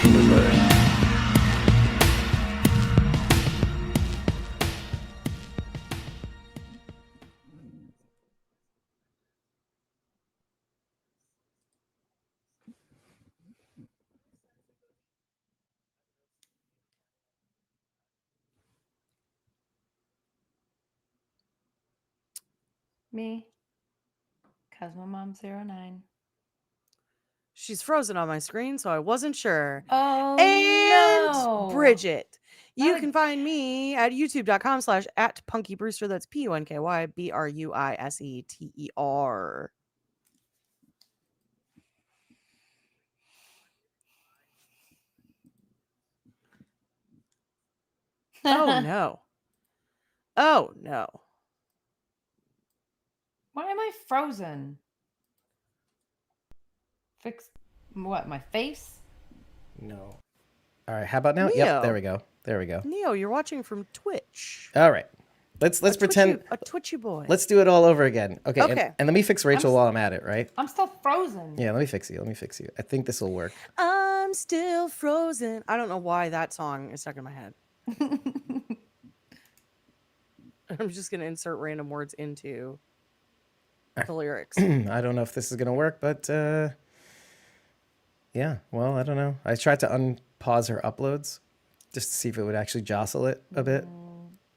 Push button. Me, Cosmo Mom 09. She's frozen on my screen, so I wasn't sure. Oh, And no. Bridget. You Not can find me at youtube.com/@punkybrewster. That's PUNKYBRUISETER. Oh no. Oh no. Why am I frozen? Fix what? My face? No. All right. How about now? Neo. Yep. There we go. There we go. Neo, you're watching from Twitch. All right. Let's pretend. A twitchy boy. Let's do it all over again. Okay. Okay. And let me fix Rachel while I'm at it. Right. I'm still frozen. Yeah. Let me fix you. Let me fix you. I think this will work. I'm still frozen. I don't know why that song is stuck in my head. I'm just gonna insert random words into the lyrics. I don't know if this is gonna work, but yeah. Well, I don't know. I tried to unpause her uploads just to see if it would actually jostle it a bit.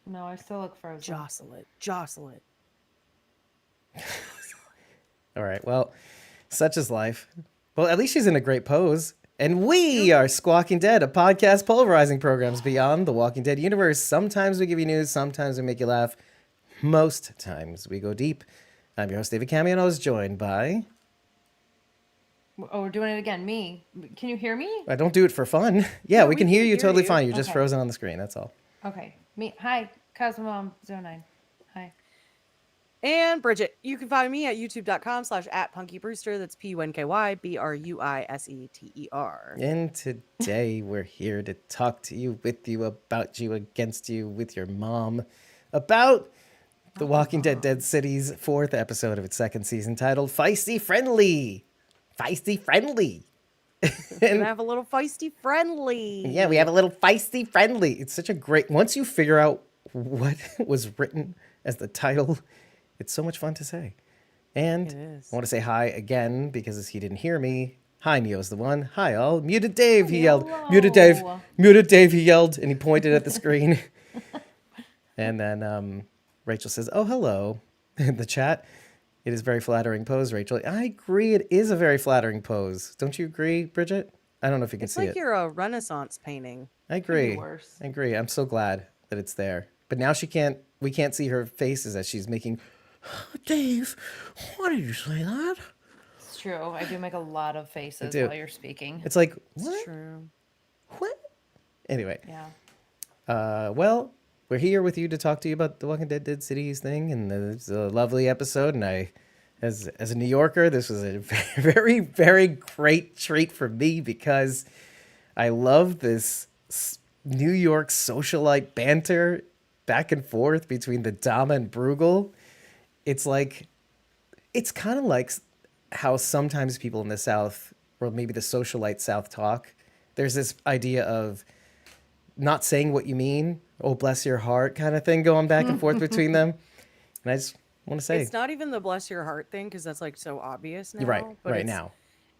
No, I still look frozen. Jostle it. Jostle it. All right. Well, such is life. Well, at least she's in a great pose. And we are Squawking Dead, a podcast polarizing programs beyond the Walking Dead universe. Sometimes we give you news, sometimes we make you laugh. Most times we go deep. I'm your host, David Cammy, and I was joined by... Oh, we're doing it again. Me. Can you hear me? I don't do it for fun. Yeah, we can hear you totally you. fine. You're just Okay. frozen on the screen, that's all. Okay. Me. Hi, Cosmo Mom 09. Hi. And Bridget, you can find me at youtube.com/@punkybrewster. That's PUNKYBRUISETER. And today we're here to talk to you, with you, about you, against you, with your mom, about The Walking Dead City's 4th episode of its 2nd season, titled Feisty Friendly. Feisty Friendly. We're gonna have a little feisty friendly. Yeah, we have a little Feisty Friendly. It's such a great... Once you figure out what was written as the title, it's so much fun to say. And I want to say hi again because he didn't hear me. Hi, Neo's the one. Hi, all. Muted Dave, he yelled. Muted Dave. Muted Dave, he yelled. And he pointed at the screen. And then Rachel says, oh, hello. In the chat. It is very flattering pose, Rachel. I agree. It is a very flattering pose. Don't you agree, Bridget? I don't know if you can see it. It's like you're a Renaissance painting. I agree. Could be worse. I agree. I'm so glad that it's there. But now we can't see her faces as she's making, Dave, why did you say that? It's true. I do make a lot of faces do. while you're speaking. It's like, It's what? true. What? Anyway, Yeah. well, we're here with you to talk to you about the Walking Dead Cities thing, and it's a lovely episode. And I, as a New Yorker, this was a very, very great treat for me because I love this New York socialite banter back and forth between the Dama and Bruegel. It's kind of like how sometimes people in the South, or maybe the socialite South, talk. There's this idea of not saying what you mean, oh, bless your heart kind of thing going back and forth between them. And I just want to say... It's not even the bless your heart thing because that's like so obvious now. Right, but right now.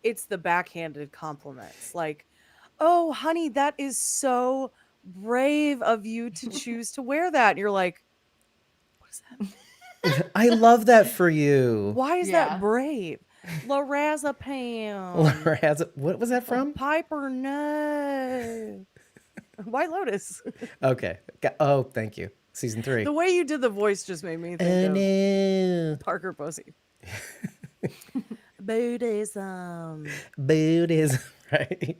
It's the backhanded compliments. Like, oh, honey, that is so brave of you to choose to wear that. And you're like, what is that? I love that for you. Why is Yeah. that brave? Lorazepam. What was that from? Piper, no. White Lotus. Okay. Oh, thank you. Season 3. The way you did the voice just made me think of no. Parker Posey. Buddhism. Buddhism, right?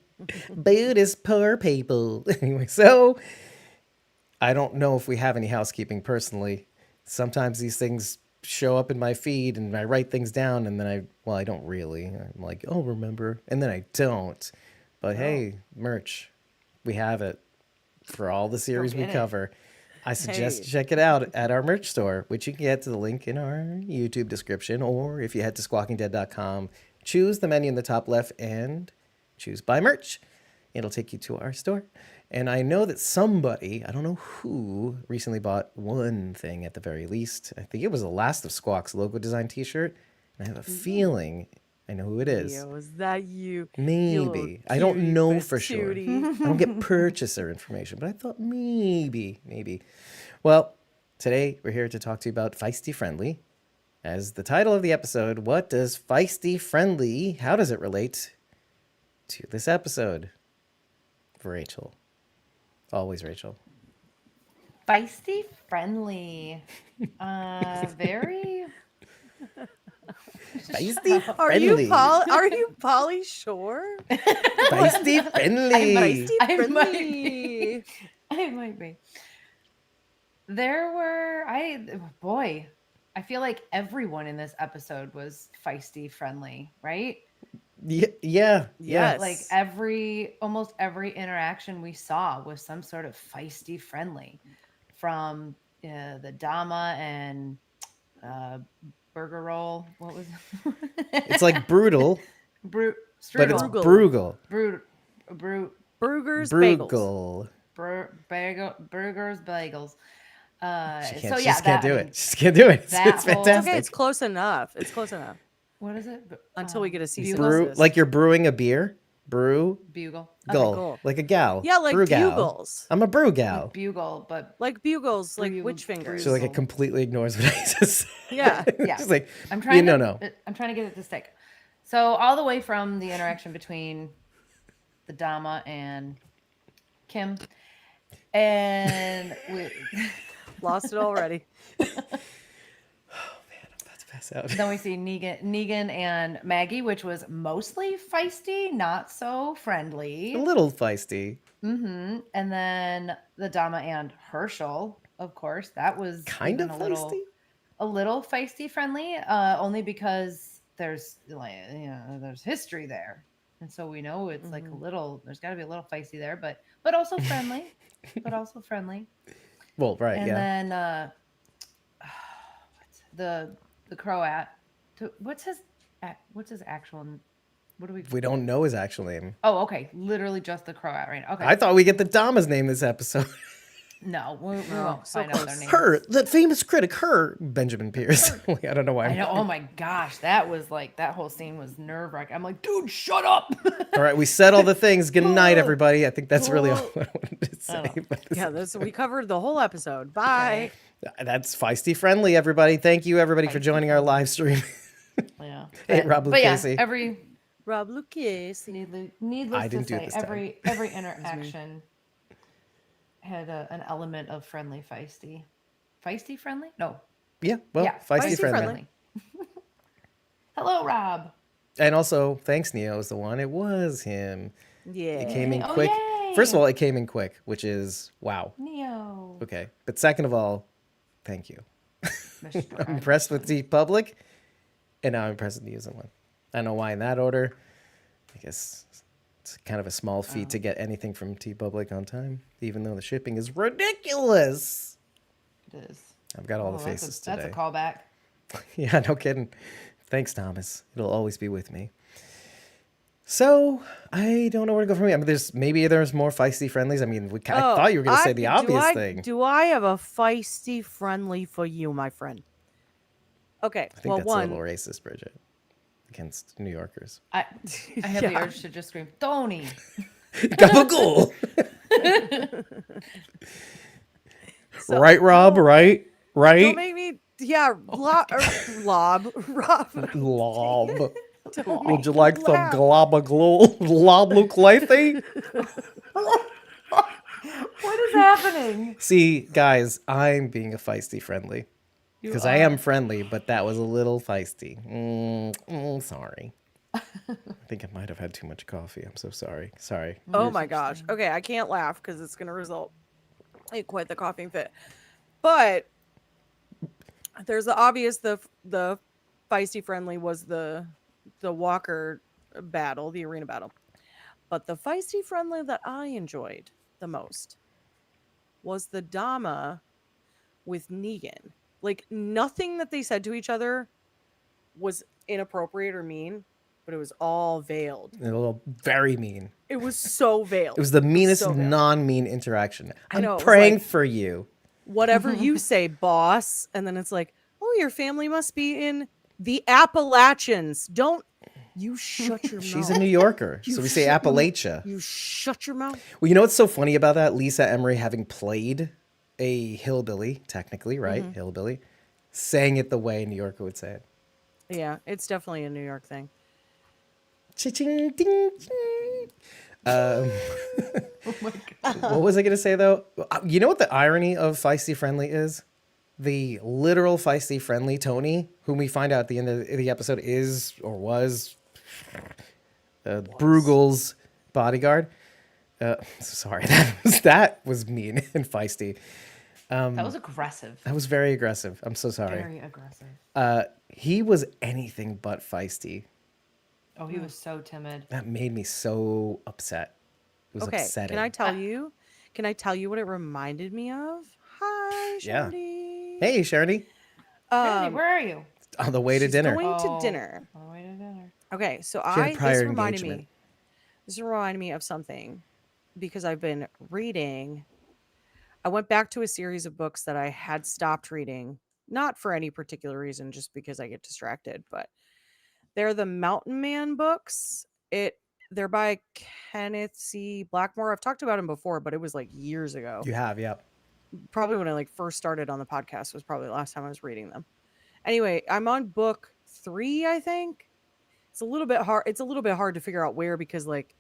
Buddhist poor people. Anyway, so I don't know if we have any housekeeping personally. Sometimes these things show up in my feed and I write things down and then I don't really. I'm like, oh, remember. And then I don't. But hey, merch. We have it for all the series we cover. I suggest you check it out at our merch store, which you can get to the link in our YouTube description, or if you head to squawkingdead.com, choose the menu in the top left and choose buy merch. It'll take you to our store. And I know that somebody, I don't know who, recently bought one thing at the very least. I think it was the Last of Squawk's logo design t-shirt. And I have a feeling I know who it is. Neo, is that you? You little Maybe. I don't cutie know for sure. patootie. I don't get purchaser information, but I thought maybe. Well, today we're here to talk to you about Feisty Friendly. As the title of the episode, what does Feisty Friendly, how does it relate to this episode? Rachel. Always Rachel. Feisty friendly. Very. Feisty Are Friendly. you Polly Shore? Feisty Friendly. Feisty I might Friendly. I might be. There were boy, I feel like everyone in this episode was feisty friendly, right? Yeah. Yes. Like almost every interaction we saw was some sort of feisty friendly, from the Dama and burger roll. What was It's like brutal, Brute but it's strudel. Bruegel. Brute Burgers, bagels. Bruegel. burgers, bagels. She So yeah, just can't that, do I it. mean, She just can't do it. that It's whole- fantastic. Okay, it's close enough. It's close enough. what is it? Until we get a cease and bugle? Brew, desist. like you're brewing a beer. Brew, Bugle. gull, cool. like a gal. Yeah, like brew gal. bugles. I'm a brew gal. Bugle, but Like bugles, like Brew- witch fingers. So like it completely ignores what I just said. Yeah. Yeah. Just like I'm trying no, to no. I'm trying to get it to stick. So all the way from the interaction between the Dama and Kim, and Lost it already. Let's pass out. then we see Negan and Maggie, which was mostly feisty, not so friendly. A little feisty. And then the Dama and Herschel, of course, that was Kind of even feisty. a little feisty friendly, only because there's there's history there, and so we know it's like a little. There's got to be a little feisty there, but also friendly, Well, right, And yeah. then the Croat. What's his actual? What do we? We don't know his actual name. Oh, okay. Literally just the Croat, right? Okay. I thought we get the Dama's name this episode. No, we No, won't so find out their close. names. Her, that famous critic, her, Benjamin Pierce. I don't know why. I know. Oh my gosh, that was like that whole scene was nerve wracking. I'm like, dude, shut up. All right, we said all the things. Good night, everybody. I think that's really all I wanted to say. Oh. about this. Yeah, we covered the whole episode. Bye. That's Feisty Friendly, everybody. Thank you, everybody, for joining our live stream. Yeah. Hey, Rob But yeah, Lucchese. every Rob Lucas. needless I didn't to do it say, this time. every interaction had an element of friendly, feisty friendly. No, Yeah, well, yeah, Feisty Friendly. Friendly. Hello, Rob. And also, thanks, Neo is the one. It was him. Yeah. It came in Oh, quick. yay. First of all, it came in quick, which is wow. Neo. Okay. But second of all, thank you. Mr. I'm impressed with the public, and now I'm impressed with the using one. I don't know why in that order. I guess it's kind of a small feat to get anything from T Public on time, even though the shipping is ridiculous. It is. I've got all the Oh, faces that's today. a callback. Yeah, no kidding. Thanks, Thomas. It'll always be with me. So I don't know where to go from here. I mean, maybe there's more feisty friendlies. I mean, I thought you were going to say the obvious thing. Do I have a feisty friendly for you, my friend? Okay. I think Well, that's a one. little racist, Bridget, against New Yorkers. I have the Yeah. urge to just scream, Tony. Gabagool. So- Right, Rob? Right? Don't Right? make me. Yeah. Rob. Lob. Don't Would you make like me some laugh. globaglool? Lob Lathy? What is happening? See, guys, I'm being a feisty friendly. Because I am friendly, but that was a little feisty. Sorry. I think I might have had too much coffee. I'm so sorry. Sorry. Oh my gosh. Okay, I can't laugh because it's going to result in quite the coughing fit. But there's the obvious. The feisty friendly was the Walker battle, the arena battle. But the feisty friendly that I enjoyed the most was the Dama with Negan. Like, nothing that they said to each other was inappropriate or mean. but it was all veiled. A little very mean. It was so veiled. It was the meanest so veiled. non-mean interaction. I'm know, it was praying like- for you. Whatever you say, boss. And then it's like, oh, your family must be in the Appalachians. Don't you shut your mouth. She's a New Yorker, You so we say shut your- Appalachia. You shut your mouth. Well, you know what's so funny about that? Lisa Emery having played a hillbilly, technically, right? Hillbilly, saying it the way a New Yorker would say it. Yeah, it's definitely a New York thing. Cha-ching, ding, ching. Oh my god. What was I going to say, though? You know what the irony of Feisty Friendly is? The literal Feisty Friendly Tony, whom we find out at the end of the episode is or was Bruegel's bodyguard. Sorry, that was mean and feisty. That was aggressive. That was very aggressive. I'm so sorry. Very aggressive. He was anything but feisty. Oh, he was so timid. That made me so upset. It was Okay, upsetting. can I tell you? Can I tell you what it reminded me of? Hi, Yeah. Shardy. Hey, Shardy. Kennedy, where are you? On the way to She's dinner. going to Oh, dinner. On the way to dinner. Okay, so had a prior this reminded engagement. me. This reminded me of something because I've been reading. I went back to a series of books that I had stopped reading, not for any particular reason, just because I get distracted. But they're the Mountain Man books. They're by Kenneth C. Blackmore. I've talked about him before, but it was like years ago. You have, yeah. Probably when I like first started on the podcast was probably the last time I was reading them. Anyway, I'm on book 3, I think. It's a little bit hard. It's a little bit hard to figure out where because like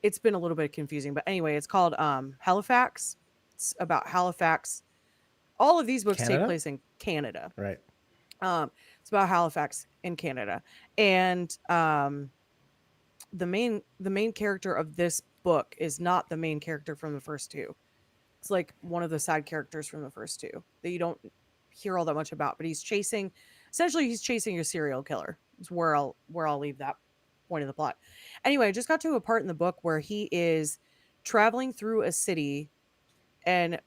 it's been a little bit confusing. But anyway, it's called Halifax. It's about Halifax. All of these books Canada? take place in Canada. Right. It's about Halifax in Canada. And the main character of this book is not the main character from the first two. It's like one of the side characters from the first two that you don't hear all that much about, but he's chasing a serial killer. Is where I'll leave that point of the plot. Anyway, I just got to a part in the book where he is traveling through a city and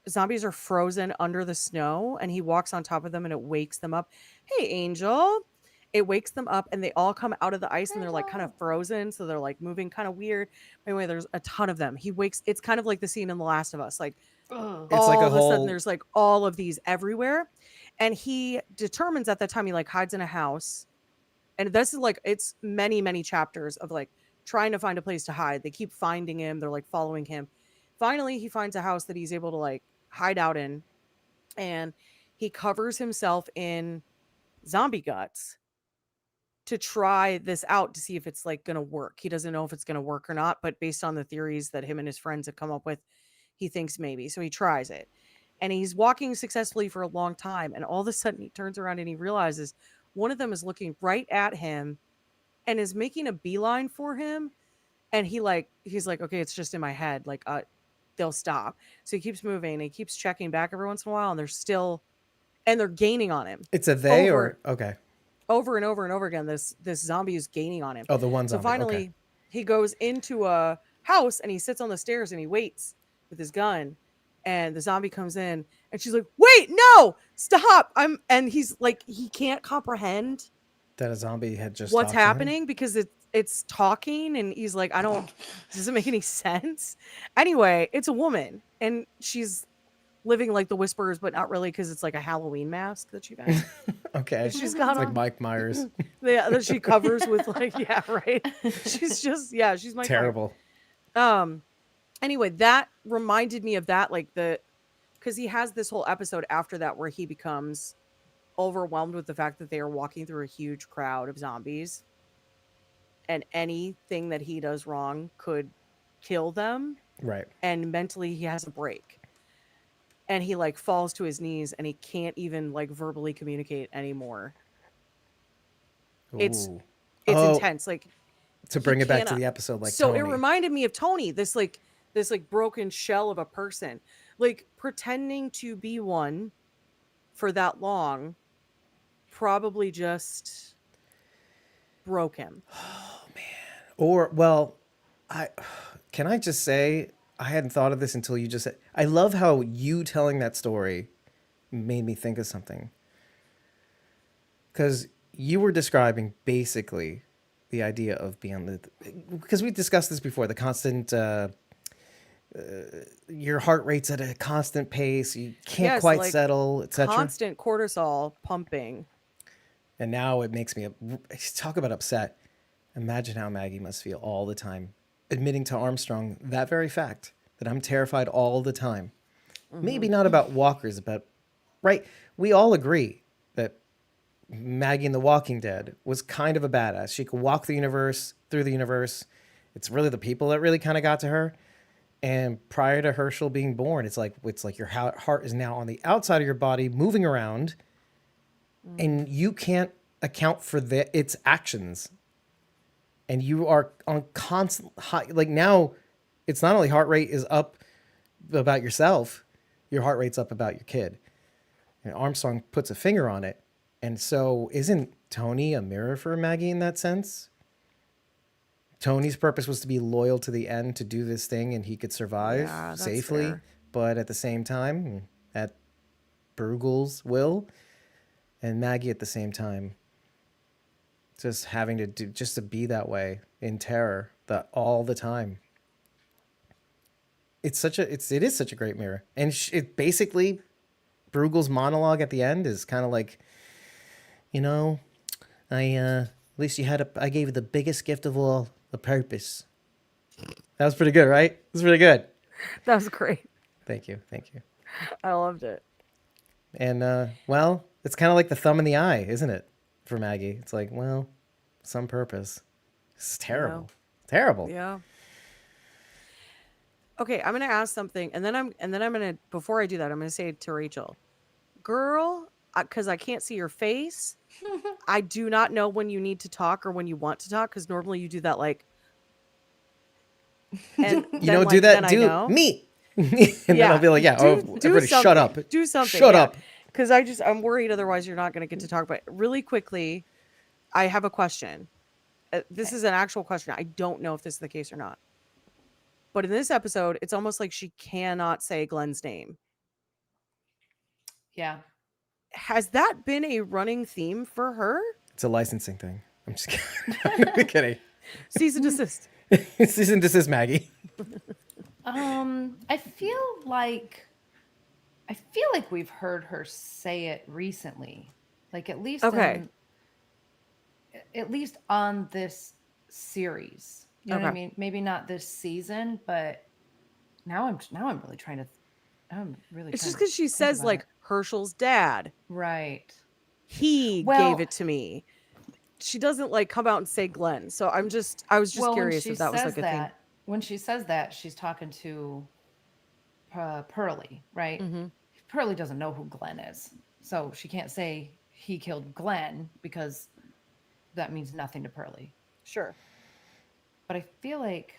zombies are frozen under the snow and he walks on top of them and it wakes them up. Hey, Angel. It wakes them up and they all come out of the ice and they're like kind of frozen. So they're like moving kind of weird. Anyway, there's a ton of them. It's kind of like the scene in The Last of Us. Like Ugh. It's like a all of a sudden whole- there's like all of these everywhere. And he determines at that time he like hides in a house. And this is like, it's many, many chapters of like trying to find a place to hide. They keep finding him. They're like following him. Finally, he finds a house that he's able to like hide out in. And he covers himself in zombie guts to try this out to see if it's like going to work. He doesn't know if it's going to work or not, but based on the theories that him and his friends have come up with, he thinks maybe. So he tries it. And he's walking successfully for a long time. And all of a sudden he turns around and he realizes one of them is looking right at him and is making a beeline for him. And he's like, okay, it's just in my head. Like, they'll stop. So he keeps moving and he keeps checking back every once in a while. And they're gaining on him It's a they Over. or okay. over and over and over again. This zombie is gaining on him. Oh, the one So zombie. finally, Okay. he goes into a house and he sits on the stairs and he waits with his gun. And the zombie comes in and she's like, "Wait, no, stop!" And he's like, he can't comprehend That a zombie had just what's talked to him? happening because it's talking, and he's like, doesn't make any sense. Anyway, it's a woman and she's living like the Whisperers, but not really because it's like a Halloween mask that she found. Okay. She's got It's like on. Mike Myers. Yeah, that she covers with like, yeah, right. She's my Terrible. Anyway, that reminded me of that, like because he has this whole episode after that where he becomes overwhelmed with the fact that they are walking through a huge crowd of zombies, and anything that he does wrong could kill them, Right. and mentally he has a break. And he like falls to his knees and he can't even like verbally communicate anymore. It's Ooh. It's Oh, intense. Like to bring it back to cannot. the episode, like so Tony. it reminded me of Tony, this broken shell of a person, like pretending to be one for that long, probably just broke him. Or well, can I just say I hadn't thought of this until you just said. I love how you telling that story made me think of something. Because you were describing basically the idea of being on the, because we discussed this before, the constant, your heart rate's at a constant pace, you can't Yes, quite like settle, etc. constant cortisol pumping. And now it makes me talk about upset. Imagine how Maggie must feel all the time, admitting to Armstrong that very fact, that I'm terrified all the time. Maybe not about walkers, but right. We all agree that Maggie in The Walking Dead was kind of a badass. She could walk the universe through the universe. It's really the people that really kind of got to her. And prior to Herschel being born, it's like your heart is now on the outside of your body, moving around, and you can't account for its actions. And you are on constant high. Like now, it's not only heart rate is up about yourself, your heart rate's up about your kid. And Armstrong puts a finger on it. And so isn't Tony a mirror for Maggie in that sense? Tony's purpose was to be loyal to the end, to do this thing, and he could survive Yeah, that's safely. fair. But at the same time, at Bruegel's will, and Maggie at the same time, just having to do, just to be that way in terror all the time. It is such a great mirror, and it basically, Bruegel's monologue at the end is kind of like, at least I gave you the biggest gift of all, the purpose. That was pretty good, right? It was really good. That was great. Thank you. I loved it. And well, it's kind of like the thumb in the eye, isn't it, for Maggie? It's like, well, some purpose. It's terrible. Terrible. Yeah. Okay, I'm gonna ask something, and then I'm gonna, before I do that, I'm gonna say to Rachel, girl, because I can't see your face. I do not know when you need to talk or when you want to talk, because normally you do that like. And You don't do that. then I Do know. me. And then I'll be like, yeah. do Everybody, shut something. up. Do something. Shut up. Because I'm worried otherwise you're not going to get to talk. But really quickly, I have a question. This is an actual question. I don't know if this is the case or not. But in this episode, it's almost like she cannot say Glenn's name. Yeah. Has that been a running theme for her? It's a licensing thing. I'm just kidding. I'm kidding. Cease and desist. Cease and desist, Maggie. I feel like we've heard her say it recently. Like at least at least on this series. You know what I mean? Maybe not this season, but now I'm really trying to It's just because she says like Herschel's dad. Right. He gave it to me. She doesn't like come out and say Glenn. So I was just curious if that was like a thing. When she says that, she's talking to Pearlie, right? Mm-hmm. Pearlie doesn't know who Glenn is. So she can't say he killed Glenn because that means nothing to Pearlie. Sure. But I feel like,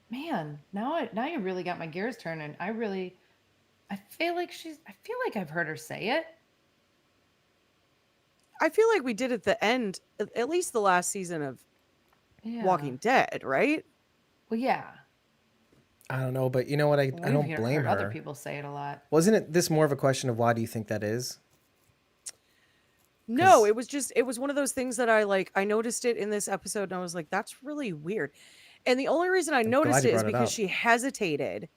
man, now you really got my gears turning. I feel like I've heard her say it. I feel like we did at the end, at least the last season of Walking Dead, right? Well, yeah. I don't know, but you know what? I don't blame her. Other people say it a lot. Wasn't it this more of a question of why do you think that is? No, it was one of those things that I noticed it in this episode and I was like, that's really weird. And the only reason I noticed it is because she hesitated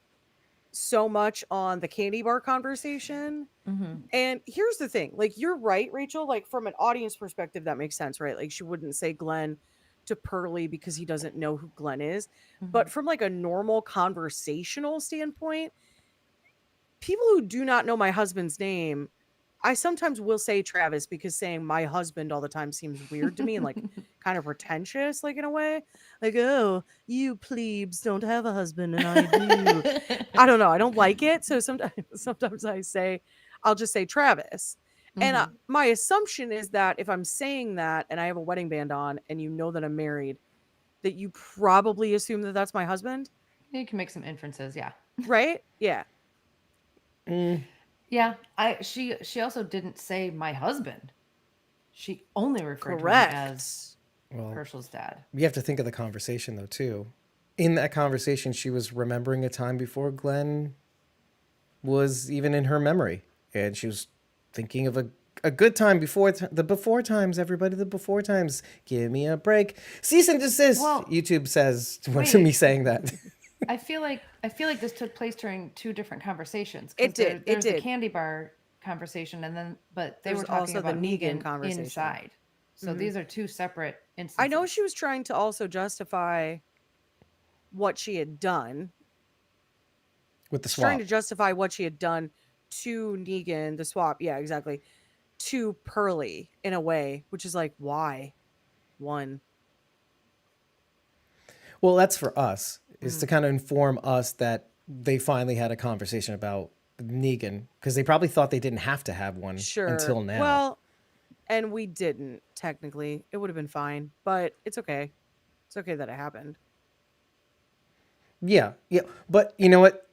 so much on the candy bar conversation. Mm-hmm. And here's the thing, like, you're right, Rachel, like from an audience perspective, that makes sense, right? Like she wouldn't say Glenn to Pearlie because he doesn't know who Glenn is. Mm-hmm. But from like a normal conversational standpoint, people who do not know my husband's name, I sometimes will say Travis because saying my husband all the time seems weird to me and like kind of pretentious, like in a way. Like, oh, you plebes don't have a husband and I do. I don't know. I don't like it. So sometimes I'll just say Travis. Mm-hmm. And my assumption is that if I'm saying that and I have a wedding band on and you know that I'm married, that you probably assume that that's my husband. You can make some inferences. Yeah. Right? Yeah. Yeah, she also didn't say my husband. She only referred to him as Herschel's dad. You have to think of the conversation though too. In that conversation, she was remembering a time before Glenn was even in her memory, and she was thinking of a good time before the before times, everybody. The before times. Give me a break. Cease and desist. Well, YouTube says to wait. me saying that. I feel like this took place during two different conversations. It did. There's It the did. candy bar conversation, and then but they There's were talking also the about Negan Negan conversation. inside. So these are two separate instances. I know she was trying to also justify what she had done. With the She's trying swap. to justify what she had done to Negan, the swap. Yeah, exactly. To Pearly in a way, which is like, why? One. Well, that's for us. Is to kind of inform us that they finally had a conversation about Negan because they probably thought they didn't have to have one Sure. until now. Well, and we didn't, technically. It would have been fine, but it's okay. It's okay that it happened. Yeah, but you know what?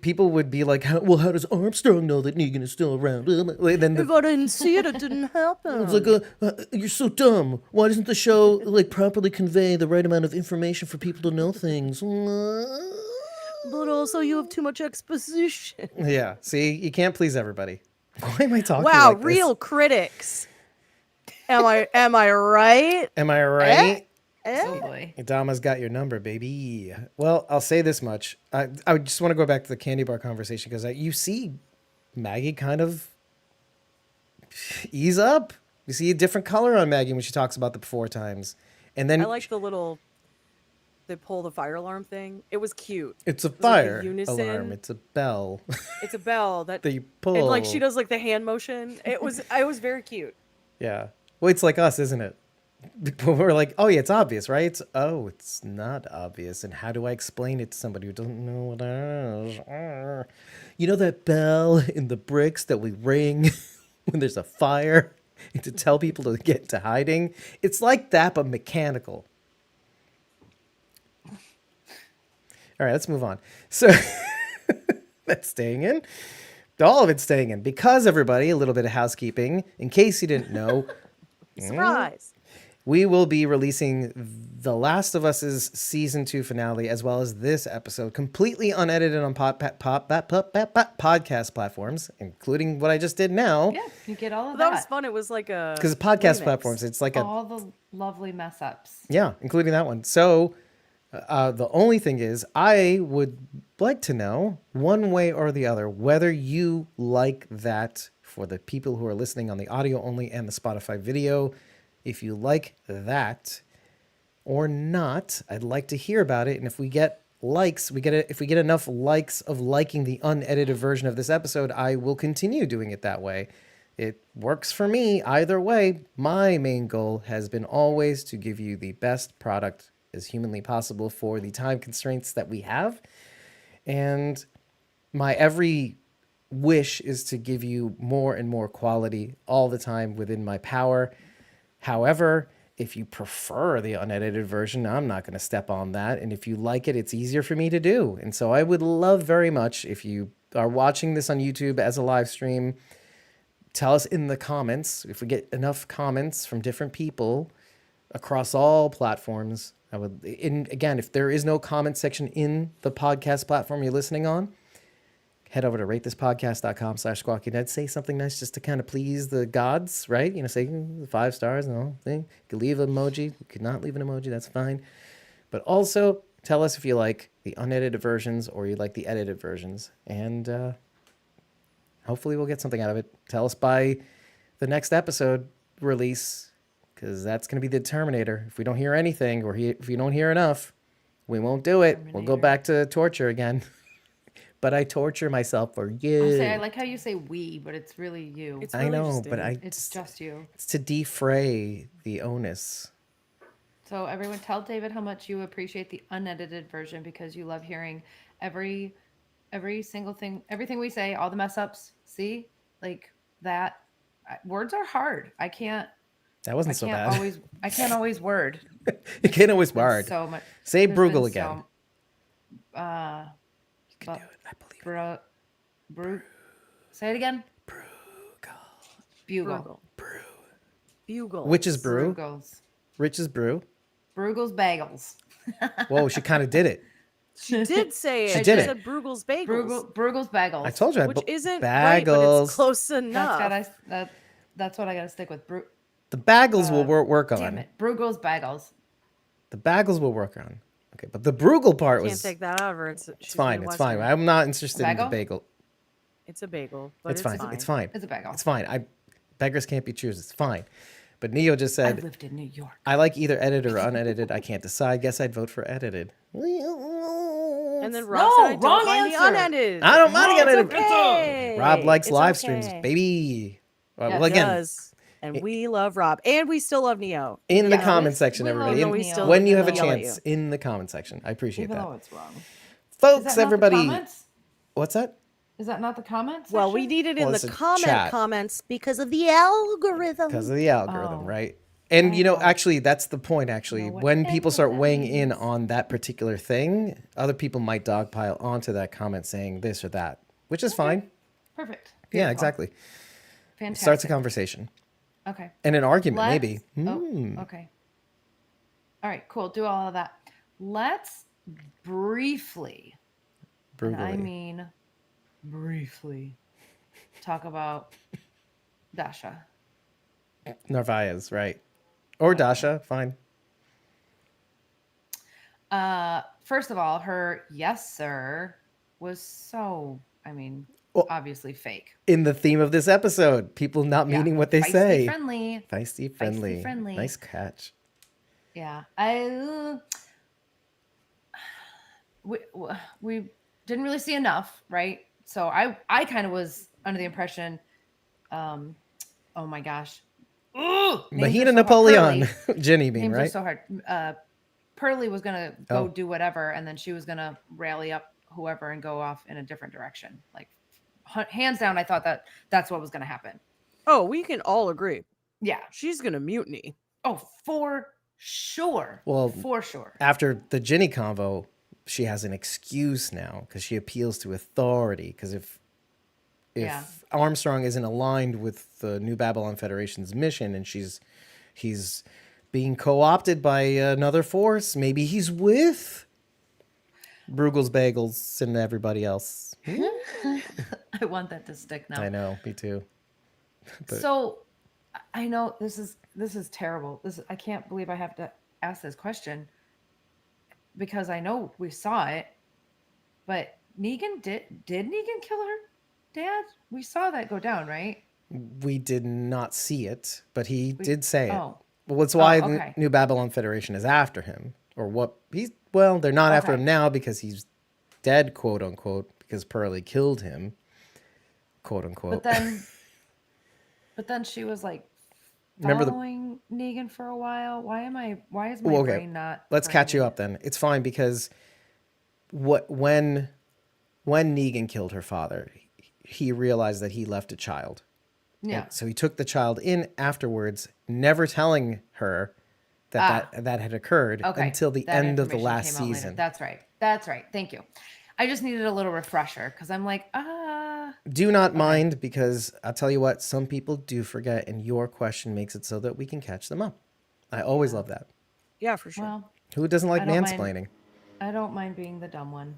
People would be like, well, how does Armstrong know that Negan is still around? Then If I didn't see it, it didn't happen. it's like, you're so dumb. Why doesn't the show like properly convey the right amount of information for people to know things? But also, you have too much exposition. Yeah, see, you can't please everybody. Why am I talking Wow, like this? real critics. Am I right? Am I right? Oh boy. Dama's got your number, baby. Well, I'll say this much. I just want to go back to the candy bar conversation because you see Maggie kind of ease up. You see a different color on Maggie when she talks about the before times. And then I like the little, they pull the fire alarm thing. It was cute. it's a like a fire unison. alarm. It's a bell It's a bell that, that you pull. and like she does like the hand motion. It was very cute. Yeah. Well, it's like us, isn't it? We're like, oh yeah, it's obvious, right? It's not obvious. And how do I explain it to somebody who doesn't know what it is? You know that bell in the bricks that we ring when there's a fire and to tell people to get into hiding? It's like that, but mechanical. All right, let's move on. So that's staying in. All of it's staying in because everybody, a little bit of housekeeping. In case you didn't know, Surprise. we will be releasing The Last of Us's season 2 finale as well as this episode completely unedited on podcast platforms, including what I just did now. Yeah, you get all of That was fun. It was like a Because podcast remix. platforms, it's like all the lovely mess ups. yeah, including that one. So the only thing is, I would like to know one way or the other whether you like that for the people who are listening on the audio only and the Spotify video. If you like that or not, I'd like to hear about it. And if we get likes, if we get enough likes of liking the unedited version of this episode, I will continue doing it that way. It works for me either way. My main goal has been always to give you the best product as humanly possible for the time constraints that we have. And my every wish is to give you more and more quality all the time within my power. However, if you prefer the unedited version, I'm not going to step on that. And if you like it, it's easier for me to do. And so I would love very much if you are watching this on YouTube as a live stream, tell us in the comments. If we get enough comments from different people across all platforms, I would, and again, if there is no comment section in the podcast platform you're listening on, head over to ratethispodcast.com/squawky-dead. Say something nice just to kind of please the gods, right? You know, say 5 stars and the whole thing. You could leave an emoji. You could not leave an emoji. That's fine. But also tell us if you like the unedited versions or you like the edited versions. And hopefully we'll get something out of it. Tell us by the next episode release, because that's going to be the determinator. If we don't hear anything or if you don't hear enough, we won't do it. We'll go back to torture again. But I torture myself for you. I like how you say we, but it's really you. It's I really know, just but Dave. It's just you. it's to defray the onus. So everyone tell David how much you appreciate the unedited version because you love hearing every single thing, everything we say, all the mess ups. See? Like that. Words are hard. I can't That wasn't so bad. I can't always word. You can't always There's word. so much. Say there's Bruegel been again. You can do it. I believe it. Say it again. Bugle. Brew. Bugle. Which is brew. Brugels. Rich is brew. Bruegel's bagels. Whoa, she kind of did it. She did say it. She did it. said Bruegel's bagels. Bruegel's bagels. I told you. Which isn't right, but bagels. it's close enough. That That's what I got to stick with. The bagels will work on. Damn it, Bruegel's bagels. The bagels will work on. Okay, but the Bruegel part Can't was take that out of her. it's fine. It's fine. Midwestern. I'm not interested in the Bagel? bagel. It's a bagel, but It's fine. It's fine. It's a bagel. It's fine. Beggars can't be choosers. It's fine. But Neo just I said, lived in New York. I like either edited or unedited. I can't decide. Guess I'd vote for edited. And then Rob No, said, I don't wrong mind the answer. unedited. I don't mind It's the unedited. okay. Rob likes It's live streams, okay. baby. Well, Yes. well, again, Does. And we love Rob. And we still love Neo. in the Yeah, comment we- section, we love everybody. Neo. In- We still when you have a yell at chance, in the comment section. I appreciate Even that. though it's wrong. Is Folks, that not the everybody. comments? What's that? Is that not the comments? Well, we need it in Well, the it's a comment chat. comments because of the algorithm. Because of the algorithm, Oh. right? And I you know, don't actually, that's the point. Actually, know what when any people of start that weighing in means. on that particular thing, other people might dogpile onto that comment saying this or that, which is fine. Perfect. Yeah, Beautiful. exactly. Fantastic. Starts a conversation Okay. and an argument, Let's- maybe. Oh, okay. All right, cool. Do all of that. Let's briefly, and I Brutally. mean briefly, talk about Dasha. Narvaez, right? Or Dasha, fine. First of all, her yes, sir, was so, Well- obviously fake. In the theme of this episode, people not Yeah. meaning what they Feisty say. friendly. Feisty friendly. friendly. Nice catch. Yeah, we didn't really see enough, right? So I kind of was under the impression, oh my gosh, Ugh, names are Mahina so hard. Napoleon. Pearly. Ginny mean, Names are right? so hard. Pearly was gonna go Oh. do whatever, and then she was gonna rally up whoever and go off in a different direction. Like hands down, I thought that's what was gonna happen. Oh, we can all agree. Yeah. She's going to mutiny. Oh, for sure. Well, for sure. After the Ginny convo, she has an excuse now because she appeals to authority. Because if Yeah. Armstrong isn't aligned with the New Babylon Federation's mission and he's being co-opted by another force, maybe he's with Bruegel's Bagels and everybody else. I want that to stick now. I know, me too. But So I know this is terrible. I can't believe I have to ask this question because I know we saw it, but Negan did Negan kill her dad? We saw that go down, right? we did not see it, but he did say it. Oh. Well, that's why Oh, the okay. New Babylon Federation is after him, or what? They're not after Okay. him now because he's dead, quote unquote, because Pearlie killed him, quote unquote. But then she was like Remember the- following Negan for a while. Why is my Well, okay. brain not? Let's catch you brain- up then. It's fine because when Negan killed her father, he realized that he left a child. Yeah. And so he took the child in afterwards, never telling her that had occurred Okay. until the That end of the information last came out later. season. That's right. Thank you. I just needed a little refresher because I'm like, Do not mind because I'll tell you what, some people do forget, and your question makes it so that we can catch them up. I always love that. Yeah, for sure. well, Who doesn't like I don't mind. mansplaining? I don't mind being the dumb one.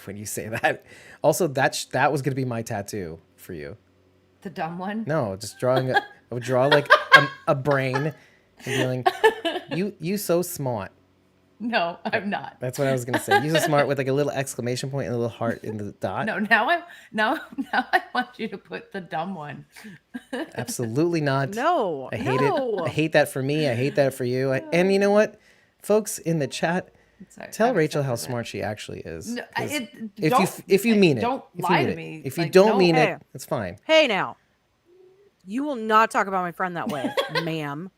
When you say that. Also, that was going to be my tattoo for you. The dumb one? No, just drawing I would draw like a brain and be like, you so smart. No, I'm not. That's what I was gonna say. You so smart with like a little exclamation point and a little heart in the dot. No, now I want you to put the dumb one. Absolutely not. No. I hate no. it. I hate that for me. I hate that for you. And you know what, folks in the chat, Sorry, tell I've Rachel how accepted it. smart she actually is. No, 'Cause don't- if you mean it, don't if you lie mean to it. me. If you Like, don't don't- mean Hey. it, it's fine. Hey, now. You will not talk about my friend that way, ma'am.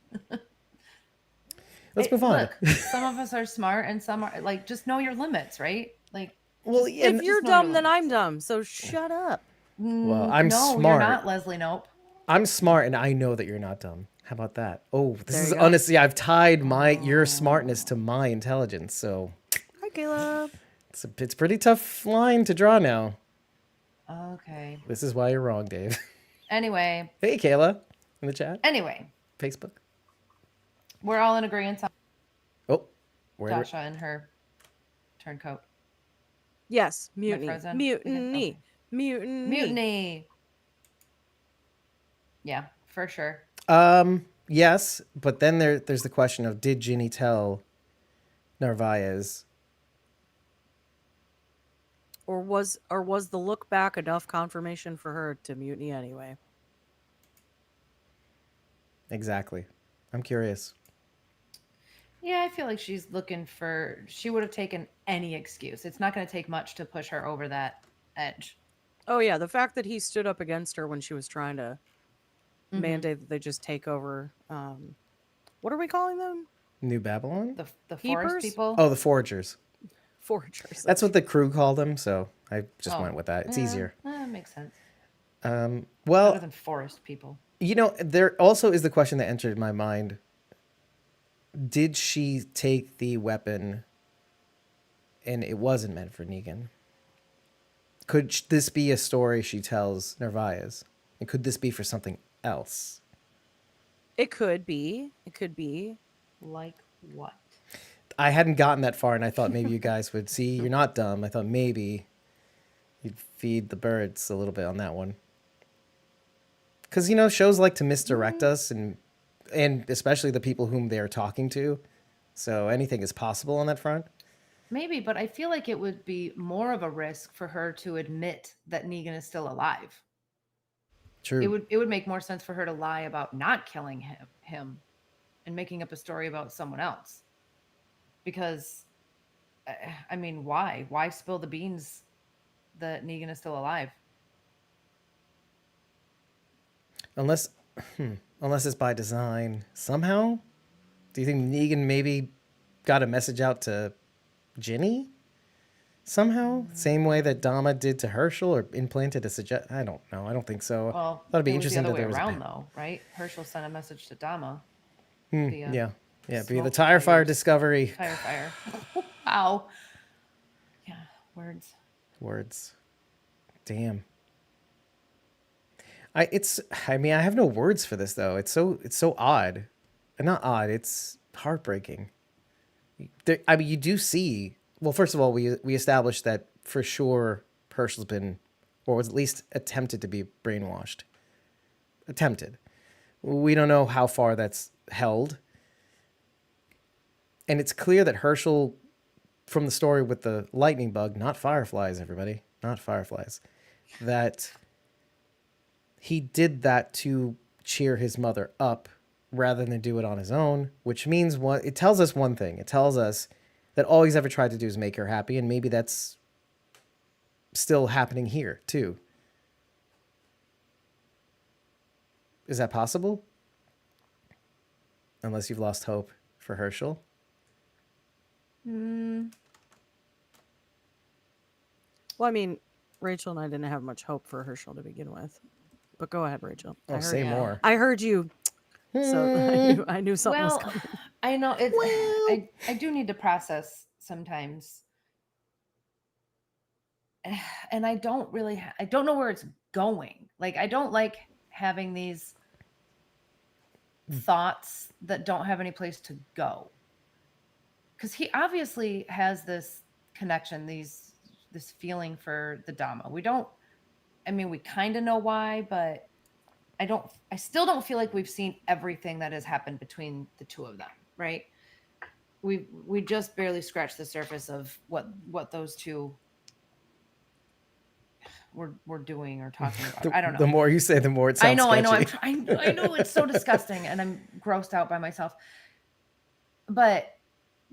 Let's Hey, move on. Look, some of us are smart and some are like, just know your limits, right? Like, Well, yeah, If you're know your dumb, then limits. I'm dumb. So shut up. Well, I'm no, smart. you're not, Leslie. Nope. I'm smart, and I know that you're not dumb. How about that? Oh, this There is you go. honestly, I've tied your smartness to my intelligence, so Hi, Caleb. it's a pretty tough line to draw now. Okay. This is why you're wrong, Dave. Anyway, Hey, Kayla, in the chat, Facebook. we're all in agreement on Oh, where? Dasha and her turncoat. Yes, I mutiny. frozen? Mutiny. Okay. Mutiny. Mutiny. Yeah, for sure. Yes, but then there's the question of, did Ginny tell Narvaez? Or was the look back enough confirmation for her to mutiny anyway? Exactly. I'm curious. Yeah, I feel like she's looking for. She would have taken any excuse. It's not going to take much to push her over that edge. Oh yeah, the fact that he stood up against her when she was trying to Hmm. mandate that they just take over. What are we calling them? New Babylon? The forest Keepers? people. Oh, the Foragers. Foragers. That's what the crew called them, so I just Oh, went with that. It's yeah, easier. that makes sense. Better Well, than forest people. there also is the question that entered my mind. Did she take the weapon and it wasn't meant for Negan? Could this be a story she tells Narvaez? And could this be for something else? It could be. It could be. Like what? I hadn't gotten that far, and I thought maybe you guys would see. You're not dumb. I thought maybe you'd feed the birds a little bit on that one. Because, shows like to misdirect us, and especially the people whom they're talking to. So anything is possible on that front. Maybe, but I feel like it would be more of a risk for her to admit that Negan is still alive. True. It would make more sense for her to lie about not killing him and making up a story about someone else. Because I mean, why? Why spill the beans that Negan is still alive? Unless, unless it's by design. Somehow? Do you think Negan maybe got a message out to Ginny? Somehow? Same way that Dama did to Herschel, or implanted a suggest? I don't know. I don't think so. Well, That'd be it was the interesting other that way there was around, though, right? Herschel sent a message to Dama Yeah. via Yeah. Be the smoke tire fire tires. discovery. Tire fire. Wow. Yeah, words. Words. Damn. I have no words for this though. It's so odd. Not odd, it's heartbreaking. You do see, well, first of all, we established that for sure Herschel's been, or was at least attempted to be brainwashed. Attempted. We don't know how far that's held. And it's clear that Herschel, from the story with the lightning bug, not fireflies, everybody, not fireflies, that he did that to cheer his mother up rather than do it on his own, which means it tells us one thing. It tells us that all he's ever tried to do is make her happy, and maybe that's still happening here, too. Is that possible? Unless you've lost hope for Herschel. Well, I mean, Rachel and I didn't have much hope for Herschel to begin with. But go ahead, Rachel. Oh, say yeah. more. I heard you. So I knew something was Well, coming. I know it's. I do need to process sometimes, and I don't really. I don't know where it's going. Like I don't like having these thoughts that don't have any place to go. Because he obviously has this connection, this feeling for the Dama. We don't. I mean, we kind of know why, but I still don't feel like we've seen everything that has happened between the two of them, right? We just barely scratched the surface of what those two were doing or talking about. I don't know. The more you say, the more it sounds I know. sketchy. I know it's so disgusting, and I'm grossed out by myself. But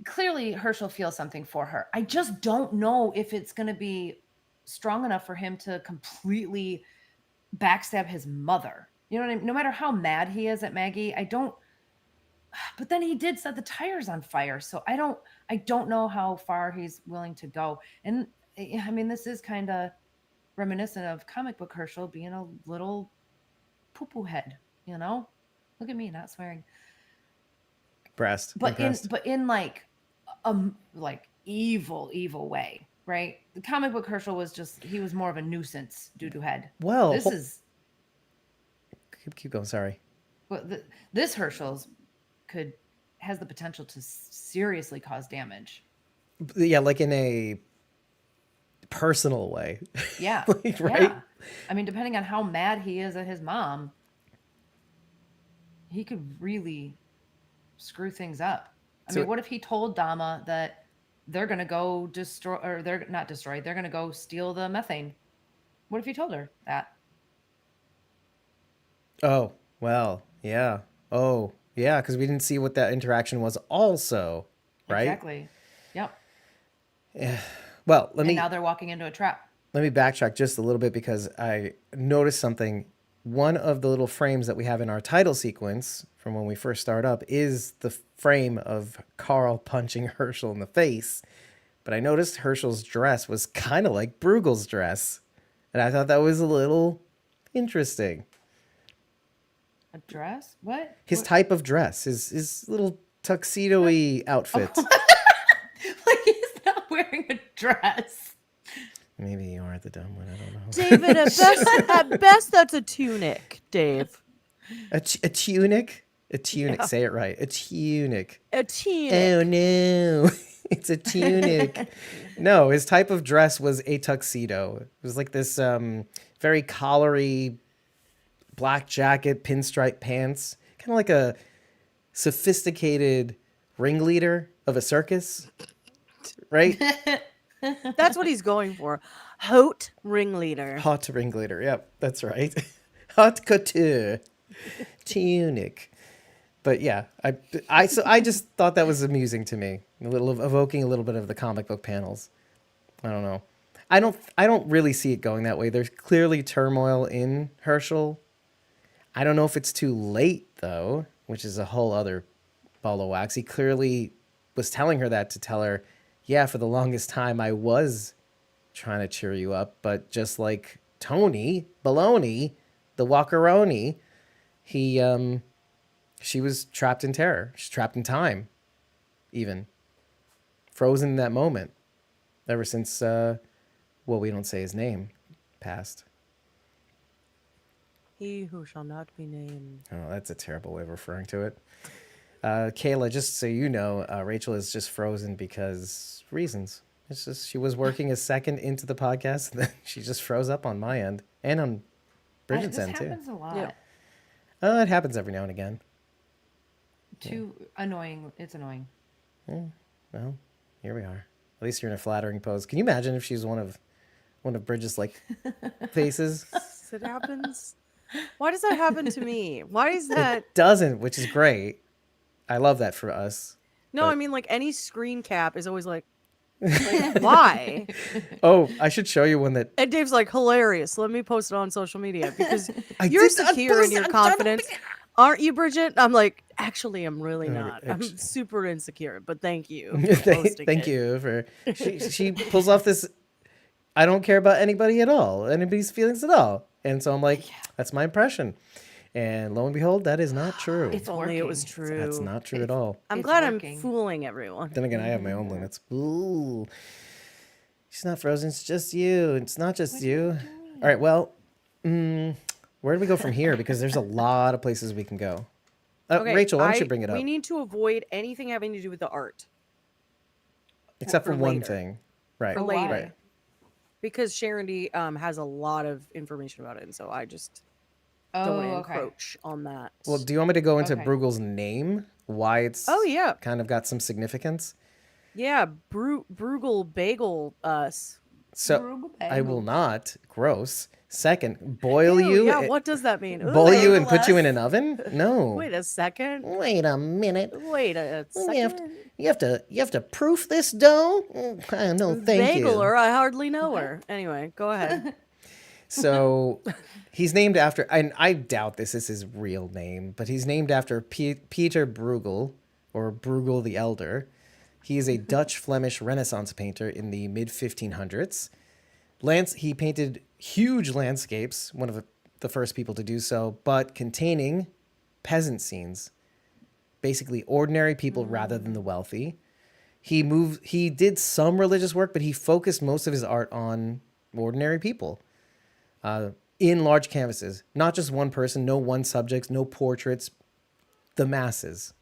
clearly, Herschel feels something for her. I just don't know if it's going to be strong enough for him to completely backstab his mother. You know what I mean? No matter how mad he is at Maggie, I don't. But then he did set the tires on fire, so I don't know how far he's willing to go. And I mean, this is kind of reminiscent of comic book Herschel being a little poo-poo head. You know, look at me not swearing, Breast. but Impressed. in like evil way, right? The comic book Herschel was he was more of a nuisance doo-doo head. Well, This is keep going. Sorry. well, this Herschel's has the potential to seriously cause damage. Yeah, like in a personal way. Yeah. Like, right? Yeah. I mean, depending on how mad he is at his mom, he could really screw things up. I So- mean, what if he told Dama that they're gonna go destroy, or they're not destroy, they're gonna go steal the methane? What if he told her that? Oh, well, yeah. Oh, yeah, because we didn't see what that interaction was also, right? Exactly. Yep. Well, And now they're walking into a trap. let me backtrack just a little bit because I noticed something. One of the little frames that we have in our title sequence from when we first start up is the frame of Carl punching Herschel in the face. But I noticed Herschel's dress was kind of like Bruegel's dress. And I thought that was a little interesting. A dress? What? His What? type of dress, his little tuxedo-y outfit. Like he's not wearing a dress. Maybe you are the dumb one. I don't know. David, at best, that's a tunic, Dave. A tunic? A tunic. Yeah. Say it right. A tunic. A tunic. Oh no, it's a tunic. No, his type of dress was a tuxedo. It was like this very collary black jacket, pinstripe pants, kind of like a sophisticated ringleader of a circus, right? That's what he's going for. Haute ringleader. Hot ringleader. Yep, that's right. Haute couture tunic. But yeah, I just thought that was amusing to me. A little evoking a little bit of the comic book panels. I don't know. I don't really see it going that way. There's clearly turmoil in Herschel. I don't know if it's too late though, which is a whole other ball of wax. He clearly was telling her that to tell her, yeah, for the longest time I was trying to cheer you up, but just like Tony Baloney, the Walkeroni, she was trapped in terror. She's trapped in time, even frozen in that moment. Ever since, we don't say his name, passed. He who shall not be named. Oh, that's a terrible way of referring to it. Kayla, just so you know, Rachel is just frozen because reasons. It's just she was working a second into the podcast, and then she just froze up on my end and on Bridget's This end too. happens a lot. Yeah. It happens every now and again. Too annoying. It's annoying. Well, here we are. At least you're in a flattering pose. Can you imagine if she's one of Bridget's like faces? It happens. Why does that happen to me? Why is that? Doesn't, which is great. I love that for us. No, but- I mean, like any screen cap is always like why? Oh, I should show you one that And Dave's like, hilarious. Let me post it on social media because I you're did not secure post in your it. I'm trying to confidence. Aren't you, Bridget? I'm like, actually, I'm really Oh, not. I'm actu- super insecure, but thank you. For posting Thank it. you for she pulls off this I don't care about anybody at all, anybody's feelings at all. And so I'm like, that's my impression. And lo and behold, that is not true. It's If only it was working. true. That's not true at all. I'm It's glad working. I'm fooling everyone. Then again, I have my own limits. Ooh. She's not frozen, it's just you. It's not just you. All right, well, where do we go from here? Because there's a lot of places we can go. Okay, Rachel, why don't you bring it up? We need to avoid anything having to do with the art Except for for one later. thing. Right. For later. Right. because Sharon D has a lot of information about it, and so I just don't Oh, want to okay. encroach on that. Well, do you want me to go into Okay. Bruegel's name? Why it's Oh, yeah. kind of got some significance? Yeah, Bruegel bagel us. So Bruegel I will bagels. not. Gross. Second, boil Ew, you. yeah, what does that mean? Boil Ooh, you and put you us. in an oven? No. Wait a second. Wait a minute. Wait a You have, second. you have to proof this dough? No, thank you. Bageler, I hardly know her. Anyway, go ahead. So he's named after, and I doubt this is his real name, but he's named after Peter Bruegel, or Bruegel the Elder. He is a Dutch Flemish Renaissance painter in the mid 1500s. He painted huge landscapes, one of the first people to do so, but containing peasant scenes, basically ordinary people rather than the wealthy. He did some religious work, but he focused most of his art on ordinary people. In large canvases, not just one person, no one subjects, no portraits, the masses.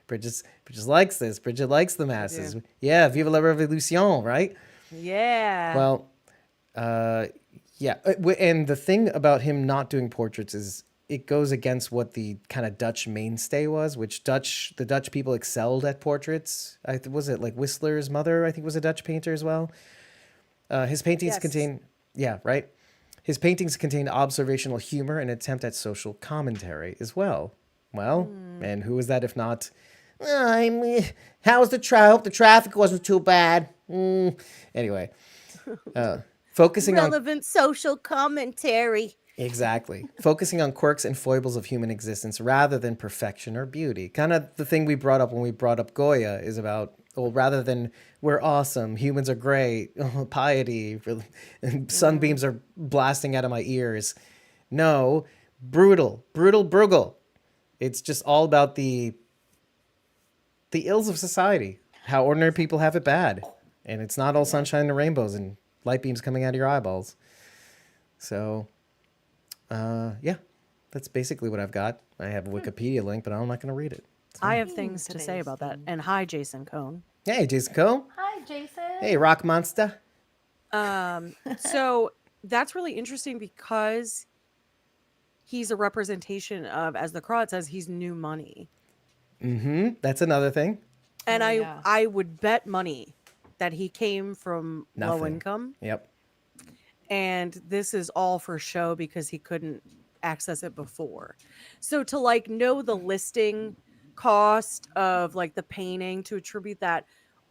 Bridget likes this. Bridget likes the masses. Yeah, vive la révolution, right? Yeah. Well, yeah. And the thing about him not doing portraits is it goes against what the kind of Dutch mainstay was, which the Dutch people excelled at portraits. Was it like Whistler's mother? I think was a Dutch painter as well. His paintings Yes. contain, yeah, right. His paintings contain observational humor and attempt at social commentary as well. Well, and who is that if not? How was the I hope the traffic wasn't too bad. Anyway, focusing on Relevant social commentary. exactly focusing on quirks and foibles of human existence rather than perfection or beauty. Kind of the thing we brought up when we brought up Goya is about, well, rather than we're awesome, humans are great, piety, and sunbeams are blasting out of my ears. No, brutal, brutal. It's just all about the ills of society, how ordinary people have it bad, and it's not all sunshine and rainbows and light beams coming out of your eyeballs. So, yeah, that's basically what I've got. I have a Wikipedia link, but I'm not going to read it. I have things to say about that. And hi, Jason Cohn. Hey, Jason Cole. Hi, Jason. Hey, Rock Monster. So that's really interesting because he's a representation of, as the crowd says, he's new money. That's another thing. And Oh, yeah. I would bet money that he came from low Nothing. income. Yep. And this is all for show because he couldn't access it before. So to like know the listing cost of like the painting, to attribute that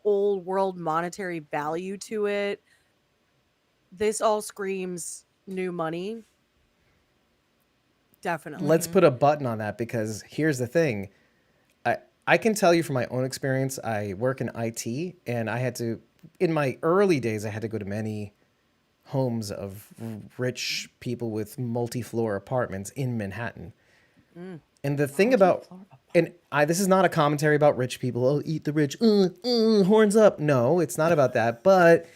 old world monetary value to it, this all screams new money. Definitely. Let's put a button on that, because here's the thing. I can tell you from my own experience, I work in IT, and I had to, in my early days, I had to go to many homes of rich people with multi-floor apartments in Manhattan. And the thing about, and this is not a commentary about rich people. Oh, eat the rich, horns up. No, it's not about that. But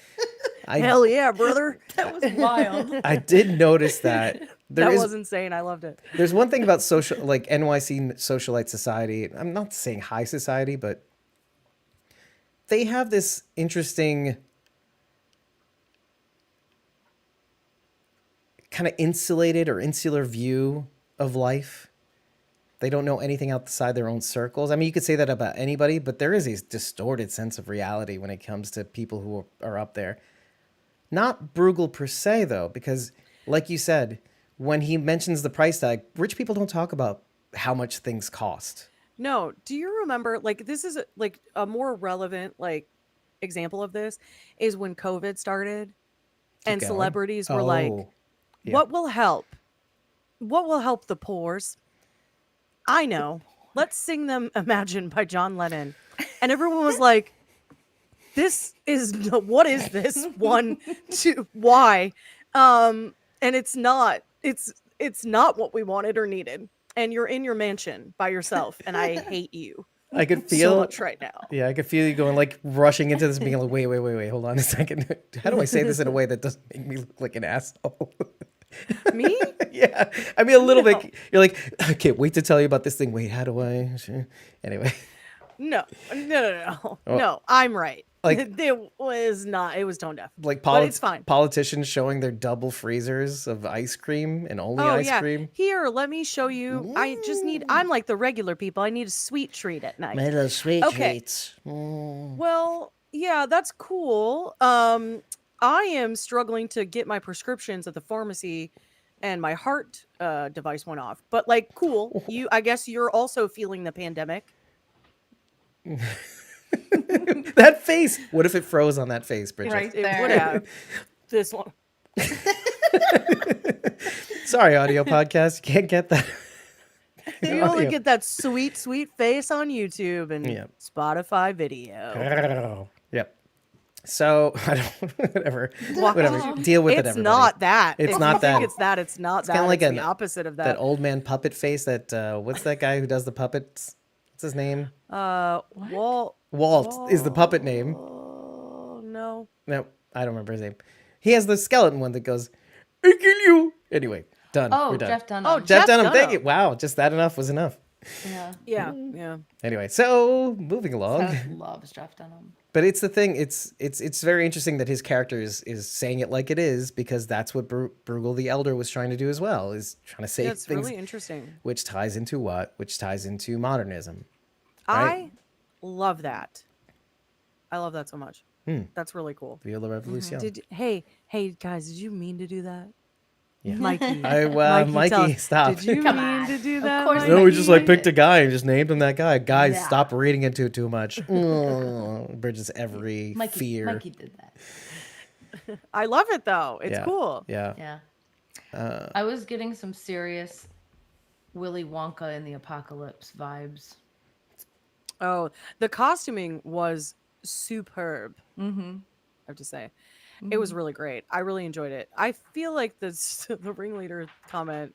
Hell yeah, brother. That was wild. I did notice that That was insane. I loved it. there's one thing about social, like NYC socialite society. I'm not saying high society, but they have this interesting kind of insulated or insular view of life. They don't know anything outside their own circles. I mean, you could say that about anybody, but there is a distorted sense of reality when it comes to people who are up there. Not Bruegel per se, though, because like you said, when he mentions the price tag, rich people don't talk about how much things cost. No, do you remember, like, this is like a more relevant like example of this is when COVID started and going. celebrities were like, Oh, yeah. what will help? What will help the poors? I know. Let's sing them Imagine by John Lennon. And everyone was like, this is, what is this? One, two, why? And it's not what we wanted or needed. And you're in your mansion by yourself, and I hate you I could so feel much right now. Yeah, I could feel you going, like, rushing into this, being like, wait, hold on a second. How do I say this in a way that doesn't make me look like an asshole? Me? Yeah, I mean, a little bit. You're like, I can't wait to tell you about this thing. Wait, how do I? Anyway, No. No, I'm right. Like- it was not. It was tone deaf. like But it's fine. politicians showing their double freezers of ice cream and only Oh ice yeah. cream. Here, let me show you. I'm like the regular people. I need a sweet treat at night. little sweet Okay. treats. Well, yeah, that's cool. I am struggling to get my prescriptions at the pharmacy, and my heart device went off. But like, cool. I guess you're also feeling the pandemic. That face. What if it froze on that face, Bridget? Right It there. would have. This one. Sorry, audio podcast. You can't get that. You only Audio. get that sweet, sweet face on YouTube and Yeah. Spotify video. Yep. So I don't whatever. Deal with it. It's Everybody. not that. It's If not you think that. It's that. It's not that. kinda like It's an- the opposite of That that. old man puppet face. That what's that guy who does the puppets? What's his name? Walt. Walt is the puppet name. Oh no. No, I don't remember his name. He has the skeleton one that goes, "I kill you." Anyway, done. Oh, We're done. Jeff Dunham. Jeff Jeff Dunham. Thank Dunham. you. Wow, just that enough was enough. Yeah. Yeah. Anyway, so moving along. Seth loves Jeff Dunham. But it's the thing. It's very interesting that his character is saying it like it is, because that's what Bruegel the Elder was trying to do as well. Is trying to say Yeah, it's things, really interesting. which ties into what? Which ties into modernism. Right? I love that. I love that so much. That's really cool. Viola Revolution. Hey guys, did you mean to do that? Yeah. Mikey. Mikey, tell us, stop. Did you Come mean on. to do Of that? course Mikey? No, we just like picked a it. guy and just named him that guy. Guys, Yeah. stop reading into it too much. Bridges every fear. Mikey did that. I love it though. It's Yeah. cool. Yeah. Yeah. I was getting some serious Willy Wonka in the Apocalypse vibes. Oh, the costuming was superb. Mm-hmm. I have to say, it was really great. I really enjoyed it. I feel like this the ringleader comment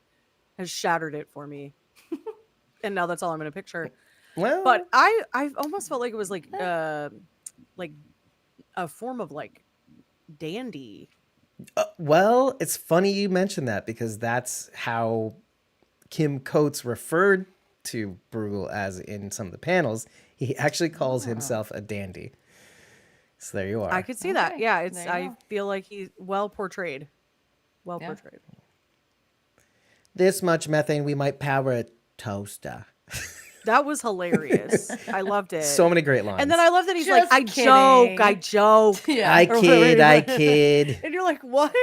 has shattered it for me, and now that's all I'm going to picture. Well, But I almost felt like it was like a form of like dandy. well, it's funny you mentioned that, because that's how Kim Coates referred to Bruegel as in some of the panels. He actually calls himself a dandy. So there you are. I could see that. Okay, Yeah, it's. there you I go. feel like he's well portrayed. Well Yeah. portrayed. This much methane, we might power a toaster. That was hilarious. I loved it. So many great lines. And then I love that he's Just like, kidding. I joke. Yeah. I Or kid, whatever. I kid. And you're like, what?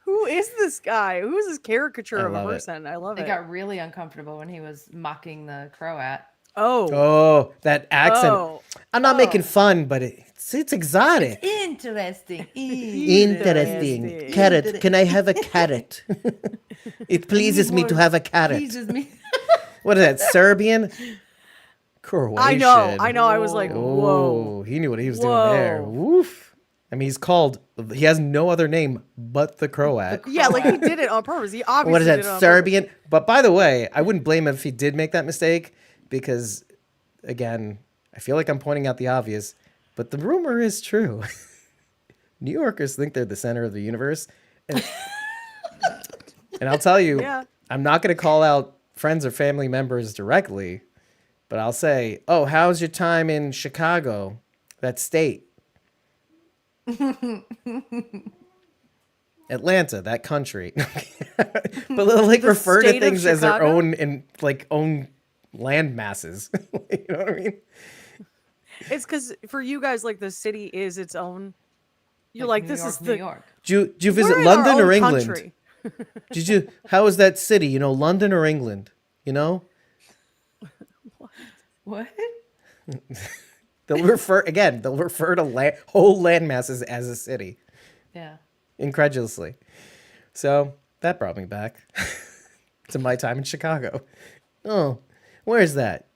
Who is this guy? Who is this caricature I of a love it. person? I love They it. got really uncomfortable when he was mocking the Croat. Oh. Oh, that accent. Oh. I'm not making fun, but it's exotic. Interesting. Interesting. Carrot. Can I have a carrot? It pleases me to have a carrot. Teases me. What is that? Serbian? Croatian. I know. I was like, whoa. Oh, he knew what he was doing there. Whoa. Woof. I mean, he has no other name but the Croat. Yeah, like he did it on purpose. He obviously What is that? did it on Serbian? But by the way, I wouldn't blame him if he did make that mistake, because, again, I feel like I'm pointing out the obvious, but the rumor is true. New Yorkers think they're the center of the universe. And, and I'll tell you, Yeah. I'm not going to call out friends or family members directly, but I'll say, oh, how's your time in Chicago, that state? Atlanta, that country. But they'll like The refer to state of things as their Chicago? own and like own land masses. You know what I mean? It's because for you guys, like the city is its own. You're Like like, New this York, is New the. York. Did you We're visit in our London own or England? country. How is that city? You know, London or England? You know? What? They'll refer to whole land masses as a city, Yeah. incredulously. So that brought me back to my time in Chicago. Oh, where is that?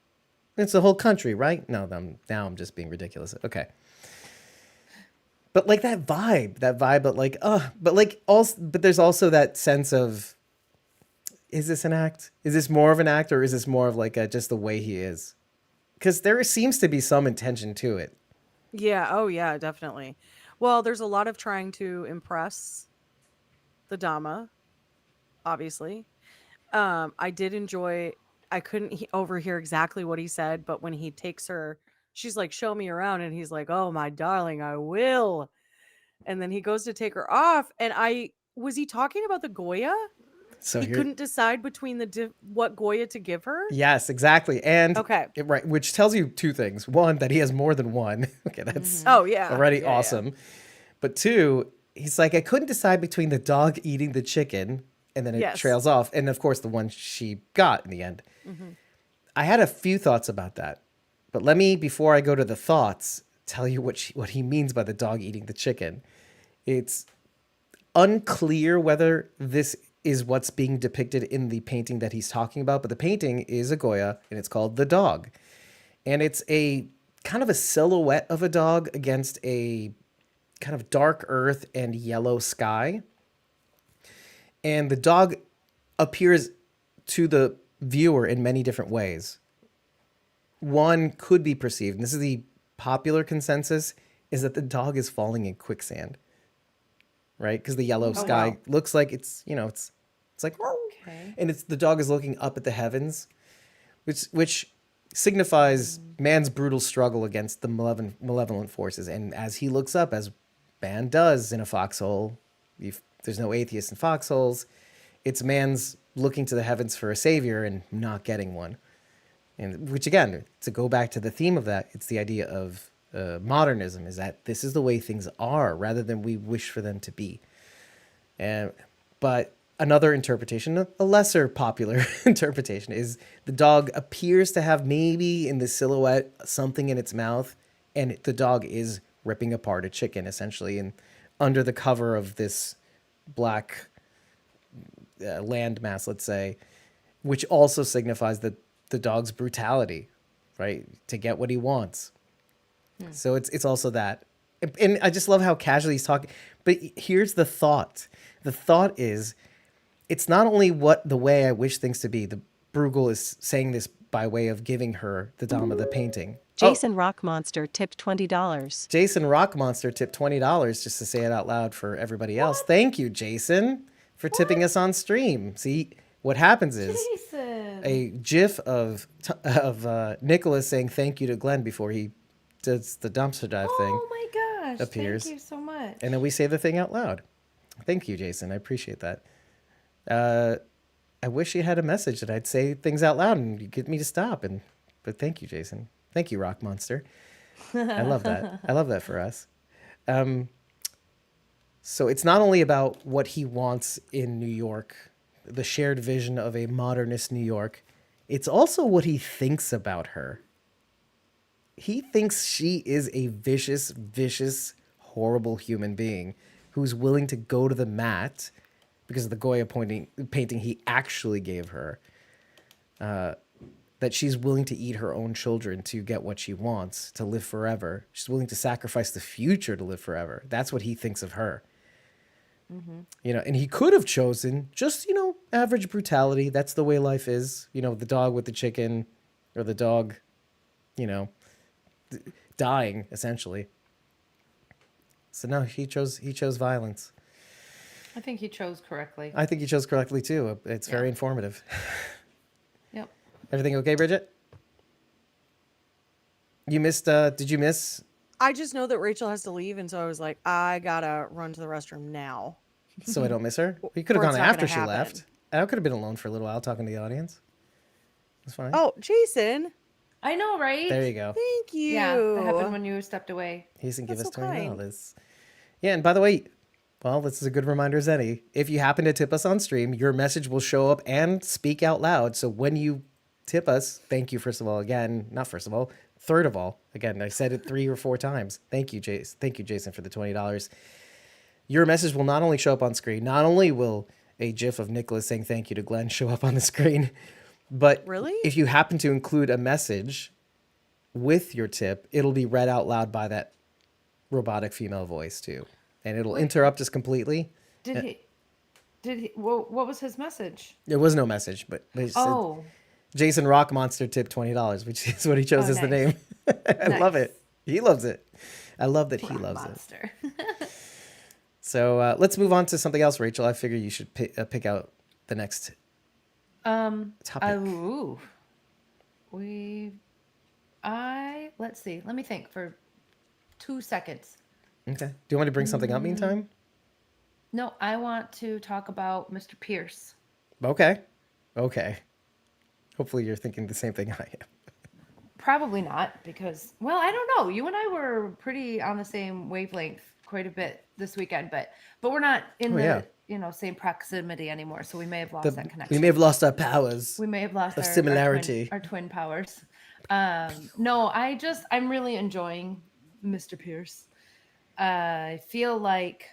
It's the whole country, right? No, now I'm just being ridiculous. Okay. But like that vibe, but there's also that sense of, is this an act? Is this more of an act, or is this more of like just the way he is? Because there seems to be some intention to it. Yeah. Oh, yeah. Definitely. Well, there's a lot of trying to impress the Dama, obviously. I did enjoy. I couldn't overhear exactly what he said, but when he takes her, she's like, "Show me around," and he's like, "Oh, my darling, I will." And then he goes to take her off, and was he talking about the Goya? So He here, couldn't decide between what Goya to give her. yes, exactly, and Okay. right, which tells you two things: one, that he has more than one. Okay, that's Oh yeah, already Yeah, yeah. awesome. But two, he's like, I couldn't decide between the dog eating the chicken, and then it Yes. trails off, and of course the one she got in the end. Mm-hmm. I had a few thoughts about that, but let me, before I go to the thoughts, tell you what he means by the dog eating the chicken. It's unclear whether this is what's being depicted in the painting that he's talking about, but the painting is a Goya, and it's called The Dog. And it's a kind of a silhouette of a dog against a kind of dark earth and yellow sky. And the dog appears to the viewer in many different ways. One could be perceived, and this is the popular consensus, is that the dog is falling in quicksand. Right? Because the yellow sky looks like it's like, Okay. and the dog is looking up at the heavens. which signifies man's brutal struggle against the malevolent forces. And as he looks up, as man does in a foxhole, there's no atheists in foxholes. It's man's looking to the heavens for a savior and not getting one. And which, again, to go back to the theme of that, it's the idea of modernism, is that this is the way things are rather than we wish for them to be. But another interpretation, a lesser popular interpretation, is the dog appears to have maybe in the silhouette something in its mouth, and the dog is ripping apart a chicken, essentially, and under the cover of this black landmass, let's say, which also signifies the dog's brutality, right? To get what he wants. So it's also that. And I just love how casually he's talking. But here's the thought. The thought is, it's not only what the way I wish things to be. The Bruegel is saying this by way of giving her the Dama the painting. Jason Rock Monster tipped $20. Jason Rock Monster tipped $20 just to say it out loud for everybody else. Thank you, Jason, for tipping us on stream. See, what happens is Jason. a GIF of Nicholas saying thank you to Glenn before he does the dumpster dive thing. Oh my gosh. appears. Thank you so much. And then we say the thing out loud. Thank you, Jason. I appreciate that. I wish you had a message that I'd say things out loud and you get me to stop. But thank you, Jason. Thank you, Rock Monster. I love that. I love that for us. So it's not only about what he wants in New York, the shared vision of a modernist New York. It's also what he thinks about her. He thinks she is a vicious, vicious, horrible human being who's willing to go to the mat because of the Goya painting he actually gave her. That she's willing to eat her own children to get what she wants, to live forever. She's willing to sacrifice the future to live forever. That's what he thinks of her. Mm-hmm. You know, and he could have chosen just, average brutality. That's the way life is. The dog with the chicken, or the dog, dying essentially. So no, he chose violence. I think he chose correctly. I think he chose correctly too. It's very informative. Yep. Everything okay, Bridget? You missed, did you miss? I just know that Rachel has to leave, and so I was like, I gotta run to the restroom now. So I don't miss her? You could have Or gone it's not after gonna she happen. left. I could have been alone for a little while talking to the audience. That's fine. Oh, Jason, I know, right? There you go. thank you. Yeah, that happened when you stepped away. He doesn't give us That's so $20. Yeah, and by the way, well, this is a good reminder as any. If you happen to tip us on stream, your message will show up and speak out loud. So when you tip us, thank you, first of all, again, not first of all, third of all, again, I said it 3 or 4 times. Thank you, Jason. Thank you, Jason, for the $20. Your message will not only show up on screen, not only will a GIF of Nicholas saying thank you to Glenn show up on the screen, but Really? if you happen to include a message with your tip, it'll be read out loud by that robotic female voice too. And it'll interrupt us completely. Did he, what was his message? There was no message, but it said, Oh, Jason Rock Monster tipped $20, which is what he chose as the nice. name. I love Nice. it. He loves it. I love that he loves it. monster. So let's move on to something else, Rachel. I figure you should pick out the next topic. Ooh. Let's see. Let me think for 2 seconds. Okay. Do you want to bring something up meantime? No, I want to talk about Mr. Pierce. Okay. Hopefully you're thinking the same thing I am. Probably not because, well, I don't know. You and I were pretty on the same wavelength quite a bit this weekend, but we're not in same proximity anymore. So we may have lost that connection. We may have lost our powers. We may have lost of our similarity. our twin powers. No, I'm really enjoying Mr. Pierce. I feel like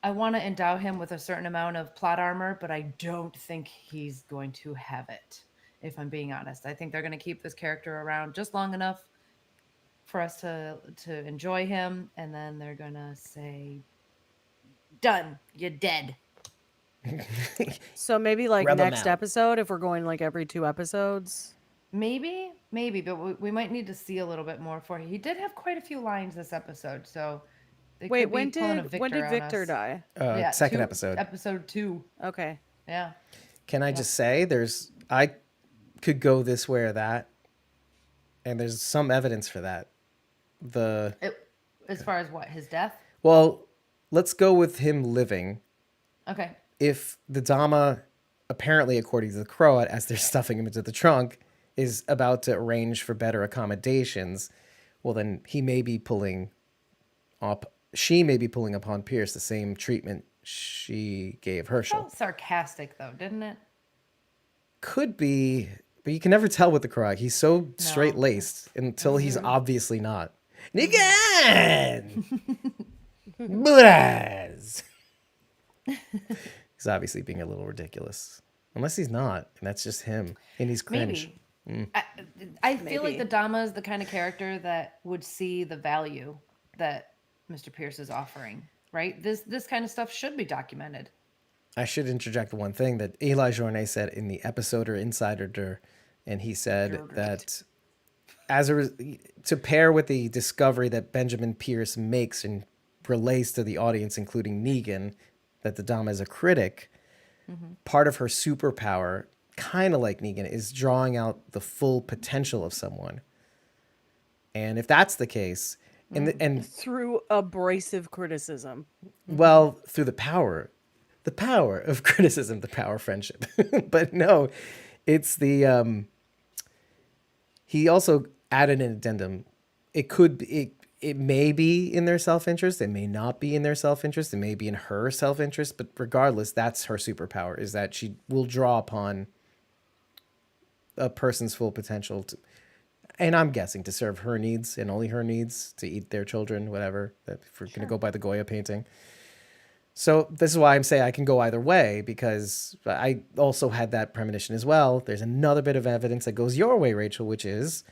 I want to endow him with a certain amount of plot armor, but I don't think he's going to have it, if I'm being honest. I think they're going to keep this character around just long enough for us to enjoy him, and then they're going to say, done, you're dead. So maybe like Rub 'em next out. episode, if we're going like every 2 episodes. Maybe, but we might need to see a little bit more for him. He did have quite a few lines this episode, so they Wait, could be when pulling a did Victor on Victor us. die? Yeah, Second episode. Episode 2. Okay. Yeah. Can I just say I could go this way or that, and there's some evidence for that. As far as what, his death? Well, let's go with him living. Okay. If the Dama, apparently according to the Croat, as they're stuffing him into the trunk, is about to arrange for better accommodations, well then she may be pulling upon Pierce the same treatment she gave Herschel. Felt sarcastic though, didn't it? Could be, but you can never tell with the Croat. He's so straight laced until he's obviously not. Nigan! Buras! He's obviously being a little ridiculous. Unless he's not, and that's just him. And he's cringe. Maybe. I feel like the Dama is the kind of character that would see the value that Mr. Pierce is offering, right? This kind of stuff should be documented. I should interject one thing that Eli Journet said in the episode or Insider, and he said that to pair with the discovery that Benjamin Pierce makes and relays to the audience, including Negan, that the Dama is a critic, part of her superpower, kind of like Negan, is drawing out the full potential of someone. And if that's the case, and Through abrasive criticism. well, through the power of criticism, the power of friendship. But no, it's the he also added an addendum. It may be in their self-interest, it may not be in their self-interest, it may be in her self-interest, but regardless, that's her superpower, is that she will draw upon a person's full potential to, and I'm guessing to serve her needs and only her needs, to eat their children, whatever, if we're going to go by the Goya painting. So this is why I'm saying I can go either way, because I also had that premonition as well. There's another bit of evidence that goes your way, Rachel, which is,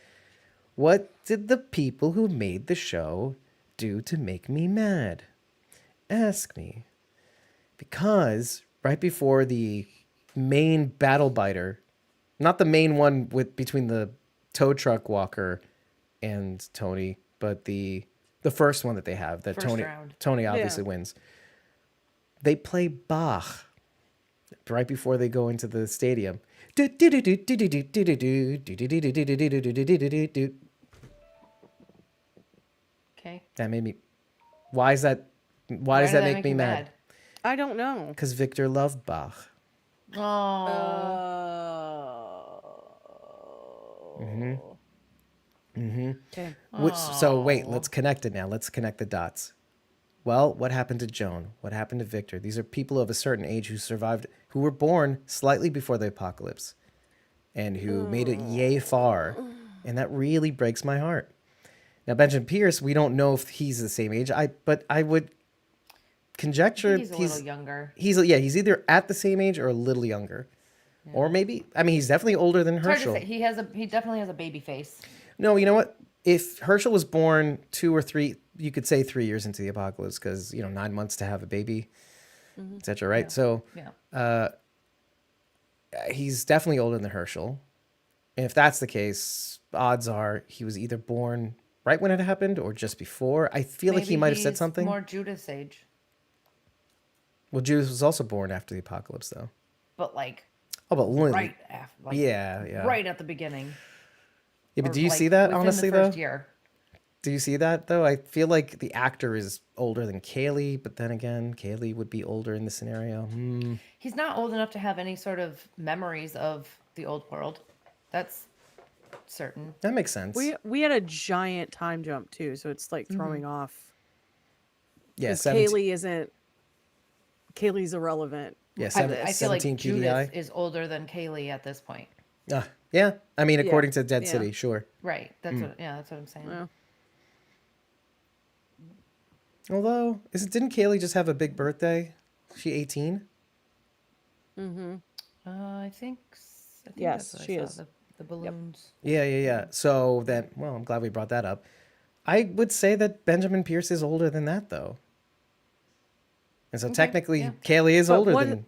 what did the people who made the show do to make me mad? Ask me. Because right before the main battle biter, not the main one between the tow truck walker and Tony, but the first one that they have that First round. Tony obviously wins. They play Bach right before they go into the stadium. Okay. That made me. Why is that? Why does that make me you mad? I don't know. Because Victor loved Bach. Oh. Okay. So wait, let's connect it now. Let's connect the dots. Well, what happened to Joan? What happened to Victor? These are people of a certain age who survived, who were born slightly before the apocalypse, and who made it yay far, and that really breaks my heart. Now, Benjamin Pierce, we don't know if he's the same age. But I would conjecture He's a little younger. He's either at the same age or a little younger, or maybe he's definitely older than It's hard Herschel. to say. He definitely has a baby face. No, you know what? If Herschel was born 2 or 3, you could say 3 years into the apocalypse, because 9 months to have a baby, etc. Right? Yeah. So Yeah. he's definitely older than Herschel, and if that's the case, odds are he was either born right when it happened or just before. I feel like he might have said he's something. more Judith's age, Well, Judas was also born after the apocalypse, though. but like Oh, but Lily. right after, like Yeah. right at the beginning. Yeah, but Or, do you like, see that, within honestly, the first though? year? Do you see that, though? I feel like the actor is older than Kaylee, but then again, Kaylee would be older in this scenario. He's not old enough to have any sort of memories of the old world. That's certain. That makes sense. We had a giant time jump too, so it's like throwing off. Yeah, Because 17 Kaylee's irrelevant. Yeah, I feel like 17 Judith PDI. is older than Kaylee at this point. Yeah, I mean, according to Dead Yeah. City, sure. Right. That's that's what I'm saying. Yeah. Although, didn't Kaylee just have a big birthday? She 18? I think Yes, that's what I she saw, is. the balloons. Yeah. So then, well, I'm glad we brought that up. I would say that Benjamin Pierce is older than that, though. And so technically, yeah. Kaylee is But older what- than.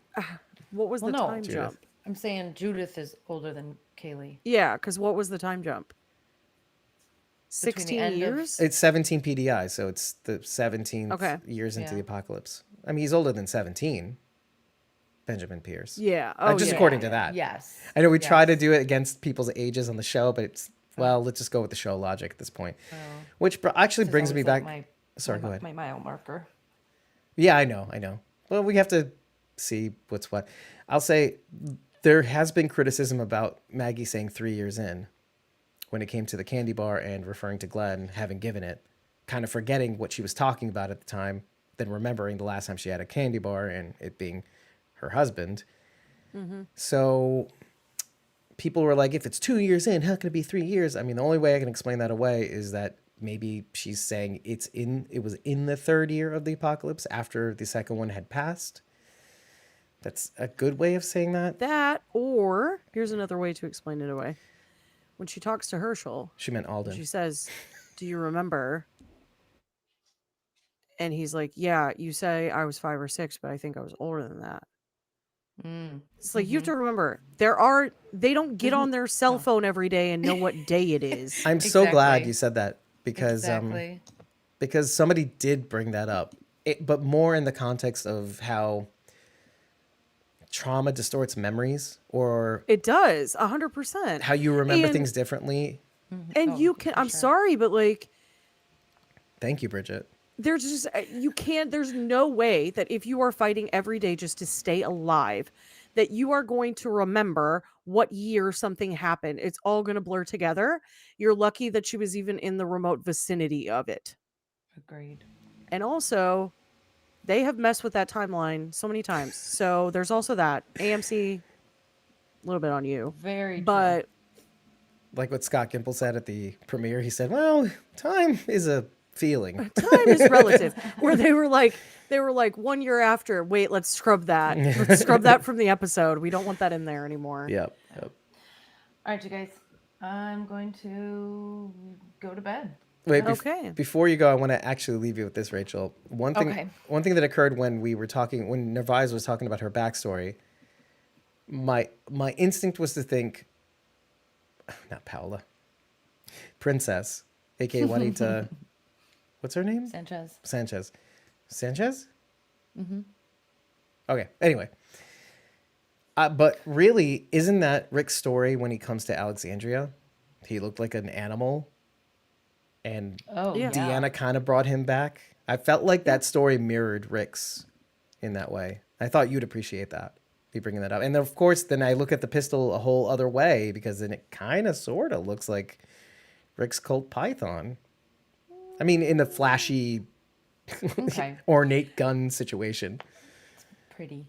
What was Well, the no, time Judith. jump? I'm saying Judith is older than Kaylee. Yeah, because what was the time jump? Between the 16 end of- years? It's 17 PDI, so it's the 17th Okay. years into Yeah. the apocalypse. I mean, he's older than 17. Benjamin Pierce. Yeah. Oh, Just yeah. according to that. Yes. I know we try to Yes. do it against people's ages on the show, but it's, well, let's just go with the show logic at this point. Oh. Which actually This is brings me always, back. like, Sorry, go ahead. My mile marker. Yeah, I know. Well, we have to see what's what. I'll say there has been criticism about Maggie saying 3 years in when it came to the candy bar and referring to Glenn having given it, kind of forgetting what she was talking about at the time, then remembering the last time she had a candy bar and it being her husband. So people were like, if it's 2 years in, how can it be 3 years? I mean, the only way I can explain that away is that maybe she's saying it was in the third year of the apocalypse after the second one had passed. That's a good way of saying that. That, or here's another way to explain it away. When she talks to Herschel, She meant Alden. she says, "Do you remember?" And he's like, "Yeah, you say I was 5 or 6, but I think I was older than that." It's like, you have to remember, they don't get on their cell phone every day and know what day it is. I'm so glad Exactly. you said that because Exactly. because somebody did bring that up, but more in the context of how trauma distorts memories or It does, 100%. how you remember And- things differently. And Oh, you for can, I'm sure. sorry, but like, Thank you, Bridget. there's just, you can't, there's no way that if you are fighting every day just to stay alive, that you are going to remember what year something happened. It's all going to blur together. You're lucky that she was even in the remote vicinity of it. Agreed. And also, they have messed with that timeline so many times. So there's also that. AMC, a little bit on you. Very true. But Like what Scott Gimple said at the premiere, he said, well, time is a feeling. time is relative. Where they were like 1 year after, wait, let's scrub that. Let's scrub that from the episode. We don't want that in there anymore. Yep. All right, you guys. I'm going to go to bed. Wait, Okay. before you go, I want to actually leave you with this, Rachel. Okay. One thing that occurred when we were talking, when Nervise was talking about her backstory, my instinct was to think, not Paola, Princess, aka Juanita, what's her name? Sanchez. Sanchez. Sanchez? Mm-hmm. Okay. Anyway. But really, isn't that Rick's story when he comes to Alexandria? He looked like an animal, and Oh, Yeah. yeah. Deanna kind of brought him back. I felt like that story mirrored Rick's in that way. I thought you'd appreciate that, me bringing that up. And then, of course, then I look at the pistol a whole other way because then it kind of sort of looks like Rick's Colt Python. I mean, in a flashy, Okay. ornate gun situation. Pretty.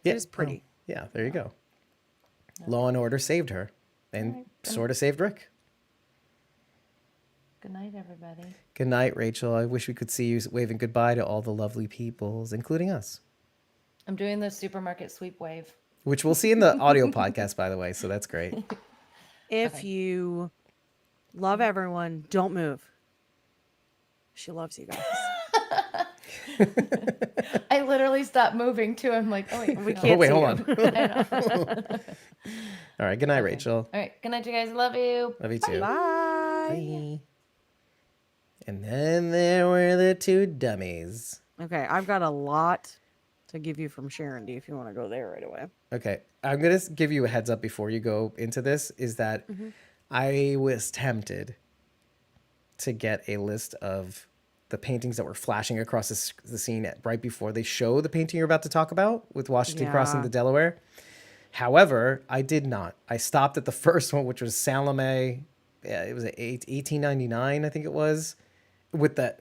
It is pretty. Oh, yeah, there you go. Law and Order saved her and sort of saved Rick. Good night, everybody. Good night, Rachel. I wish we could see you waving goodbye to all the lovely peoples, including us, I'm doing the supermarket sweep wave. which we'll see in the audio podcast, by the way. So that's great. If you love everyone, don't move. She loves you guys. I literally stopped moving too. I'm like, oh wait, we Oh, can't. wait, see hold you. on. All right. Good night, Rachel. All right. Good night, you guys. Love you. Love you too. Bye. Bye. And then there were the two dummies. Okay, I've got a lot to give you from Sharon D if you want to go there right away. Okay. I'm going to give you a heads up before you go into this is that I was tempted to get a list of the paintings that were flashing across the scene right before they show the painting you're about to talk about with Washington crossing Yeah. the Delaware. However, I did not. I stopped at the first one, which was Salome. Yeah, it was 1899, I think it was, with the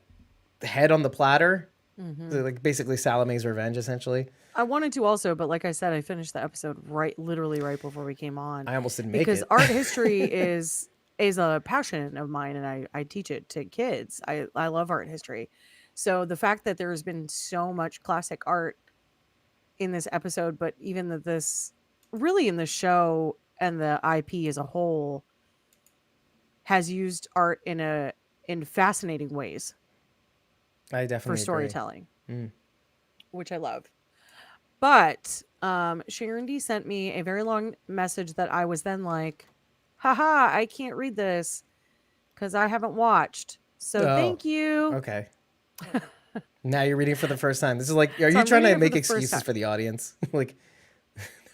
head on the platter. So, like basically Salome's revenge, essentially. I wanted to also, but like I said, I finished the episode literally right before we came on. I almost didn't make because it. art history is a passion of mine, and I teach it to kids. I love art history. So the fact that there has been so much classic art in this episode, but even that this really in the show and the IP as a whole has used art in fascinating ways I definitely for agree. storytelling, which I love. But Sharon D sent me a very long message that I was then like, haha, I can't read this because I haven't watched. So Oh, thank you. Okay. Now you're reading for the first time. This is like, are So you I'm trying to reading it for make the first excuses time. for the audience? Like,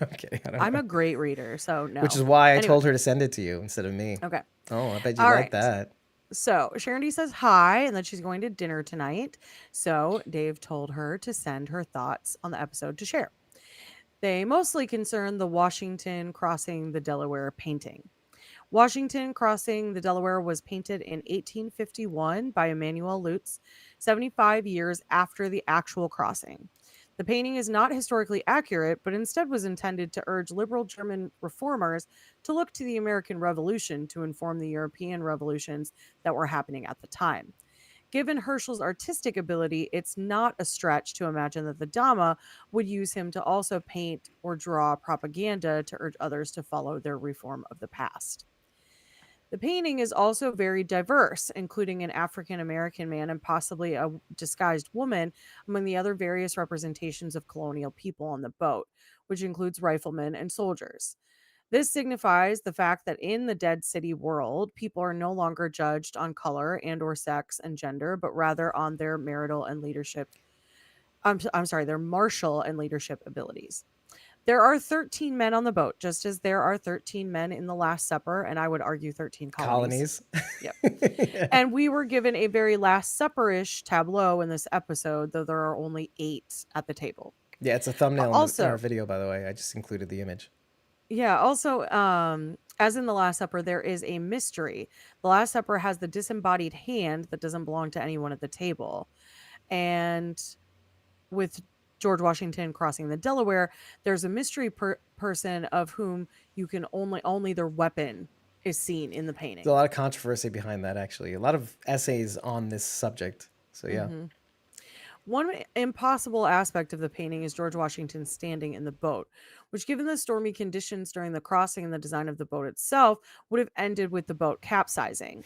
Okay, I don't I'm know. a great reader, so no. Which is why I Anyway, told her to send it to you instead of me. Okay. Oh, I bet you All like right. that. So Sharon D says hi and that she's going to dinner tonight. So Dave told her to send her thoughts on the episode to share. They mostly concern the Washington crossing the Delaware painting. Washington crossing the Delaware was painted in 1851 by Emmanuel Lutz, 75 years after the actual crossing. The painting is not historically accurate, but instead was intended to urge liberal German reformers to look to the American Revolution to inform the European revolutions that were happening at the time. Given Herschel's artistic ability, it's not a stretch to imagine that the Dama would use him to also paint or draw propaganda to urge others to follow their reform of the past. The painting is also very diverse, including an African American man and possibly a disguised woman among the other various representations of colonial people on the boat, which includes riflemen and soldiers. This signifies the fact that in the Dead City world, people are no longer judged on color and or sex and gender, but rather on their marital and leadership. I'm sorry, their martial and leadership abilities. There are 13 men on the boat, just as there are 13 men in the Last Supper, and I would argue 13 colonies. Colonies. Yep. And we were given a very Last Supper-ish tableau in this episode, though there are only 8 at the table. Yeah, it's a thumbnail in Also, our video, by the way. I just included the image. yeah, also, as in the Last Supper, there is a mystery. The Last Supper has the disembodied hand that doesn't belong to anyone at the table. And with George Washington crossing the Delaware, there's a mystery person of whom you can only their weapon is seen in the painting. There's a lot of controversy behind that, actually. A lot of essays on this subject. So, yeah. Mm-hmm. One impossible aspect of the painting is George Washington standing in the boat, which, given the stormy conditions during the crossing and the design of the boat itself, would have ended with the boat capsizing.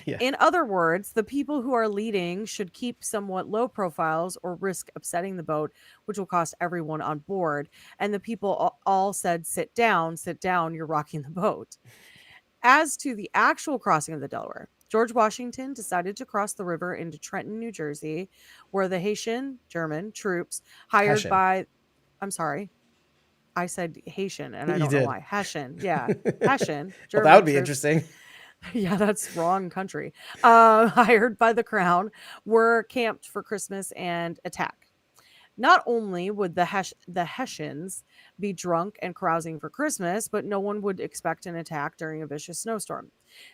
Yeah. In other words, the people who are leading should keep somewhat low profiles or risk upsetting the boat, which will cost everyone on board. And the people all said, sit down, you're rocking the boat. As to the actual crossing of the Delaware, George Washington decided to cross the river into Trenton, New Jersey, where the German troops hired Hessian. by, I'm sorry, I said Haitian, and I You don't know did. why. Hessian, yeah, Hessian. Well, German that would be troops. interesting. Yeah, that's wrong country. Hired by the crown, were camped for Christmas and attack. Not only would the Hessians be drunk and carousing for Christmas, but no one would expect an attack during a vicious snowstorm.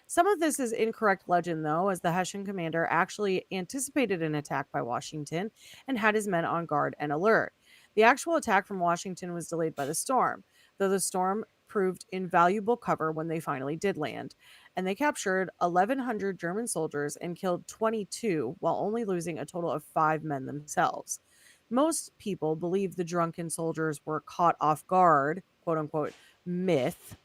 Some of this is incorrect legend, though, as the Hessian commander actually anticipated an attack by Washington and had his men on guard and alert. The actual attack from Washington was delayed by the storm, though the storm proved invaluable cover when they finally did land, and they captured 1,100 German soldiers and killed 22 while only losing a total of 5 men themselves. Most people believe the drunken soldiers were caught off guard, quote unquote, myth,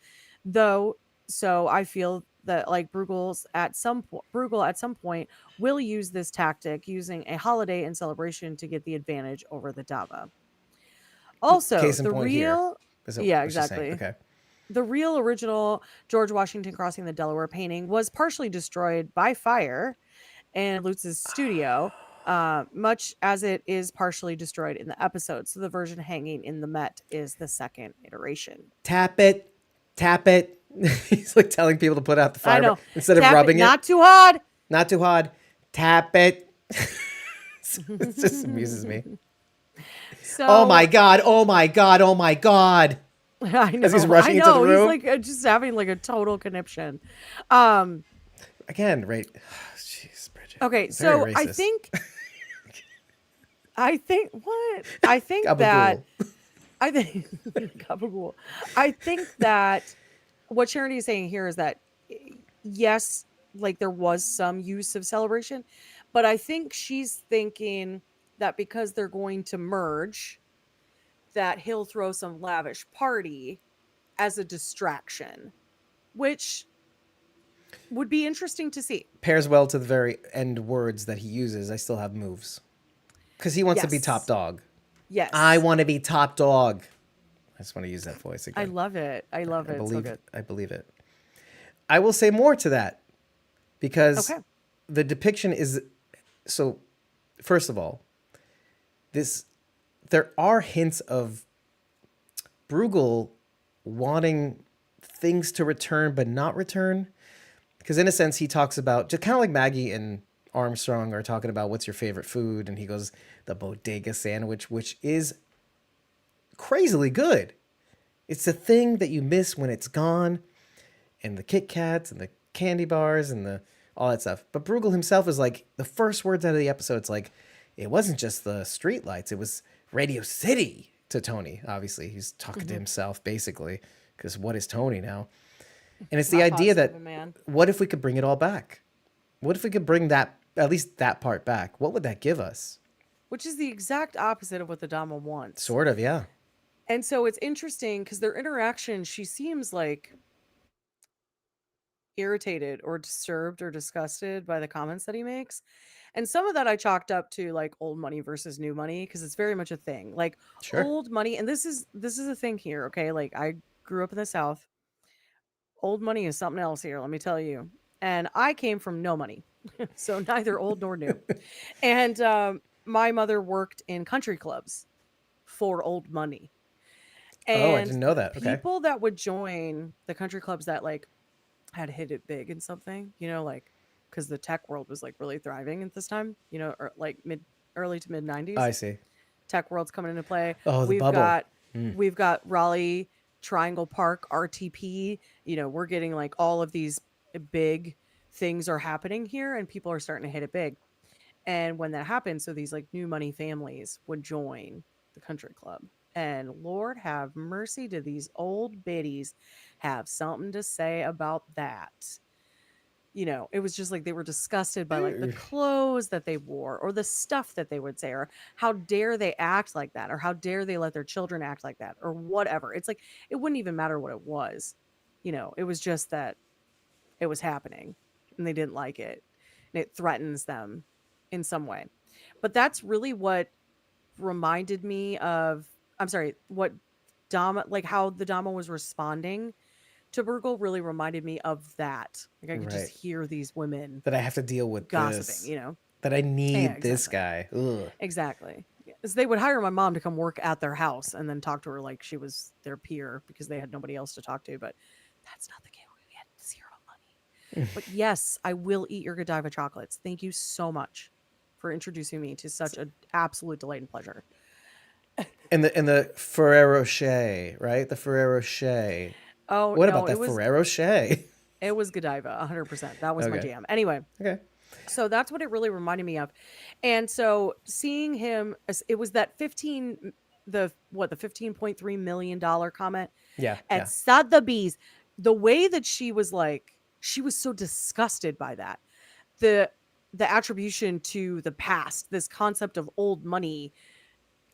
though. So I feel that like Bruegel at some point will use this tactic using a holiday and celebration to get the advantage over the Dama. Also, Case in the point here. real, Is that yeah, what you're saying? exactly. Okay. The real original George Washington crossing the Delaware painting was partially destroyed by fire in Lutz's studio, much as it is partially destroyed in the episode. So the version hanging in the Met is the second iteration. Tap it. Tap it. He's like telling people to put out the fire I know. instead of Tap rubbing it. Not too hard. Not too hard. Tap it. It just amuses me. So, Oh my god. Oh my god. Oh my god. I know. As he's rushing into the room. He's like just having like a total conniption. Again, right. Jeez, Bridget. Okay, Very so racist. I think what? I think Gabagool. that I think Gabagool. I think that what Charity is saying here is that yes, like there was some use of celebration, but I think she's thinking that because they're going to merge, that he'll throw some lavish party as a distraction, which would be interesting to see. Pairs well to the very end words that he uses. I still have moves. Because he wants to be Yes. top dog. Yes. I want to be top dog. I just want to use that voice again. I love it. I love it. I It's so believe good. I believe it. I will say more to that because Okay. the depiction is so. First of all, there are hints of Bruegel wanting things to return but not return. Because in a sense, he talks about, just kind of like Maggie and Armstrong are talking about what's your favorite food. And he goes, the bodega sandwich, which is crazily good. It's the thing that you miss when it's gone. And the Kit Kats and the candy bars and the all that stuff. But Bruegel himself is like, the first words out of the episode, it's like, it wasn't just the street lights. It was Radio City to Tony. Obviously, he's talking to himself, basically. Because what is Tony now? And it's the Not idea that, positive, man. what if we could bring it all back? What if we could bring that, at least that part back? What would that give us? Which is the exact opposite of what the Dama wants. Sort of, yeah. And so it's interesting because their interaction, she seems like irritated or disturbed or disgusted by the comments that he makes. And some of that I chalked up to like old money versus new money because it's very much a thing. Like Sure. old money, and this is a thing here, okay? Like I grew up in the South. Old money is something else here, let me tell you. And I came from no money. So neither old nor new. And my mother worked in country clubs for old money. Oh, I And didn't know that. Okay. people that would join the country clubs that like had hit it big in something, like because the tech world was like really thriving at this time, or like early to mid 90s. I see. Tech world's coming into play. Oh, the we've bubble. got Mm. we've got Raleigh Triangle Park RTP. We're getting like all of these big things are happening here and people are starting to hit it big. And when that happens, so these like new money families would join the country club. And Lord have mercy, did these old biddies have something to say about that? It was just like they were disgusted by like the Ugh. clothes that they wore or the stuff that they would say, or how dare they act like that, or how dare they let their children act like that, or whatever. It's like it wouldn't even matter what it was. It was just that it was happening and they didn't like it. And it threatens them in some way. But that's really what reminded me of, I'm sorry, what Dama, like how the Dama was responding to Bruegel really reminded me of that. Like I could Right. just hear these women That I have to deal with gossiping, this. That I need Yeah, this guy. Ugh. Exactly. Because they would hire my mom to come work at their house and then talk to her like she was their peer because they had nobody else to talk to. But that's not the case. We had zero money. But yes, I will eat your Godiva chocolates. Thank you so much for introducing me to such an absolute delight and pleasure. And the Ferrero Rocher, right? The Ferrero Rocher. Oh, What no, about that Ferrero Rocher? it was Godiva, 100%. That was my Okay. jam. Anyway, Okay. so that's what it really reminded me of. And so seeing him, it was that the $15.3 million comment Yeah. at Sotheby's. The way that she was like, she was so disgusted by that. The attribution to the past, this concept of old money,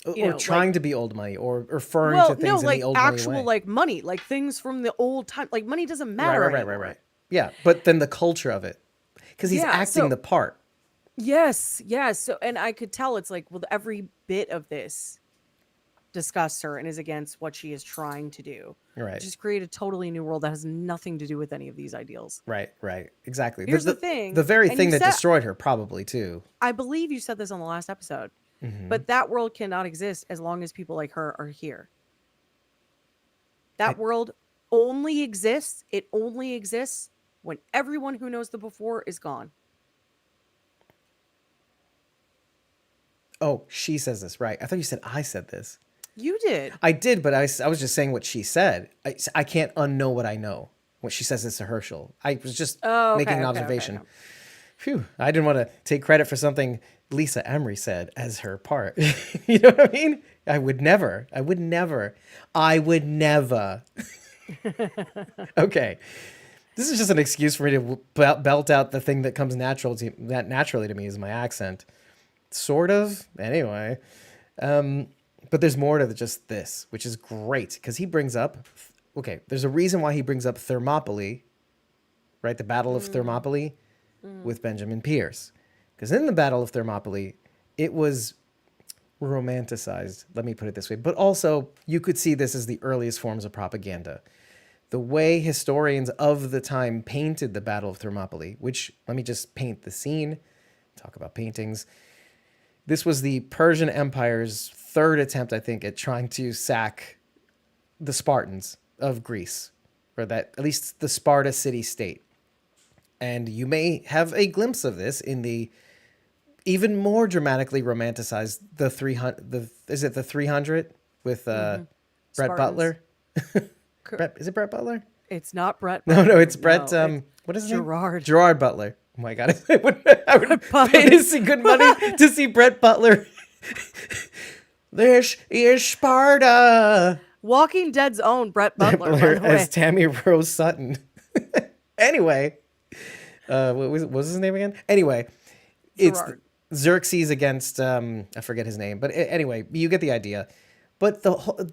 Or trying to be old money, or referring to things in like the old actual money way. like money, like things from the old time. Like money doesn't matter. Right. anymore. Yeah, but then the culture of it, because he's Yeah, acting so- the part. Yes. So, and I could tell it's like, well, every bit of this disgusts her and is against what she is trying to do. Right. Just create a totally new world that has nothing to do with any of these ideals. Right. Exactly. Here's the thing, The very and thing you that said- destroyed her, probably too. I believe you said this on the last episode, Mhm. but that world cannot exist as long as people like her are here. That world only exists. It only exists when everyone who knows the before is gone. Oh, she says this, right? I thought you said I said this. You did. I did, but I was just saying what she said. I can't unknow what I know. When she says this to Herschel, I was just making an observation. okay. Phew, I didn't want to take credit for something Lisa Emery said as her part. You know what I mean? I would never. Okay. This is just an excuse for me to belt out the thing that comes naturally to me is my accent. Sort of. Anyway. But there's more to just this, which is great because he brings up, okay, there's a reason why he brings up Thermopylae, right? The Battle of Thermopylae with Benjamin Pierce. Because in the Battle of Thermopylae, it was romanticized, let me put it this way. But also, you could see this as the earliest forms of propaganda. The way historians of the time painted the Battle of Thermopylae, which, let me just paint the scene, talk about paintings. This was the Persian Empire's third attempt, I think, at trying to sack the Spartans of Greece, or that at least the Sparta city-state. And you may have a glimpse of this in the even more dramatically romanticized the 300. Is it the 300 with Brett Spartans. Butler? Cor- Is it Brett Butler? It's not Brett. No, Butler. it's Brett. No, What is his Gerard. name? Gerard Butler. Oh my god, I would pay to see good money to see Brett Butler. This is Sparta. Walking Dead's own Brett Butler, by the way. As Tammy Rose Sutton. Anyway, what was his name again? Anyway, it's Gerard. Xerxes against I forget his name, but anyway, you get the idea. But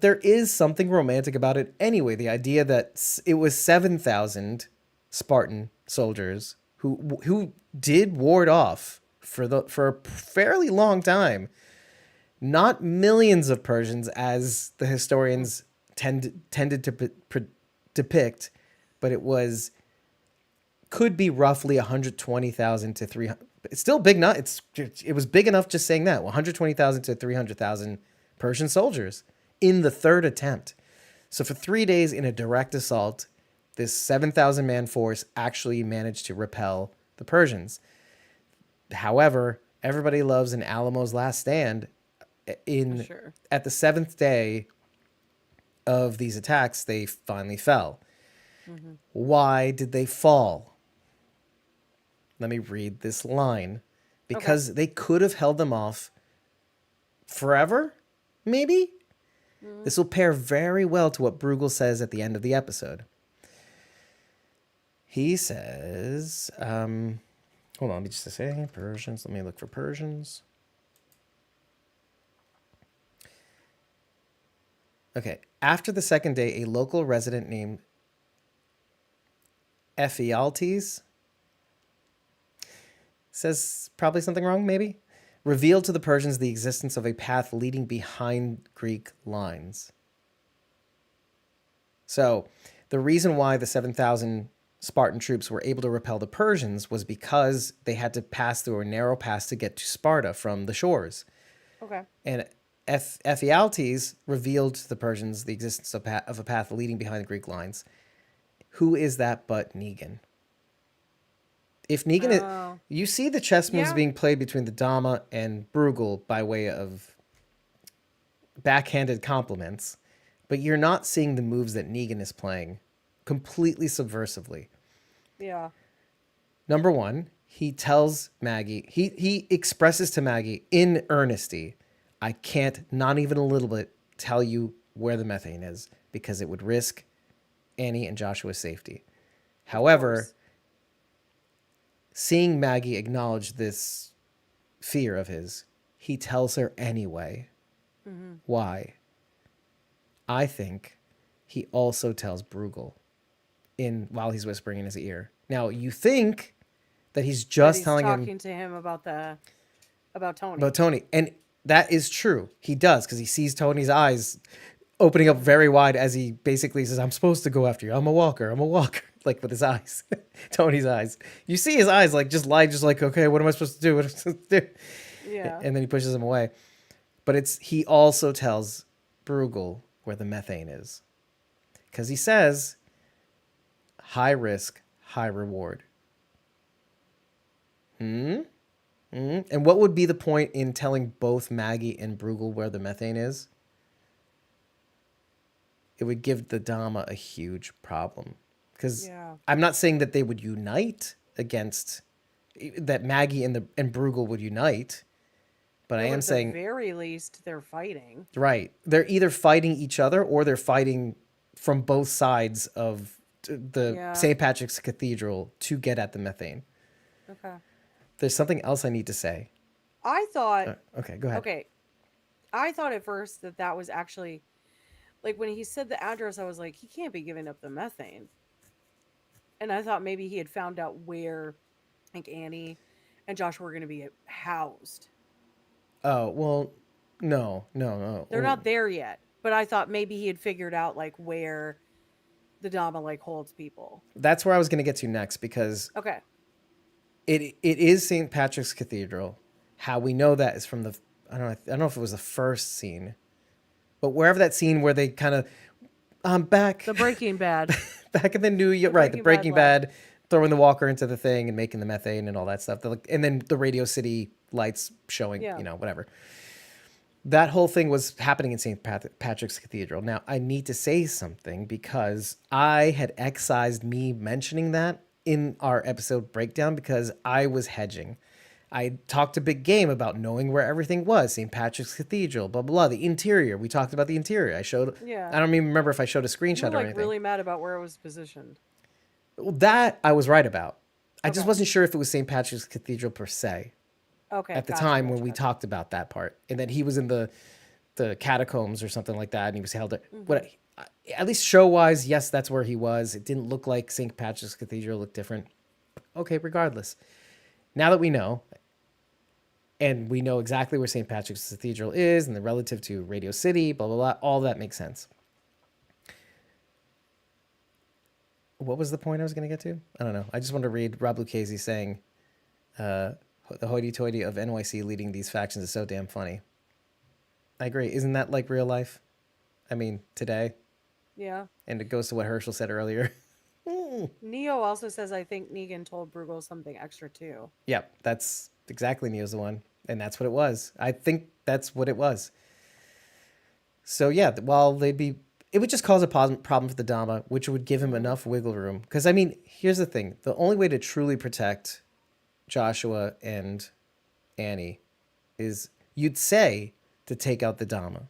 there is something romantic about it anyway. The idea that it was 7,000 Spartan soldiers who did ward off for a fairly long time. Not millions of Persians, as the historians tended to depict, but could be roughly 120,000 to 300. It's still big. It was big enough just saying that 120,000 to 300,000 Persian soldiers in the third attempt. So for 3 days in a direct assault, this 7,000 man force actually managed to repel the Persians. However, everybody loves an Alamo's Last Stand. Sure. At the seventh day of these attacks, they finally fell. Mm-hmm. Why did they fall? Let me read this line. Because they could have held them off forever, maybe? This will pair very well to what Bruegel says at the end of the episode. He says, hold on, let me just say Persians. Let me look for Persians. Okay. After the second day, a local resident named Ephialtes says probably something wrong, maybe, revealed to the Persians the existence of a path leading behind Greek lines. So the reason why the 7,000 Spartan troops were able to repel the Persians was because they had to pass through a narrow pass to get to Sparta from the shores. Okay. And Ephialtes revealed to the Persians the existence of a path leading behind the Greek lines. Who is that but Negan? If Negan you see the chess moves being played between the Dama and Bruegel by way of backhanded compliments, but you're not seeing the moves that Negan is playing completely subversively. Yeah. Number one, he tells Maggie, he expresses to Maggie in earnesty, I can't, not even a little bit, tell you where the methane is because it would risk Annie and Joshua's safety. However, seeing Maggie acknowledge this fear of his, he tells her anyway. Mm-hmm. Why? I think he also tells Bruegel while he's whispering in his ear. Now, you think that he's just talking to him about Tony. About Tony. And that is true. He does, because he sees Tony's eyes opening up very wide as he basically says, I'm supposed to go after you. I'm a walker. Like with his eyes. Tony's eyes. You see his eyes just like, okay, what am I supposed to do? What am I supposed to do? Yeah. And then he pushes him away. But he also tells Bruegel where the methane is. Because he says, high risk, high reward. And what would be the point in telling both Maggie and Bruegel where the methane is? It would give the Dama a huge problem. Because I'm not saying that they would unite against, that Maggie and Bruegel would unite, but I am saying, at the very least, they're fighting. Right. They're either fighting each other or they're fighting from both sides of the St. Patrick's Cathedral to get at the methane. Okay. There's something else I need to say. I thought... okay, go ahead. Okay. I thought at first that was actually... Like, when he said the address, I was like, he can't be giving up the methane. And I thought maybe he had found out where, like, Annie and Josh were going to be housed. Oh, well, no. They're not there yet. But I thought maybe he had figured out, like, where the Dama, like, holds people. That's where I was going to get to next, because okay, it is St. Patrick's Cathedral. How we know that is from the... I don't know if it was the first scene. But wherever that scene where they kind of... Back The Breaking Bad. back in the New York, right? The Breaking Bad, throwing the walker into the thing and making the methane and all that stuff. And then the Radio City lights showing, Yeah. whatever. That whole thing was happening in St. Patrick's Cathedral. Now, I need to say something because I had excised me mentioning that in our episode breakdown because I was hedging. I talked a big game about knowing where everything was, St. Patrick's Cathedral, blah, blah, blah. The interior. We talked about the interior. Yeah. I don't even remember if I showed a You screenshot were or like anything. really mad about where it was positioned. Well, that I was right about. I just Okay. wasn't sure if it was St. Patrick's Cathedral per se Okay. at the gotcha, time gotcha, when we gotcha. talked about that part. And then he was in the catacombs or something like that, and he was held. What? At least show-wise, yes, that's where he was. It didn't look like St. Patrick's Cathedral. It looked different. Okay, regardless. Now that we know, and we know exactly where St. Patrick's Cathedral is and the relative to Radio City, blah, blah, blah, all that makes sense. What was the point I was going to get to? I don't know. I just want to read Rob Lucchese saying, the hoity-toity of NYC leading these factions is so damn funny. I agree. Isn't that like real life? I mean, today. Yeah. And it goes to what Herschel said earlier. Neo also says, I think Negan told Bruegel something extra too. Yep, that's exactly Neo's the one. And that's what it was. I think that's what it was. So yeah, while it would just cause a problem for the Dama, which would give him enough wiggle room. Because, I mean, here's the thing. The only way to truly protect Joshua and Annie is, you'd say, to take out the Dama.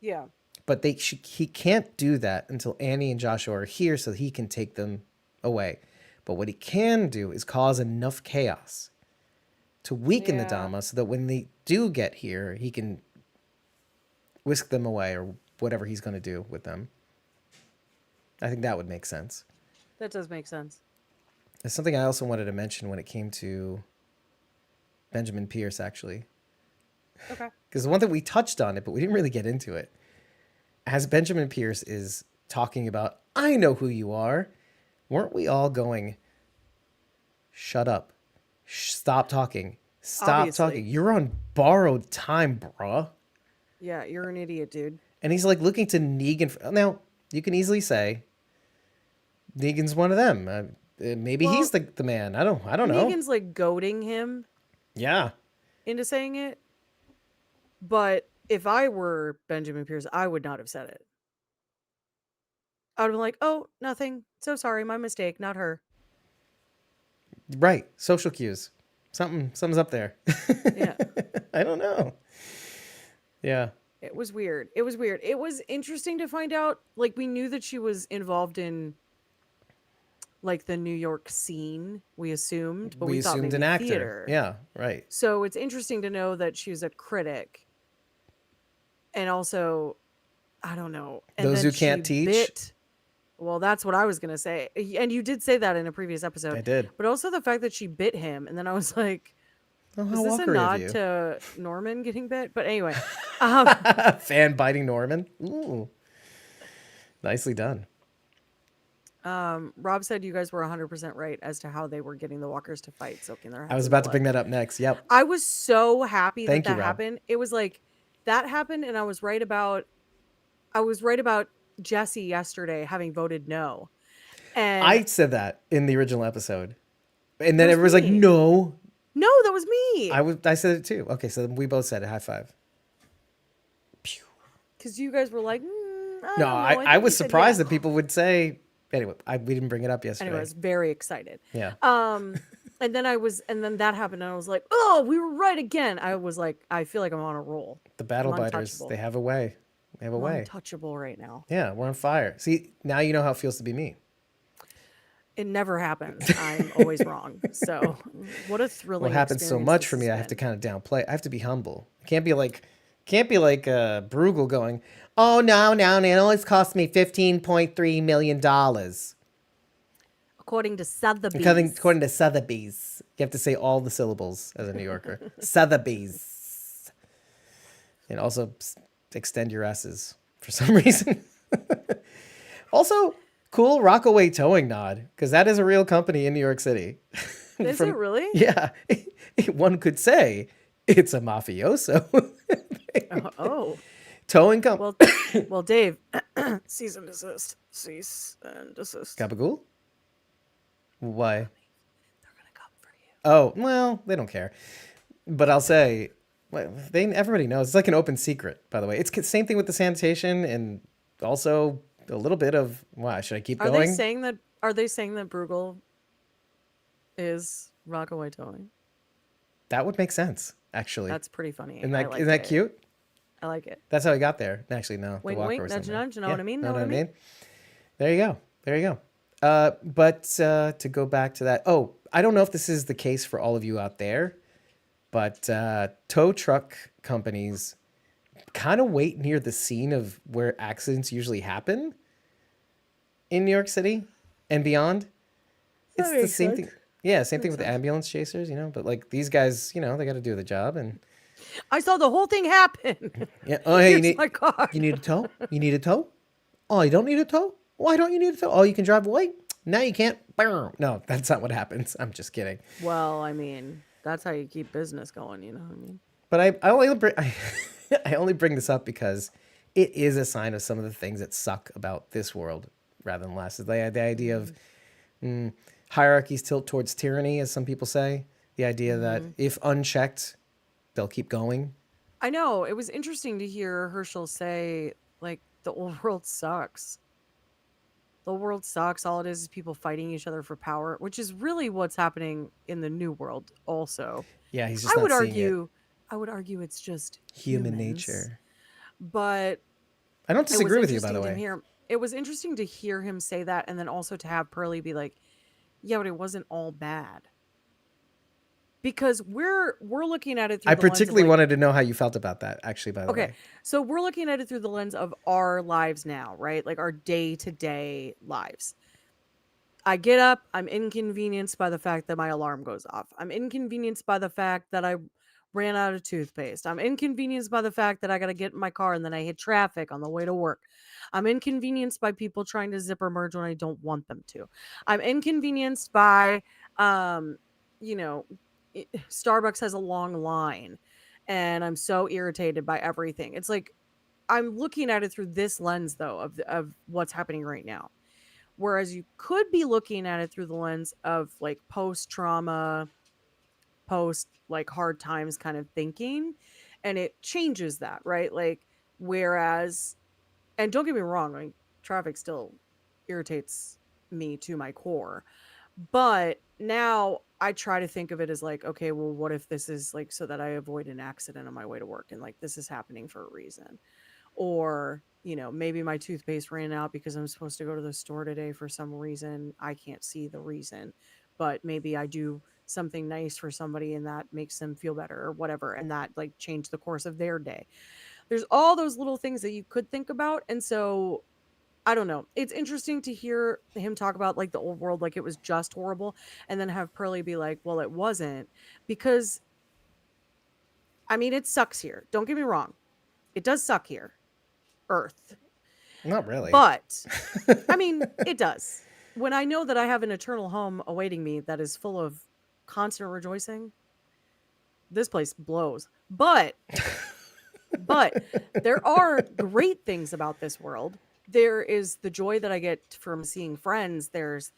Yeah. But he can't do that until Annie and Joshua are here so he can take them away. But what he can do is cause enough chaos to weaken the Yeah. Dama so that when they do get here, he can whisk them away or whatever he's going to do with them. I think that would make sense. That does make sense. There's something I also wanted to mention when it came to Benjamin Pierce, actually. Okay. Because the one that we touched on it, but we didn't really get into it. As Benjamin Pierce is talking about, I know who you are, weren't we all going, shut up, stop talking, stop Obviously. talking. You're on borrowed time, bruh. Yeah, you're an idiot, dude. And he's like looking to Negan. Now, you can easily say Negan's one of them. Maybe Well, he's the man. I don't know. Negan's like goading him Yeah. into saying it. But if I were Benjamin Pierce, I would not have said it. I would have been like, oh, nothing. So sorry, my mistake, not her. Right. Social cues. Something's up there. Yeah. I don't know. Yeah. It was weird. It was weird. It was interesting to find out. Like, we knew that she was involved in, like, the New York scene, we assumed. But we thought assumed maybe an actor. theater. Yeah, right. So it's interesting to know that she was a critic. And also, I don't know. And Those then who can't she teach? Well, that's what I was going to say. And you did say that in a previous episode. I did. But also the fact that she bit him. And then I was like, Oh, is how this a Walker of nod you. to Norman getting bit? But anyway. Fan biting Norman. Ooh. Nicely done. Rob said you guys were 100% right as to how they were getting the walkers to fight, soaking their heads I was in about to blood. bring that up next. Yep. I was so happy Thank that you, Rob. happened. It was like that happened, and I was right about Jesse yesterday having voted no. And I said that in the original episode. And then That was everyone's like, me. no. no, that was me. I said it too. Okay, so we both said it. High five. Because you guys were like, No, don't know. I think was you said surprised yeah. that people would say. Anyway, we didn't bring it up yesterday. Anyway, I was very excited. Yeah. And then that happened, and I was like, oh, we were right again. I was like, I feel like I'm on a roll. The battle I'm biters, untouchable. they have a way. They have a I'm way. untouchable right now. Yeah, we're on fire. See, now you know how it feels to be me. It never happens. I'm always wrong. So, what a thrilling. What happens so experience much this for me, has I have to been. kind of downplay. I have to be humble. Can't be like Bruegel going, oh no, it only cost me $15.3 million. According to Sotheby's. According to Sotheby's. You have to say all the syllables as a New Yorker. Sotheby's. And also extend your S's for some reason. Also, cool Rockaway Towing nod, because that is a real company in New York City. Is it really? Yeah. One could say it's a mafioso. Oh, Towing company. Well, Dave, cease and desist. Cease and desist. Gabagool? Why? They're gonna come for you. Oh, well, they don't care. But I'll say, well, everybody knows. It's like an open secret, by the way. It's the same thing with the sanitation and also a little bit of, wow, should I keep Are going? they saying that? Are they saying that Bruegel is Rockaway Towing? That would make sense, actually. That's pretty funny. Isn't I that, like isn't that it. cute? I like it. That's how he got there. Actually, no. Wink, the walker wink, was nudge, in there. nudge. Know what I mean? Know what I mean? There you go. There you go. But to go back to that, oh, I don't know if this is the case for all of you out there, but tow truck companies kind of wait near the scene of where accidents usually happen in New York City and beyond. It's the makes same sense. thing. Yeah, same thing with the ambulance chasers, but like these guys, they got to do the job and I saw the whole thing happen. yeah. Oh, hey, Here's my car. you need a tow? You need a tow? Oh, you don't need a tow? Why don't you need a tow? Oh, you can drive away? Now you can't. No, that's not what happens. I'm just kidding. Well, I mean, that's how you keep business going. You know what I mean? But I only bring I only bring this up because it is a sign of some of the things that suck about this world rather than last. The idea of hierarchies tilt towards tyranny, as some people say. The idea that if unchecked, they'll keep going. I know. It was interesting to hear Herschel say, like, the old world sucks. The world sucks. All it is people fighting each other for power, which is really what's happening in the new world also. Yeah, he's just I not would seeing it. argue it's just Human humans. nature. But I don't it was disagree with you, by the interesting to way. hear. It was interesting to hear him say that, and then also to have Pearlie be like, "Yeah, but it wasn't all bad." Because we're looking at it through I the lens of, particularly like, wanted to know how you felt about that, actually, by the okay, way. so we're looking at it through the lens of our lives now, right? Like our day-to-day lives. I get up, I'm inconvenienced by the fact that my alarm goes off. I'm inconvenienced by the fact that I ran out of toothpaste. I'm inconvenienced by the fact that I got to get in my car and then I hit traffic on the way to work. I'm inconvenienced by people trying to zipper merge when I don't want them to. I'm inconvenienced by, you know, Starbucks has a long line and I'm so irritated by everything. It's like, I'm looking at it through this lens though of what's happening right now. Whereas you could be looking at it through the lens of like post trauma, post like hard times kind of thinking, and it changes that, right? Like, whereas, and don't get me wrong, like traffic still irritates me to my core, but now I try to think of it as like, okay, well, what if this is like so that I avoid an accident on my way to work and like this is happening for a reason? Or, maybe my toothpaste ran out because I'm supposed to go to the store today for some reason. I can't see the reason, but maybe I do something nice for somebody and that makes them feel better or whatever. And that like changed the course of their day. There's all those little things that you could think about. And so I don't know. It's interesting to hear him talk about like the old world, like it was just horrible. And then have Pearlie be like, well, it wasn't, because I mean, it sucks here. Don't get me wrong. It does suck here. Earth. Not really. But I mean, it does. When I know that I have an eternal home awaiting me that is full of constant rejoicing, this place blows. But there are great things about this world. There is the joy that I get from seeing friends. There's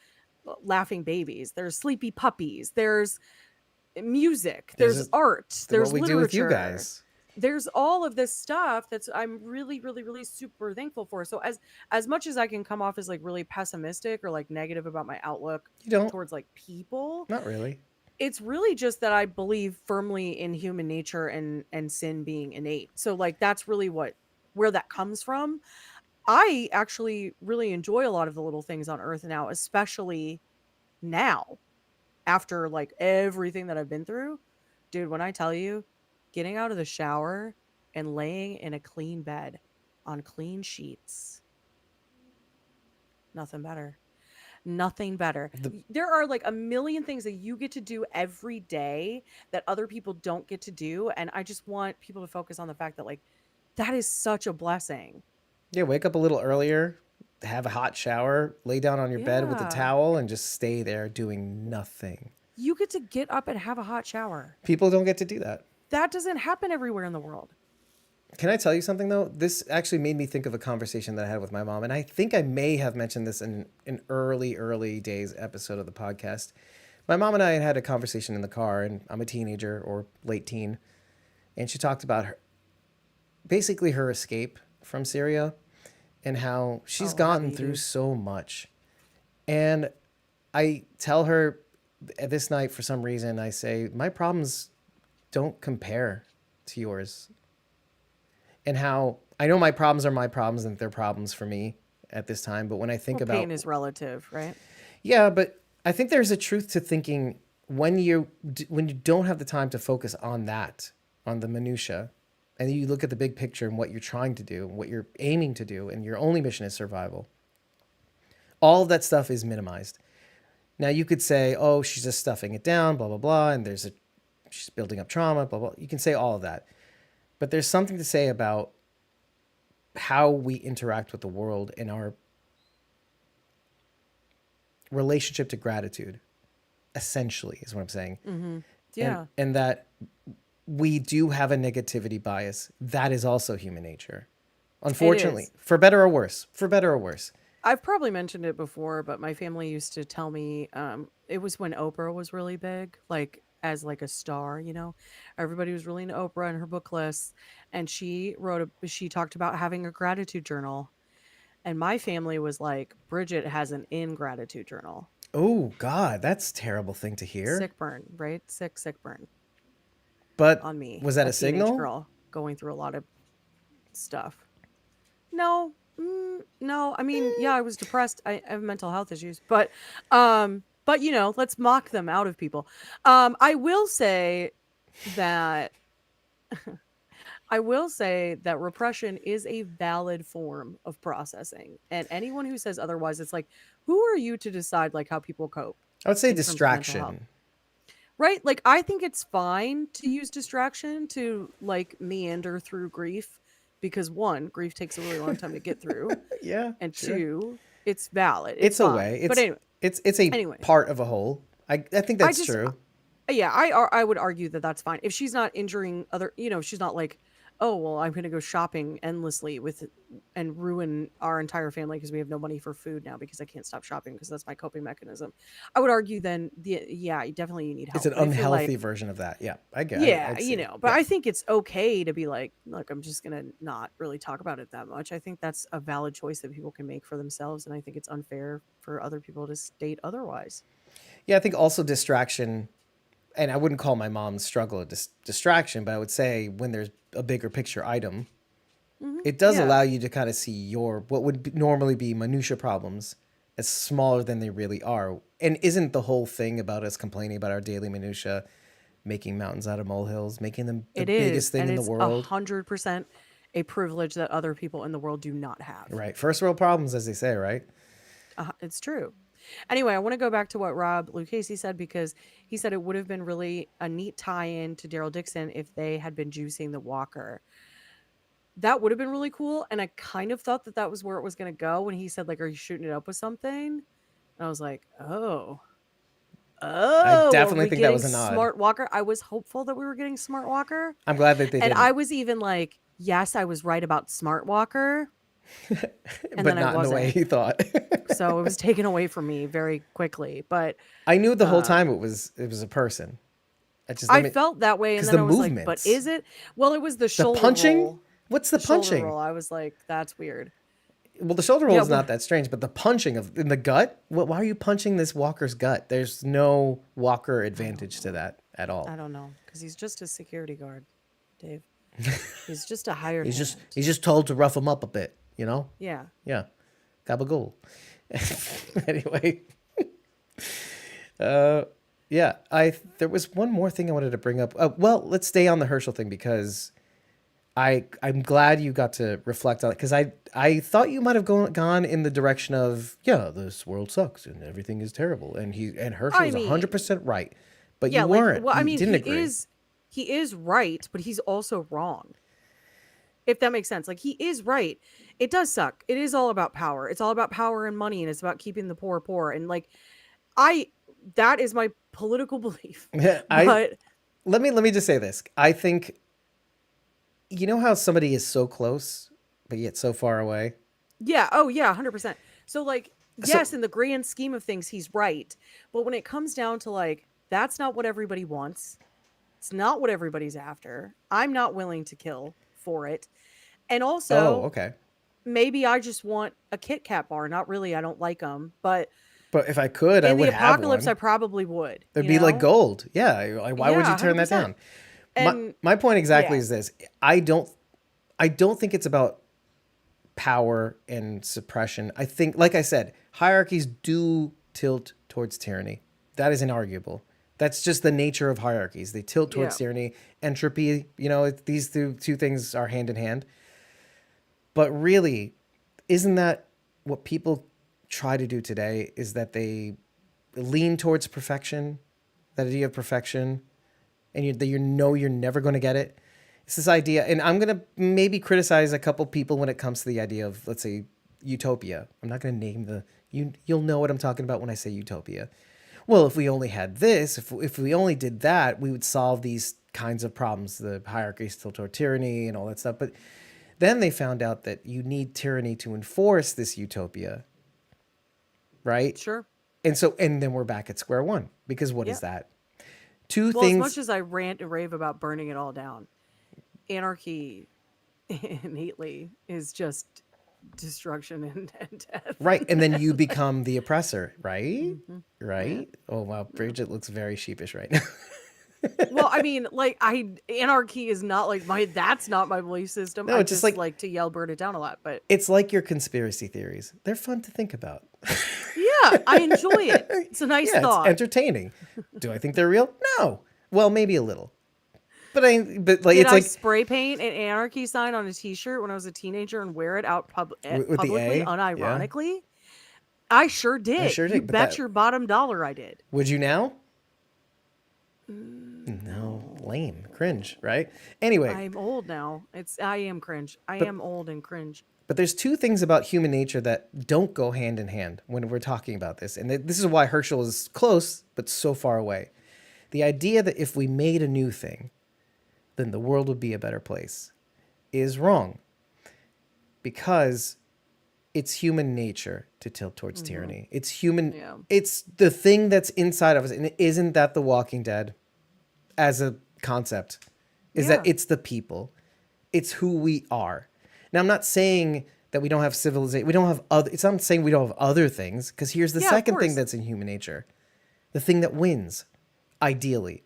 laughing babies. There's sleepy puppies. There's music. There's art. There's what we literature. do with you guys. There's all of this stuff I'm really, really, really super thankful for. So as much as I can come off as like really pessimistic or like negative about my outlook towards like people, Not really. it's really just that I believe firmly in human nature and sin being innate. So like that's really where that comes from. I actually really enjoy a lot of the little things on Earth now, especially now after like everything that I've been through. Dude, when I tell you, getting out of the shower and laying in a clean bed on clean sheets, nothing better. Nothing better. There are like a million things that you get to do every day that other people don't get to do. And I just want people to focus on the fact that like, that is such a blessing. Yeah, wake up a little earlier, have a hot shower, lay down on your bed with a towel, and just stay there doing nothing. You get to get up and have a hot shower. People don't get to do that. That doesn't happen everywhere in the world. Can I tell you something though? This actually made me think of a conversation that I had with my mom, and I think I may have mentioned this in an early days episode of the podcast. My mom and I had a conversation in the car, and I'm a teenager or late teen, and she talked about basically her escape from Syria and how she's gotten heavy, through dude. so much. And I tell her this night, for some reason, I say, my problems don't compare to yours. And how I know my problems are my problems and they're problems for me at this time. But when I think about Pain is relative, right? yeah, but I think there's a truth to thinking when when you don't have the time to focus on that, on the minutia, and you look at the big picture and what you're trying to do, what you're aiming to do, and your only mission is survival. All of that stuff is minimized. Now you could say, "Oh, she's just stuffing it down, blah blah blah," and she's building up trauma, blah blah. You can say all of that, but there's something to say about how we interact with the world and our relationship to gratitude, essentially, is what I'm saying. Yeah. And that we do have a negativity bias. That is also human nature. Unfortunately, is. for better or worse. For better or worse. I've probably mentioned it before, but my family used to tell me it was when Oprah was really big, like as like a star, you know. Everybody was really into Oprah and her book lists, and she talked about having a gratitude journal. And my family was like, Bridget has an ingratitude journal. Oh, God, that's a terrible thing to hear. Sick burn, right? Sick burn But on me. was that a teenage signal? girl going through a lot of stuff. No, no. I mean, yeah, I was depressed. I have mental health issues, but you know, let's mock them out of people. I will say that repression is a valid form of processing, and anyone who says otherwise, it's like, who are you to decide like how people cope? I would say in terms of mental health? distraction. Right? Like, I think it's fine to use distraction to like meander through grief because one, grief takes a really long time to get through, Yeah. and sure. two, it's valid. It's a fine. way. But anyway, It's a Anyway. part of a whole. I think that's true. yeah, I would argue that that's fine if she's not injuring other. You know, if she's not like, oh well, I'm going to go shopping endlessly and ruin our entire family because we have no money for food now because I can't stop shopping because that's my coping mechanism. I would argue then, yeah, definitely you need help. It's an But if you're unhealthy like, version of that. Yeah, I get. yeah, I'd you say. know, but Yeah. I think it's okay to be like, look, I'm just going to not really talk about it that much. I think that's a valid choice that people can make for themselves. And I think it's unfair for other people to state otherwise. Yeah, I think also distraction, and I wouldn't call my mom's struggle a distraction, but I would say when there's a bigger picture item, it does Yeah. allow you to kind of see what would normally be minutia problems as smaller than they really are. And isn't the whole thing about us complaining about our daily minutia making mountains out of molehills, making them the It is, biggest thing and in the it's world? 100% a privilege that other people in the world do not have. Right. First world problems, as they say, right? It's true. Anyway, I want to go back to what Rob Lucchese said because he said it would have been really a neat tie-in to Daryl Dixon if they had been juicing the Walker. That would have been really cool, and I kind of thought that was where it was going to go when he said, like, are you shooting it up with something? And I was like, oh, definitely are we think that was getting a nod. Smart Walker. I was hopeful that we were getting Smart Walker. I'm glad that they And did. I was even like, yes, I was right about Smart Walker. And but then I not in the way wasn't. he thought. So it was taken away from me very quickly. But I knew the whole time it was a person. I felt that way, and 'cause then the I was like, movements. but is it? Well, it was the the shoulder punching. roll. What's the Shoulder punching? roll. I was like, that's weird. Well, the shoulder roll Yeah, is well- not that strange, but the punching in the gut. Why are you punching this Walker's gut? There's no Walker advantage to that at all. I don't know, because he's just a security guard, Dave. He's just a hired He's hand. just told to rough him up a bit, you know. Yeah. Yeah, gabagool. Anyway, yeah. There was one more thing I wanted to bring up. Well, let's stay on the Herschel thing because I'm glad you got to reflect on it because I thought you might have gone in the direction of this world sucks and everything is terrible and Herschel was 100% right, but Yeah, you weren't. well, I You mean, didn't he agree. is right, but he's also wrong. If that makes sense. Like, he is right. It does suck. It is all about power. It's all about power and money, and it's about keeping the poor poor. And like, that is my political belief. But Let me just say this. I think You know how somebody is so close, but yet so far away? Yeah. Oh, yeah. 100%. So, like, So- yes, in the grand scheme of things, he's right. But when it comes down to, like, that's not what everybody wants. It's not what everybody's after. I'm not willing to kill for it. And Oh, also, okay. maybe I just want a Kit Kat bar. Not really. I don't like them. But But if I could, I in the would have apocalypse, I one. probably would. It'd You be like know? gold. Yeah. Like, why would Yeah, you turn that 100%. down? And My point exactly yeah. is this. I don't think it's about power and suppression. I think, like I said, hierarchies do tilt towards tyranny. That is inarguable. That's just the nature of hierarchies. They tilt towards Yeah. tyranny. Entropy, these two things are hand in hand. But really, isn't that what people try to do today? Is that they lean towards perfection, that idea of perfection, and you know you're never going to get it. It's this idea, and I'm going to maybe criticize a couple people when it comes to the idea of, let's say, utopia. I'm not going to name you'll know what I'm talking about when I say utopia. Well, if we only had this, if we only did that, we would solve these kinds of problems, the hierarchies toward tyranny and all that stuff. But then they found out that you need tyranny to enforce this utopia, right? Sure. And then we're back at square one, because what Yeah. is that? Two Well, as things. much as I rant and rave about burning it all down, anarchy innately is just destruction and death. Right. And then you become the oppressor, right? Mhm. Right? Oh, wow. Bridget looks very sheepish right now. Well, I mean, like, anarchy is not like that's not my belief system. No, I it's just just like- like to yell burn it down a lot. But It's like your conspiracy theories. They're fun to think about. yeah, I enjoy it. It's a nice Yeah, thought. it's entertaining. Do I think they're real? No. Well, maybe a little. But like Did it's I like spray paint an anarchy sign on a T-shirt when I was a teenager and wear it out with the publicly, A? Yeah. unironically? I sure did. sure You did, but bet that- your bottom dollar I did. would you now? No, lame, cringe, right? Anyway, I'm old now. I am cringe. I am old and cringe. but there's two things about human nature that don't go hand in hand when we're talking about this. And this is why Herschel is close, but so far away. The idea that if we made a new thing, then the world would be a better place is wrong. Because it's human nature to tilt towards tyranny. It's human. Yeah. It's the thing that's inside of us. And isn't that The Walking Dead as a concept? Is that Yeah. it's the people. It's who we are. Now, I'm not saying that we don't have civilization. We don't have other. It's not saying we don't have other things. Because here's the Yeah, of second thing course. that's in human nature. The thing that wins, ideally.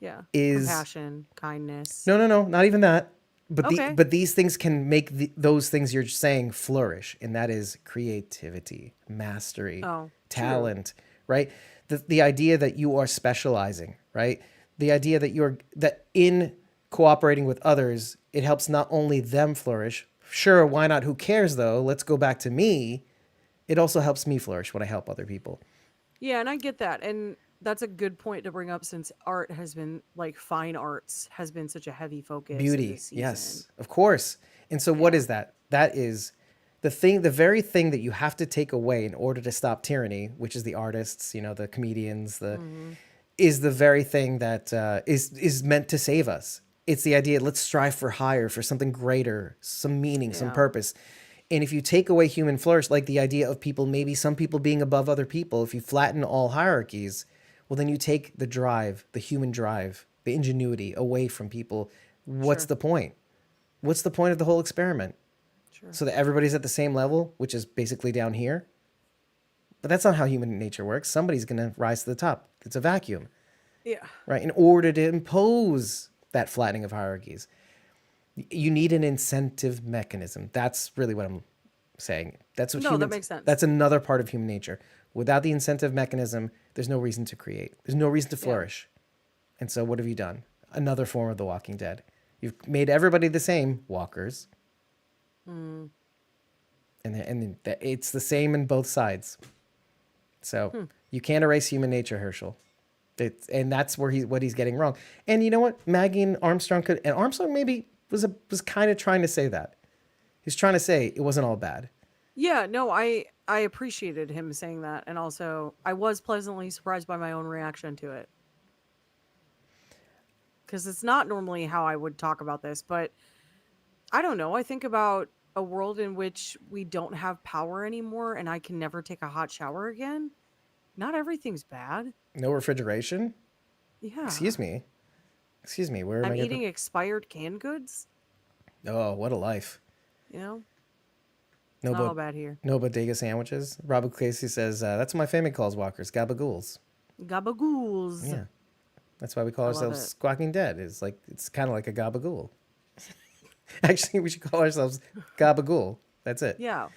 Yeah. Is- compassion, kindness. No, not even that. But Okay. but these things can make those things you're saying flourish, and that is creativity, mastery, Oh, true. talent, right? The idea that you are specializing, right? The idea that in cooperating with others, it helps not only them flourish. Sure, why not? Who cares though? Let's go back to me. It also helps me flourish when I help other people. Yeah, and I get that. And that's a good point to bring up since art has been like fine arts has been such a heavy focus. in Beauty, this season. yes, of course. And so what is that? That is the very thing that you have to take away in order to stop tyranny, which is the artists, the comedians, is the very thing that is meant to save us. It's the idea, let's strive for higher, for something greater, some meaning, some Yeah. purpose. And if you take away human flourish, like the idea of people, maybe some people being above other people, if you flatten all hierarchies, well, then you take the drive, the human drive, the ingenuity away from people. What's Sure. the point? What's the point of the whole experiment? Sure. So that everybody's at the same level, which is basically down here? But that's not how human nature works. Somebody's going to rise to the top. It's a vacuum, Yeah. right? In order to impose that flattening of hierarchies, you need an incentive mechanism. That's really what I'm saying. That's what No, that humans, makes sense. That's another part of human nature. Without the incentive mechanism, there's no reason to create. There's no reason to flourish. And so what have you done? Another form of The Walking Dead. You've made everybody the same, walkers. And it's the same in both sides. So you can't erase human nature, Herschel. And that's what he's getting wrong. And you know what? Maggie and Armstrong maybe was kind of trying to say that. He's trying to say it wasn't all bad. Yeah, no, I appreciated him saying that, and also I was pleasantly surprised by my own reaction to it. Because it's not normally how I would talk about this, but I don't know. I think about a world in which we don't have power anymore and I can never take a hot shower again. Not everything's bad. No refrigeration? Yeah. Excuse me. Excuse me. Where am I'm I going to? eating expired canned goods. Oh, what a life. You know, it's No, not all but bad here. no bodega sandwiches. Robert Casey says that's what my family calls walkers, gabagools. Gabagools. Yeah, that's why we call I love ourselves it. Squawking Dead. It's kind of like a gabagool. Actually, we should call ourselves Gabagool. That's it. Yeah.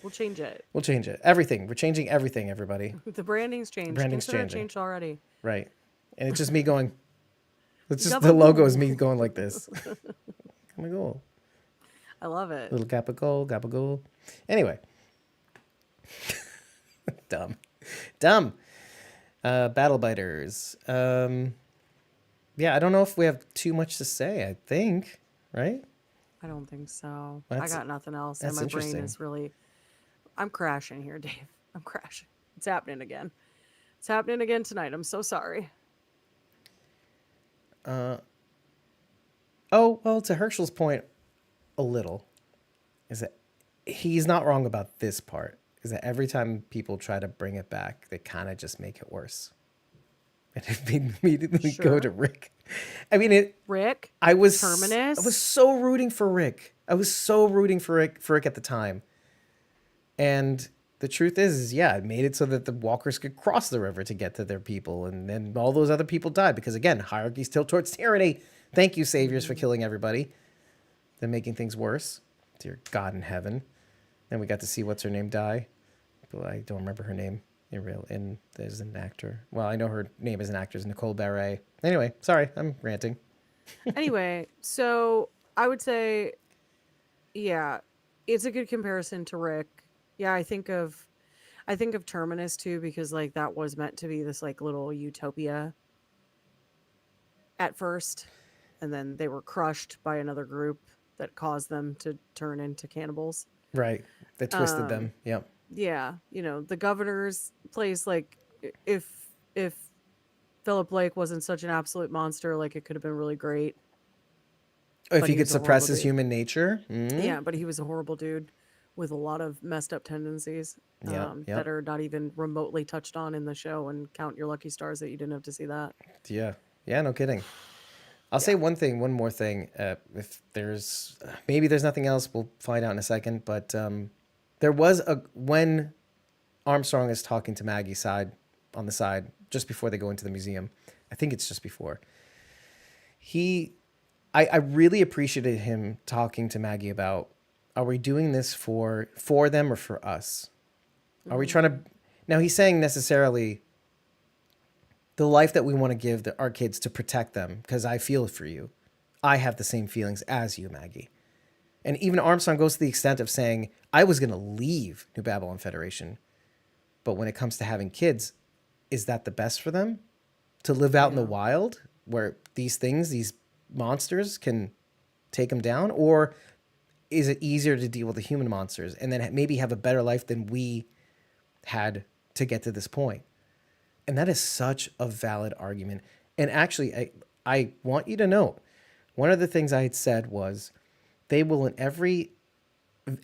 We'll change it. We'll change it. Everything. We're changing everything, everybody. The branding's changed. Branding's Consider changing. it changed already. Right. And it's just me going. It's just the logo is me going like this. Gabagool. I love it. Little gabagool, gabagool. Anyway. Dumb. Dumb. Battle biters. Yeah, I don't know if we have too much to say, I think. Right? I don't think so. That's- I got nothing else. And that's my brain interesting. is really. I'm crashing here, Dave. I'm crashing. It's happening again. It's happening again tonight. I'm so sorry. Oh, well, to Herschel's point, a little, is that he's not wrong about this part. Is that every time people try to bring it back, they kind of just make it worse. And it made me immediately go Sure. to Rick. I mean, Rick? I was Terminus? I was so rooting for Rick. I was so rooting for Rick at the time. And the truth is, yeah, it made it so that the walkers could cross the river to get to their people, and then all those other people died because again, hierarchy still towards tyranny. Thank you, saviors, for killing everybody. Then making things worse. Dear God in heaven. Then we got to see what's her name die. But I don't remember her name in as an actor. Well, I know her name as an actress, Nicole Barret. Anyway, sorry, I'm ranting. Anyway, so I would say, yeah, it's a good comparison to Rick. Yeah, I think of Terminus too, because like that was meant to be this like little utopia at first, and then they were crushed by another group that caused them to turn into cannibals. Right. They twisted them. Yep. Yeah, the governor's place, like if Philip Blake wasn't such an absolute monster, like it could have been really great. If But he he could was a suppress horrible his dude. human nature. Yeah, but he was a horrible dude with a lot of messed up tendencies Yep, yep. that are not even remotely touched on in the show. And count your lucky stars that you didn't have to see that. Yeah. Yeah, no kidding. I'll say one more thing. If there's maybe there's nothing else, we'll find out in a second. But there was when Armstrong is talking to Maggie on the side just before they go into the museum. I think it's just before. I really appreciated him talking to Maggie about, are we doing this for them or for us? Are we trying to? Now he's saying necessarily the life that we want to give our kids to protect them, because I feel for you. I have the same feelings as you, Maggie. And even Armstrong goes to the extent of saying, I was going to leave New Babylon Federation. But when it comes to having kids, is that the best for them? To live out in the wild where these monsters can take them down? Or is it easier to deal with the human monsters and then maybe have a better life than we had to get to this point? And that is such a valid argument. And actually, I want you to know, one of the things I had said was they will, in every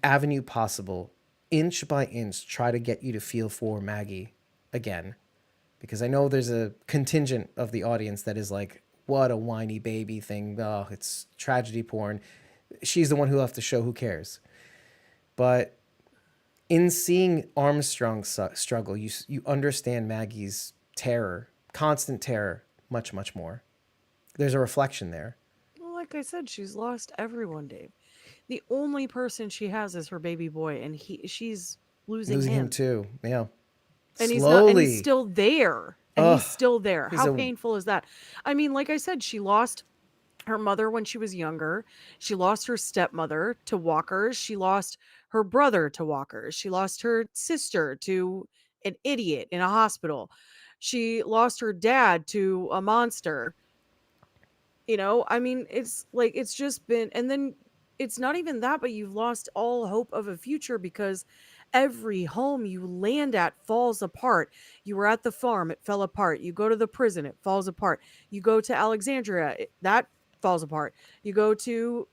avenue possible, inch by inch, try to get you to feel for Maggie again. Because I know there's a contingent of the audience that is like, what a whiny baby thing. Oh, it's tragedy porn. She's the one who left the show. Who cares? But in seeing Armstrong struggle, you understand Maggie's terror, constant terror, much, much more. There's a reflection there. Well, like I said, she's lost everyone, Dave. The only person she has is her baby boy, and she's losing Him too. Yeah. And Slowly. he's still there. And Ugh, he's still there. he's How a- painful is that? I mean, like I said, she lost her mother when she was younger. She lost her stepmother to walkers. She lost her brother to walkers. She lost her sister to an idiot in a hospital. She lost her dad to a monster. I mean, it's like it's just been, and then it's not even that, but you've lost all hope of a future because every home you land at falls apart. You were at the farm, it fell apart. You go to the prison, it falls apart. You go to Alexandria, that falls apart. You go to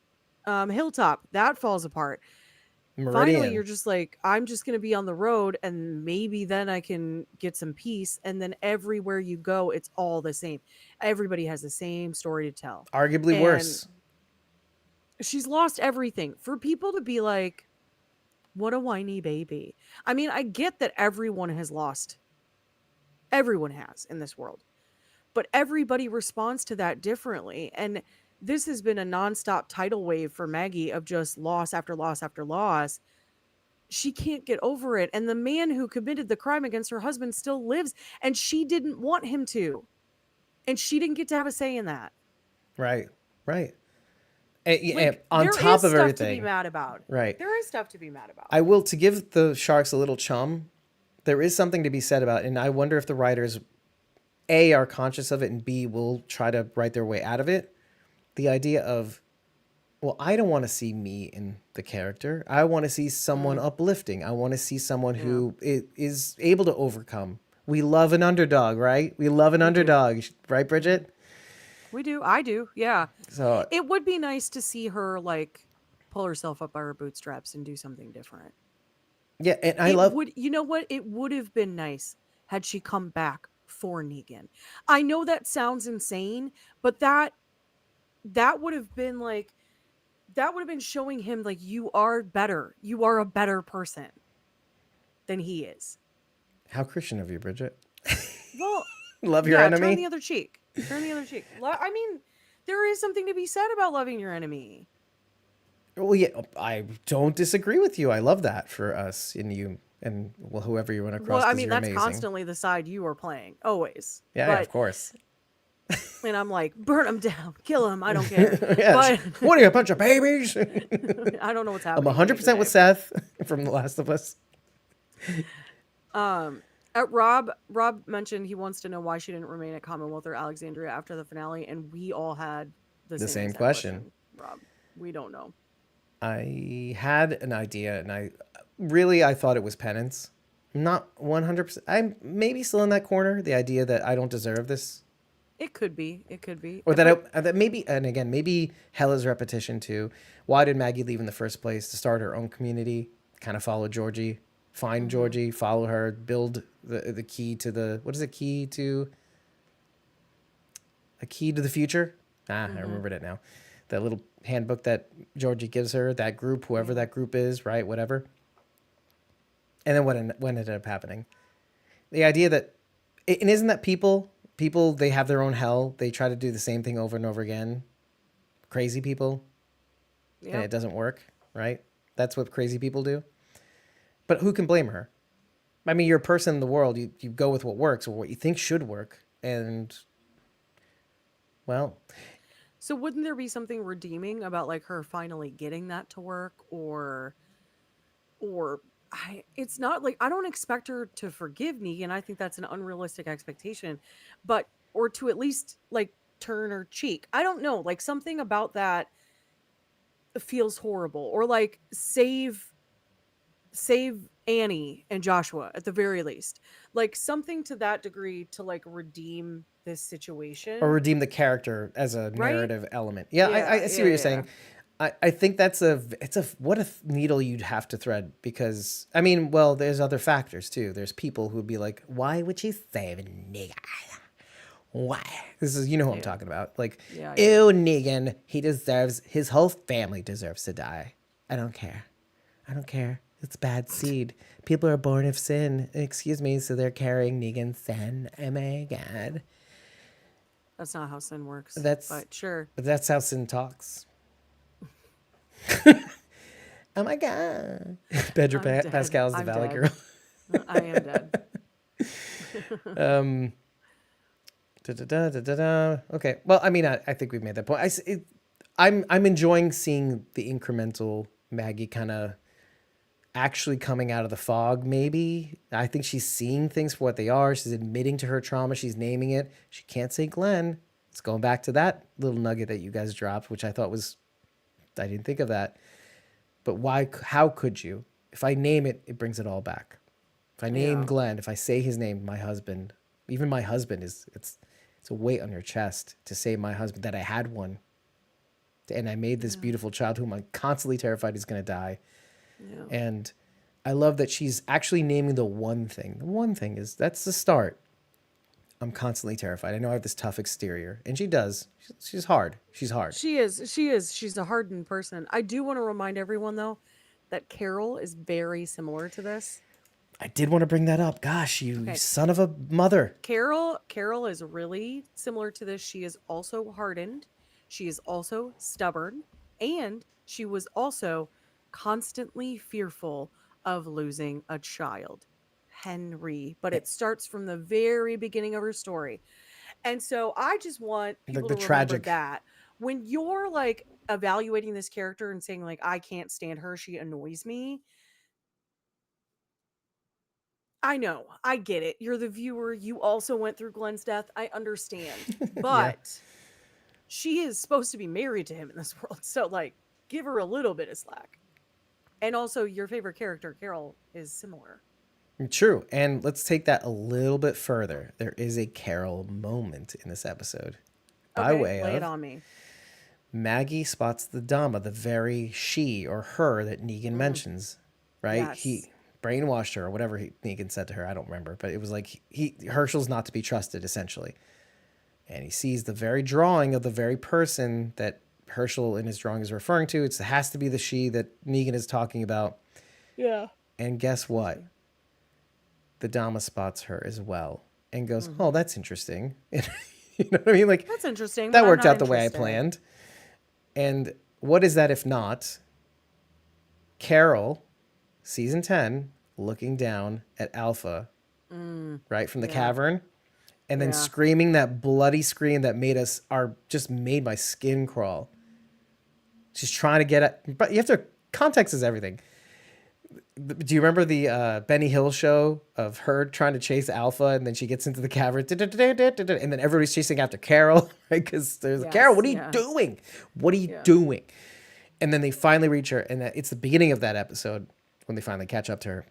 Hilltop, that falls apart. Finally, Meridian. you're just like, I'm just going to be on the road and maybe then I can get some peace. And then everywhere you go, it's all the same. Everybody has the same story to tell. Arguably And worse. she's lost everything. For people to be like, what a whiny baby. I mean, I get that everyone has lost. Everyone has in this world. But everybody responds to that differently. And this has been a nonstop tidal wave for Maggie of just loss after loss after loss. She can't get over it. And the man who committed the crime against her husband still lives, and she didn't want him to. And she didn't get to have a say in that. Right. Right. Like, On there top is of stuff everything. to be mad about. Right. There is stuff to be mad about. I will, to give the Sharks a little chum, there is something to be said about it, and I wonder if the writers, A, are conscious of it, and B, will try to write their way out of it. The idea of, well, I don't want to see me in the character. I want to see someone uplifting. I want to see someone who is able to overcome. We love an underdog, right? We love an underdog, right, Bridget? We do. I do. Yeah. So It would be nice to see her like pull herself up by her bootstraps and do something different. yeah, and I It love. would, you know what? It would have been nice had she come back for Negan. I know that sounds insane, but that would have been like, that would have been showing him like, you are better. You are a better person than he is. How Christian of you, Bridget. Well, Love your yeah, enemy. turn the other cheek. Turn the other cheek. I mean, there is something to be said about loving your enemy. Well, yeah, I don't disagree with you. I love that for us and you and well, whoever you run across. Well, I 'cause mean, you're that's amazing. constantly the side you are playing, always. Yeah, but, of course. And I'm like, burn him down, kill him. I don't care. Yeah, But what are you, a bunch of babies? I don't know what's I'm happening. 100% with Seth from The Last of Us. Rob mentioned he wants to know why she didn't remain at Commonwealth or Alexandria after the finale, and we all had the same same exact question. Rob, we don't know. I had an idea, and I thought it was penance. Not 100%. I'm maybe still in that corner. The idea that I don't deserve this, It could be. It could be. or that maybe, and again, maybe Hella's repetition too. Why did Maggie leave in the first place? To start her own community, kind of follow Georgie, find Georgie, follow her, build the key to the what is a key to? A key to the future. I remembered it now. That little handbook that Georgie gives her, that group, whoever that group is, right? Whatever. And then what ended up happening? The idea that, and isn't that people, they have their own hell. They try to do the same thing over and over again. Crazy people. Yeah. And it doesn't work, right? That's what crazy people do. But who can blame her? I mean, you're a person in the world. You go with what works or what you think should work. And, well, So wouldn't there be something redeeming about like her finally getting that to work, or it's not like, I don't expect her to forgive Negan. I think that's an unrealistic expectation, but or to at least like turn her cheek. I don't know, like something about that feels horrible, or like save Annie and Joshua at the very least, like something to that degree to like redeem this situation, or redeem the character as a Right? narrative element. Yeah, Yeah, I see what you're yeah. saying. I think that's what a needle you'd have to thread, because I mean, well, there's other factors too. There's people who'd be like, why would she save a nigga? Why? This is, you know who I'm talking about. Like, Yeah, ew, Negan, his whole family deserves to die. I don't care. It's bad seed. People are born of sin. Excuse me, so they're carrying Negan's sin. Oh my God. That's not how sin works. But sure. But that's how sin talks. Oh my God. Pedro I'm dead. Pascal's the I'm Valley dead. Girl. I am dead. Okay. Well, I mean, I think we've made that point. I'm enjoying seeing the incremental Maggie kind of actually coming out of the fog, maybe. I think she's seeing things for what they are. She's admitting to her trauma. She's naming it. She can't say Glenn. It's going back to that little nugget that you guys dropped, which I thought was, I didn't think of that. But why? How could you? If I name it, it brings it all back. If I name Yeah. Glenn, if I say his name, my husband, even my husband it's a weight on your chest to say my husband, that I had one. and I made this beautiful child whom I'm constantly terrified is going to die. Yeah. And I love that she's actually naming the one thing. The one thing is that's the start. I'm constantly terrified. I know I have this tough exterior, and she does. She's hard. She's hard. She is. She is. She's a hardened person. I do want to remind everyone though that Carol is very similar to this. I did want to bring that up. Gosh, you Okay. son of a mother. Carol is really similar to this. She is also hardened. She is also stubborn, and she was also constantly fearful of losing a child, Henry. But it starts from the very beginning of her story. And so I just want people the to remember tragic. that when you're like evaluating this character and saying like I can't stand her, she annoys me. I know, I get it. You're the viewer. You also went through Glenn's death. I understand. But she is supposed to be married to him in this world. So like give her a little bit of slack. And also your favorite character, Carol, is similar. True. And let's take that a little bit further. There is a Carol moment in this episode. By Okay, way lay it of on me. Maggie spots the Dama, the very she or her that Negan mentions, right? Yes. He brainwashed her or whatever Negan said to her. I don't remember, but it was like Herschel's not to be trusted essentially. And he sees the very drawing of the very person that Herschel in his drawing is referring to. It has to be the she that Negan is talking about. Yeah. And guess what? The Dama spots her as well and goes, "Oh, that's interesting." You know what I mean? Like That's interesting. that but I'm worked not out the way I interested. planned. And what is that if not Carol, season 10, looking down at Alpha, right from the cavern, and then Yeah. screaming that bloody scream that just made my skin crawl. She's trying to get at, but you have to, context is everything. Do you remember the Benny Hill show of her trying to chase Alpha and then she gets into the cavern and then everybody's chasing after Carol, right? Because there's Yes, Carol, what are you yeah. doing? What are you Yeah. doing? And then they finally reach her, and it's the beginning of that episode when they finally catch up to her.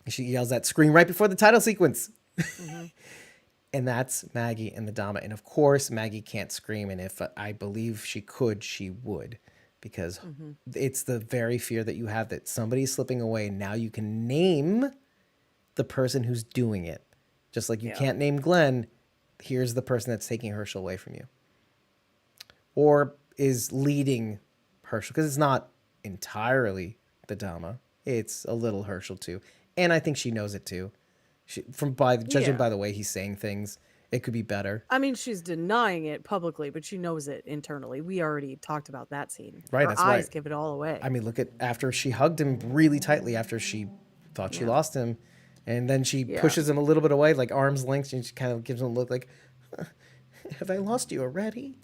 She yells that scream right before the title sequence. And that's Maggie and the Dama. And of course, Maggie can't scream. And if I believe she could, she would. Because it's the very fear that you have that somebody's slipping away. Now you can name the person who's doing it. Just like you can't name Glenn, here's the person that's taking Herschel away from you. Or is leading Herschel. Because it's not entirely the Dama. It's a little Herschel too. And I think she knows it too. Judging Yeah. by the way he's saying things, it could be better. I mean, she's denying it publicly, but she knows it internally. We already talked about that scene. Right, Her that's eyes right. give it all away. I mean, look at after she hugged him really tightly after she thought she lost him, and then she pushes him a little bit away, like arm's length, and she kind of gives him a look like, "Have I lost you already?"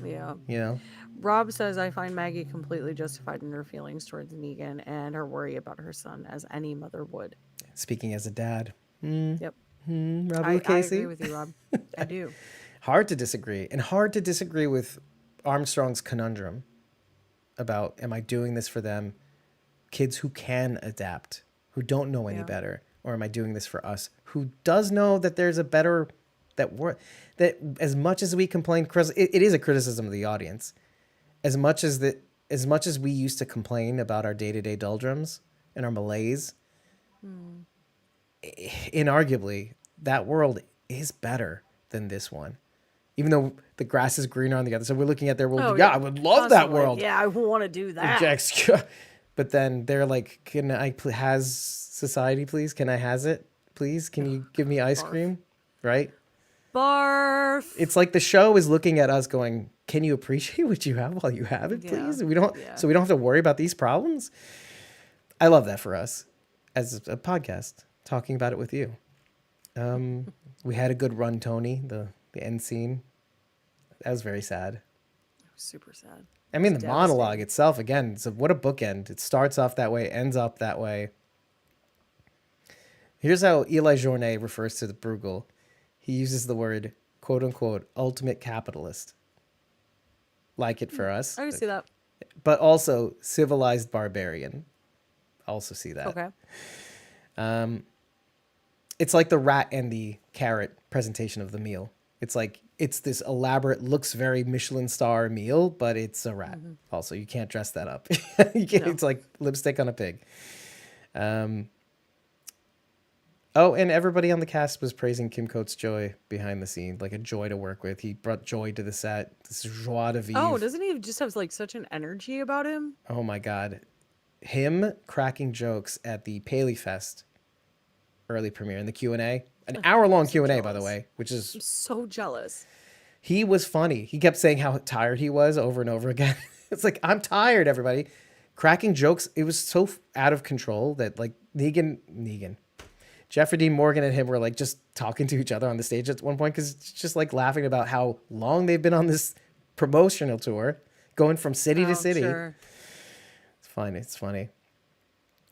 Yeah. You know. Rob says, I find Maggie completely justified in her feelings towards Negan and her worry about her son, as any mother would. Speaking as a dad, Yep. Rob I Casey. agree with you, Rob. I do. Hard to disagree, and hard to disagree with Armstrong's conundrum about, am I doing this for them, kids who can adapt, who don't know any better, or am I doing this for us, who does know that there's a better, that as much as we complain, it is a criticism of the audience, as much as we used to complain about our day-to-day doldrums and our malaise, inarguably, that world is better than this one. Even though the grass is greener on the other side, we're looking at their world. I would love that Constantly. world. Yeah, I want to do that. But then they're like, "Can I has society, please? Can I has it, please? Can you give me ice cream?" Right? Barf. It's like the show is looking at us, going, "Can you appreciate what you have while you have it, Yeah. please? So we don't have to worry about these problems." I love that for us as a podcast, talking about it with you. We had a good run, Tony. The end scene, that was very sad. Super sad. I mean, the It's monologue itself, again, so what a bookend. It starts off that way, ends up that way. Here's how Eli Journet refers to the Bruegel. He uses the word, quote unquote, ultimate capitalist. Like it for us. I can see that. But also civilized barbarian. Also see that. Okay. It's like the rat and the carrot presentation of the meal. It's like it's this elaborate, looks very Michelin star meal, but it's a rat. Mhm. Also, you can't dress that up. You can't, No. It's like lipstick on a pig. Oh, and everybody on the cast was praising Kim Coates' joy behind the scene, like a joy to work with. He brought joy to the set. This joie de vivre. Oh, doesn't he just have like such an energy about him? Oh my God. Him cracking jokes at the Paley Fest early premiere in the Q&A. An hour-long so Q&A, by the jealous. way, which is... I'm so jealous. He was funny. He kept saying how tired he was over and over again. It's like, I'm tired, everybody. Cracking jokes. It was so out of control that like Jeffrey Dean Morgan and him were like just talking to each other on the stage at one point because it's just like laughing about how long they've been on this promotional tour, going from city to city. Sure. It's funny. It's funny.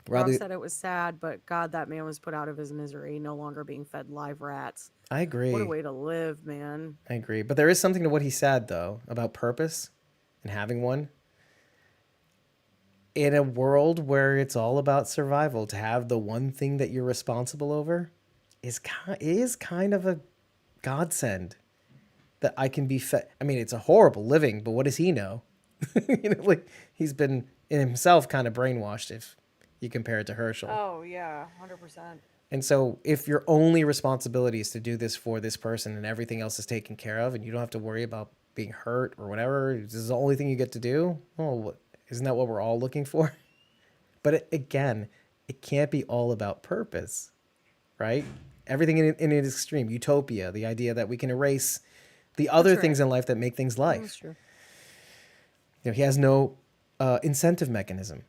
Rob Robbie, said it was sad, but God, that man was put out of his misery, no longer being fed live rats. I agree. What a way to live, man. I agree. But there is something to what he said, though, about purpose and having one. In a world where it's all about survival, to have the one thing that you're responsible over is kind of a godsend. That I can be fed. I mean, it's a horrible living, but what does he know? Like he's been in himself kind of brainwashed if you compare it to Herschel. Oh, yeah, 100%. And so if your only responsibility is to do this for this person and everything else is taken care of and you don't have to worry about being hurt or whatever, this is the only thing you get to do. Oh, isn't that what we're all looking for? But again, it can't be all about purpose, right? Everything in an extreme. Utopia, the idea that we can erase the other That's things right. in life that make things life. That's true. He has no incentive mechanism,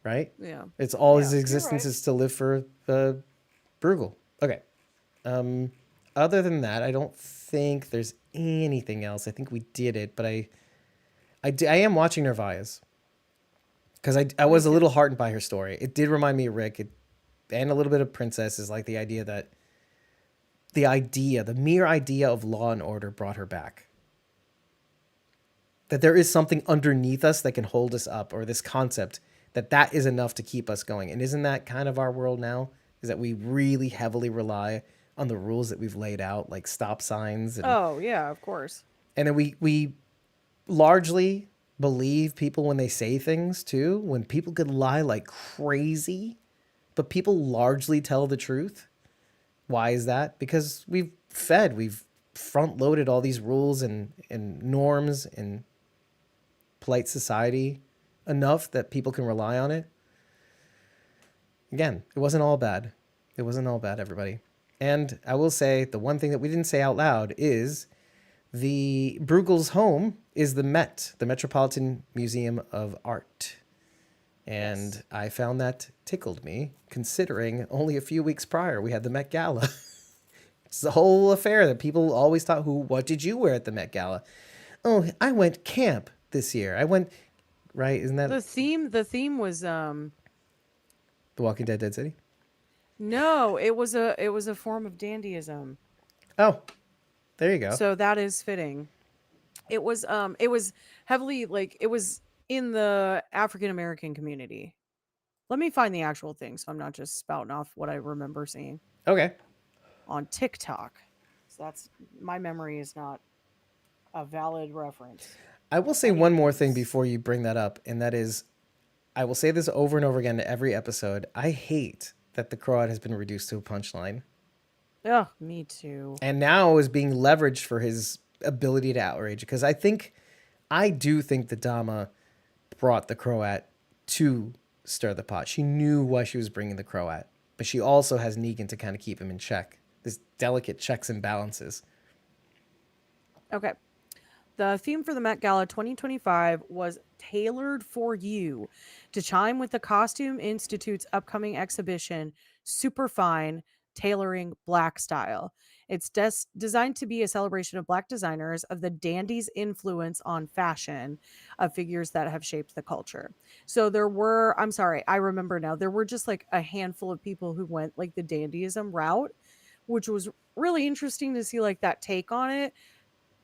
right? Yeah. It's all Yeah, his you're existence right. is to live for Bruegel. Okay. Other than that, I don't think there's anything else. I think we did it, but I am watching Nervaya's because I was a little heartened by her story. It did remind me of Rick and a little bit of Princess is like the mere idea of law and order brought her back. That there is something underneath us that can hold us up, or this concept that is enough to keep us going. And isn't that kind of our world now? Is that we really heavily rely on the rules that we've laid out, like stop signs. Oh, yeah, of course. And then we largely believe people when they say things too, when people could lie like crazy, but people largely tell the truth. Why is that? Because we've front loaded all these rules and norms in polite society enough that people can rely on it. Again, it wasn't all bad. It wasn't all bad, everybody. And I will say the one thing that we didn't say out loud is the Bruegel's home is the Met, the Metropolitan Museum of Art. And Yes. I found that tickled me, considering only a few weeks prior we had the Met Gala. It's the whole affair that people always thought, what did you wear at the Met Gala? Oh, I went camp this year. I went, right? Isn't that The theme was The Walking Dead Dead City? no, it was a form of dandyism. Oh, there you go. So that is fitting. It was heavily like it was in the African American community. Let me find the actual thing so I'm not just spouting off what I remember seeing Okay. on TikTok. So that's my memory is not a valid reference. I will say one more thing before you bring that up, and that is, I will say this over and over again to every episode. I hate that the Croat has been reduced to a punchline, Yeah, me too. and now is being leveraged for his ability to outrage. Because I do think the Dama brought the Croat to stir the pot. She knew why she was bringing the Croat, but she also has Negan to kind of keep him in check. This delicate checks and balances. Okay. The theme for the Met Gala 2025 was tailored for you to chime with the Costume Institute's upcoming exhibition, Superfine Tailoring Black Style. It's designed to be a celebration of Black designers, of the dandy's influence on fashion, of figures that have shaped the culture. So I'm sorry, I remember now, there were just like a handful of people who went like the dandyism route, which was really interesting to see like that take on it.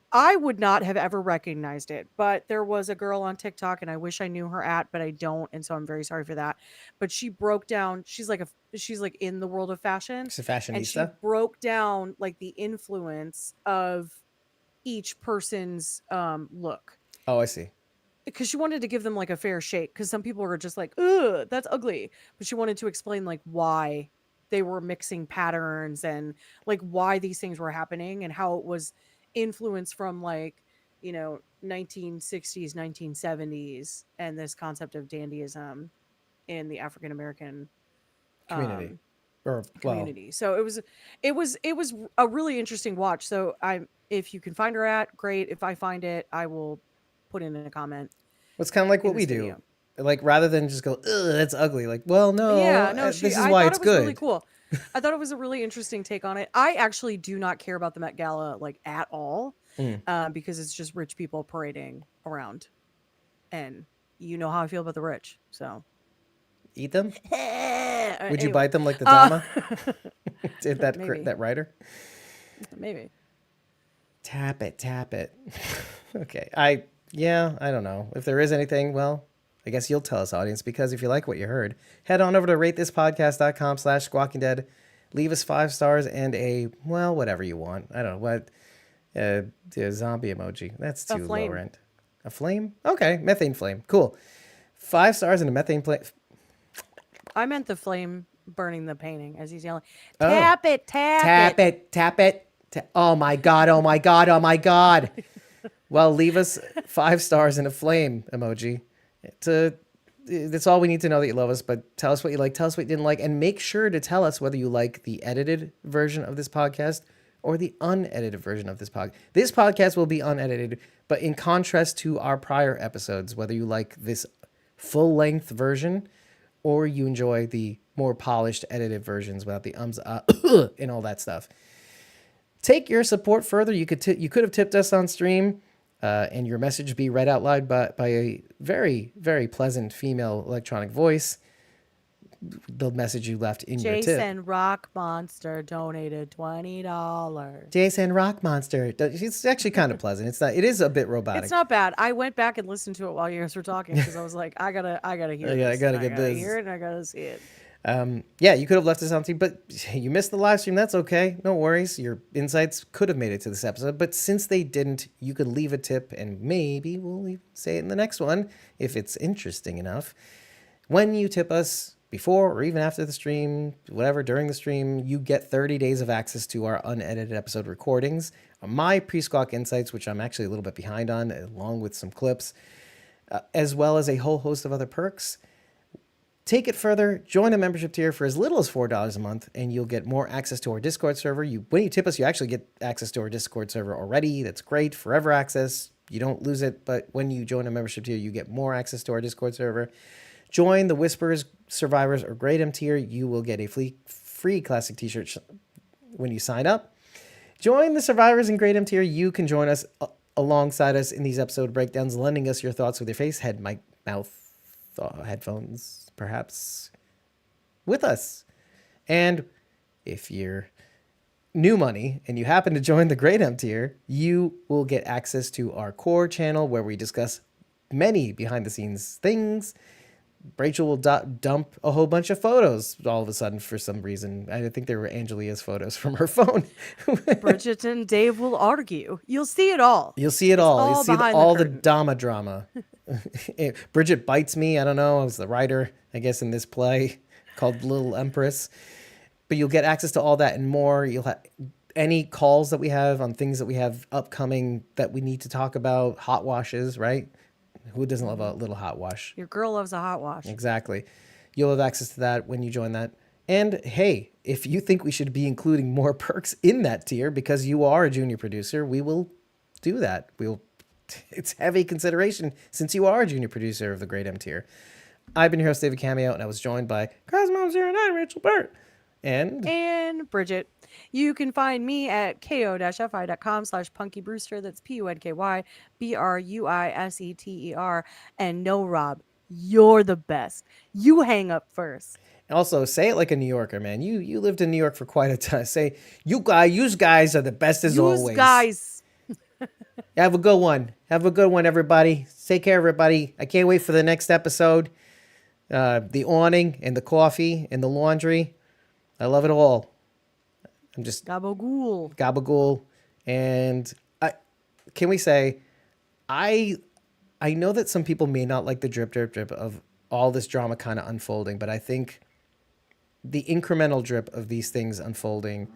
I would not have ever recognized it, but there was a girl on TikTok, and I wish I knew her but I don't, and so I'm very sorry for that. But she broke down. She's like in the world of fashion, She's a and she fashionista. broke down like the influence of each person's look. Oh, I see. Because she wanted to give them like a fair shake. Because some people were just like, ugh, that's ugly. But she wanted to explain like why they were mixing patterns and like why these things were happening and how it was influenced from like, 1960s, 1970s, and this concept of dandyism in the African American Community. um, Or, well, community. So it was a really interesting watch. So if you can find her great. If I find it, I will put in a comment. it's kind of like in what we this do. video. Like, rather than just go, ugh, that's ugly. Like, well, no, Yeah, no, this is I why thought it's it was really good. cool. I thought it was a really interesting take on it. I actually do not care about the Met Gala like at all, Mm. because it's just rich people parading around, and you know how I feel about the rich. So, Eat them? Would you anyway, bite them like the Dama? Did that maybe. that writer? maybe. Tap it, tap it. Okay. I don't know. If there is anything, well, I guess you'll tell us, audience, because if you like what you heard, head on over to ratethispodcast.com/squawkingdead. Leave us 5 stars and a, well, whatever you want. I don't know what. The zombie emoji. That's A too low flame. rent. A flame? Okay. Methane flame. Cool. 5 stars and a methane flame. I meant the flame burning the painting as he's yelling, Oh. "Tap it, tap, Tap it, tap it. Oh my God, oh my God, oh my God. Well, leave us 5 stars and a flame emoji. That's all we need to know that you love us, but tell us what you like, tell us what you didn't like, and make sure to tell us whether you like the edited version of this podcast or the unedited version of this podcast. This podcast will be unedited, but in contrast to our prior episodes, whether you like this full-length version or you enjoy the more polished edited versions without the and all that stuff. Take your support further. You could have tipped us on stream, and your message be read out loud by a very, very pleasant female electronic voice. The message you left in your tip. Jason Rock Monster donated $20. Jason Rock Monster. It's actually kind of pleasant. It's not. It is a bit robotic. It's not bad. I went back and listened to it while you guys were talking because I was like, I gotta hear Yeah, I this. gotta get this. Hear it and I gotta see it. Yeah, you could have left us on team, but you missed the live stream. That's okay. No worries. Your insights could have made it to this episode, but since they didn't, you could leave a tip and maybe we'll even say it in the next one if it's interesting enough. When you tip us before or even after the stream, whatever, during the stream, you get 30 days of access to our unedited episode recordings, my pre-squawk insights, which I'm actually a little bit behind on, along with some clips, as well as a whole host of other perks. Take it further, join a membership tier for as little as $4 a month, and you'll get more access to our Discord server. When you tip us, you actually get access to our Discord server already. That's great, forever access. You don't lose it, but when you join a membership tier, you get more access to our Discord server. Join the Whispers, Survivors, or Great M tier. You will get a free classic t-shirt when you sign up. Join the Survivors and Great M tier. You can join us alongside us in these episode breakdowns, lending us your thoughts with your face, head, mic, mouth, headphones, perhaps, with us. And if you're new money and you happen to join the Great M tier, you will get access to our core channel where we discuss many behind-the-scenes things. Rachel will dump a whole bunch of photos all of a sudden for some reason. I think they were Angelia's photos from her phone. Bridget and Dave will argue. You'll see it all. You'll see it all. You'll all see behind the all the curtain. Dama drama. Bridget bites me. I don't know. I was the writer, I guess, in this play called Little Empress. But you'll get access to all that and more. You'll have any calls that we have on things that we have upcoming that we need to talk about. Hot washes, right? Who doesn't love a little hot wash? Your girl loves a hot wash. Exactly. You'll have access to that when you join that. And hey, if you think we should be including more perks in that tier because you are a junior producer, we will do that. It's heavy consideration since you are a junior producer of the Great M tier. I've been your host, David Cameo, and I was joined by Cosmo09, Rachel Burt, and Bridget. You can find me at ko-fi.com/punkybrewster. That's PUNKYBRUISETER. And no, Rob, you're the best. You hang up first. Also, say it like a New Yorker, man. You lived in New York for quite a time. Say, you guys are the best as always. You guys. Have a good one. Have a good one, everybody. Take care, everybody. I can't wait for the next episode. The awning and the coffee and the laundry. I love it all. I'm just Gabagool. gabagool. And can we say, I know that some people may not like the drip, drip, drip of all this drama kind of unfolding, but I think the incremental drip of these things unfolding.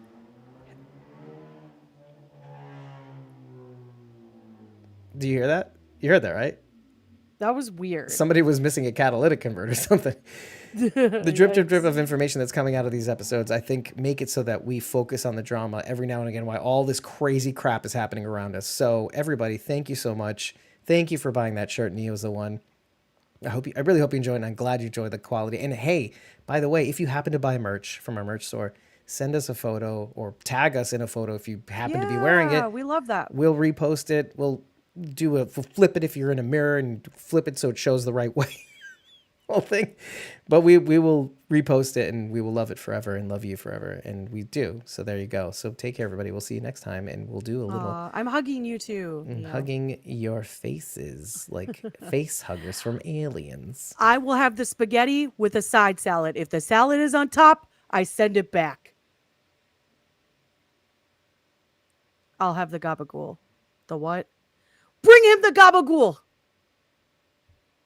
Do you hear that? You heard that, right? That was weird. Somebody was missing a catalytic converter or something. The drip, drip, drip of information that's coming out of these episodes, I think, make it so that we focus on the drama every now and again while all this crazy crap is happening around us. So, everybody, thank you so much. Thank you for buying that shirt. Neo's the one. I really hope you enjoyed it, and I'm glad you enjoyed the quality. And hey, by the way, if you happen to buy merch from our merch store, send us a photo or tag us in a photo if you happen to be wearing Yeah, it. we love that. We'll repost it. We'll flip it if you're in a mirror and flip it so it shows the right way. Whole thing. But we will repost it and we will love it forever and love you forever. And we do. So there you go. So take care, everybody. We'll see you next time, and we'll do a little I'm hugging you too. Neo. hugging your faces like face huggers from Aliens. I will have the spaghetti with a side salad. If the salad is on top, I send it back. I'll have the gabagool. The what? Bring him the gabagool.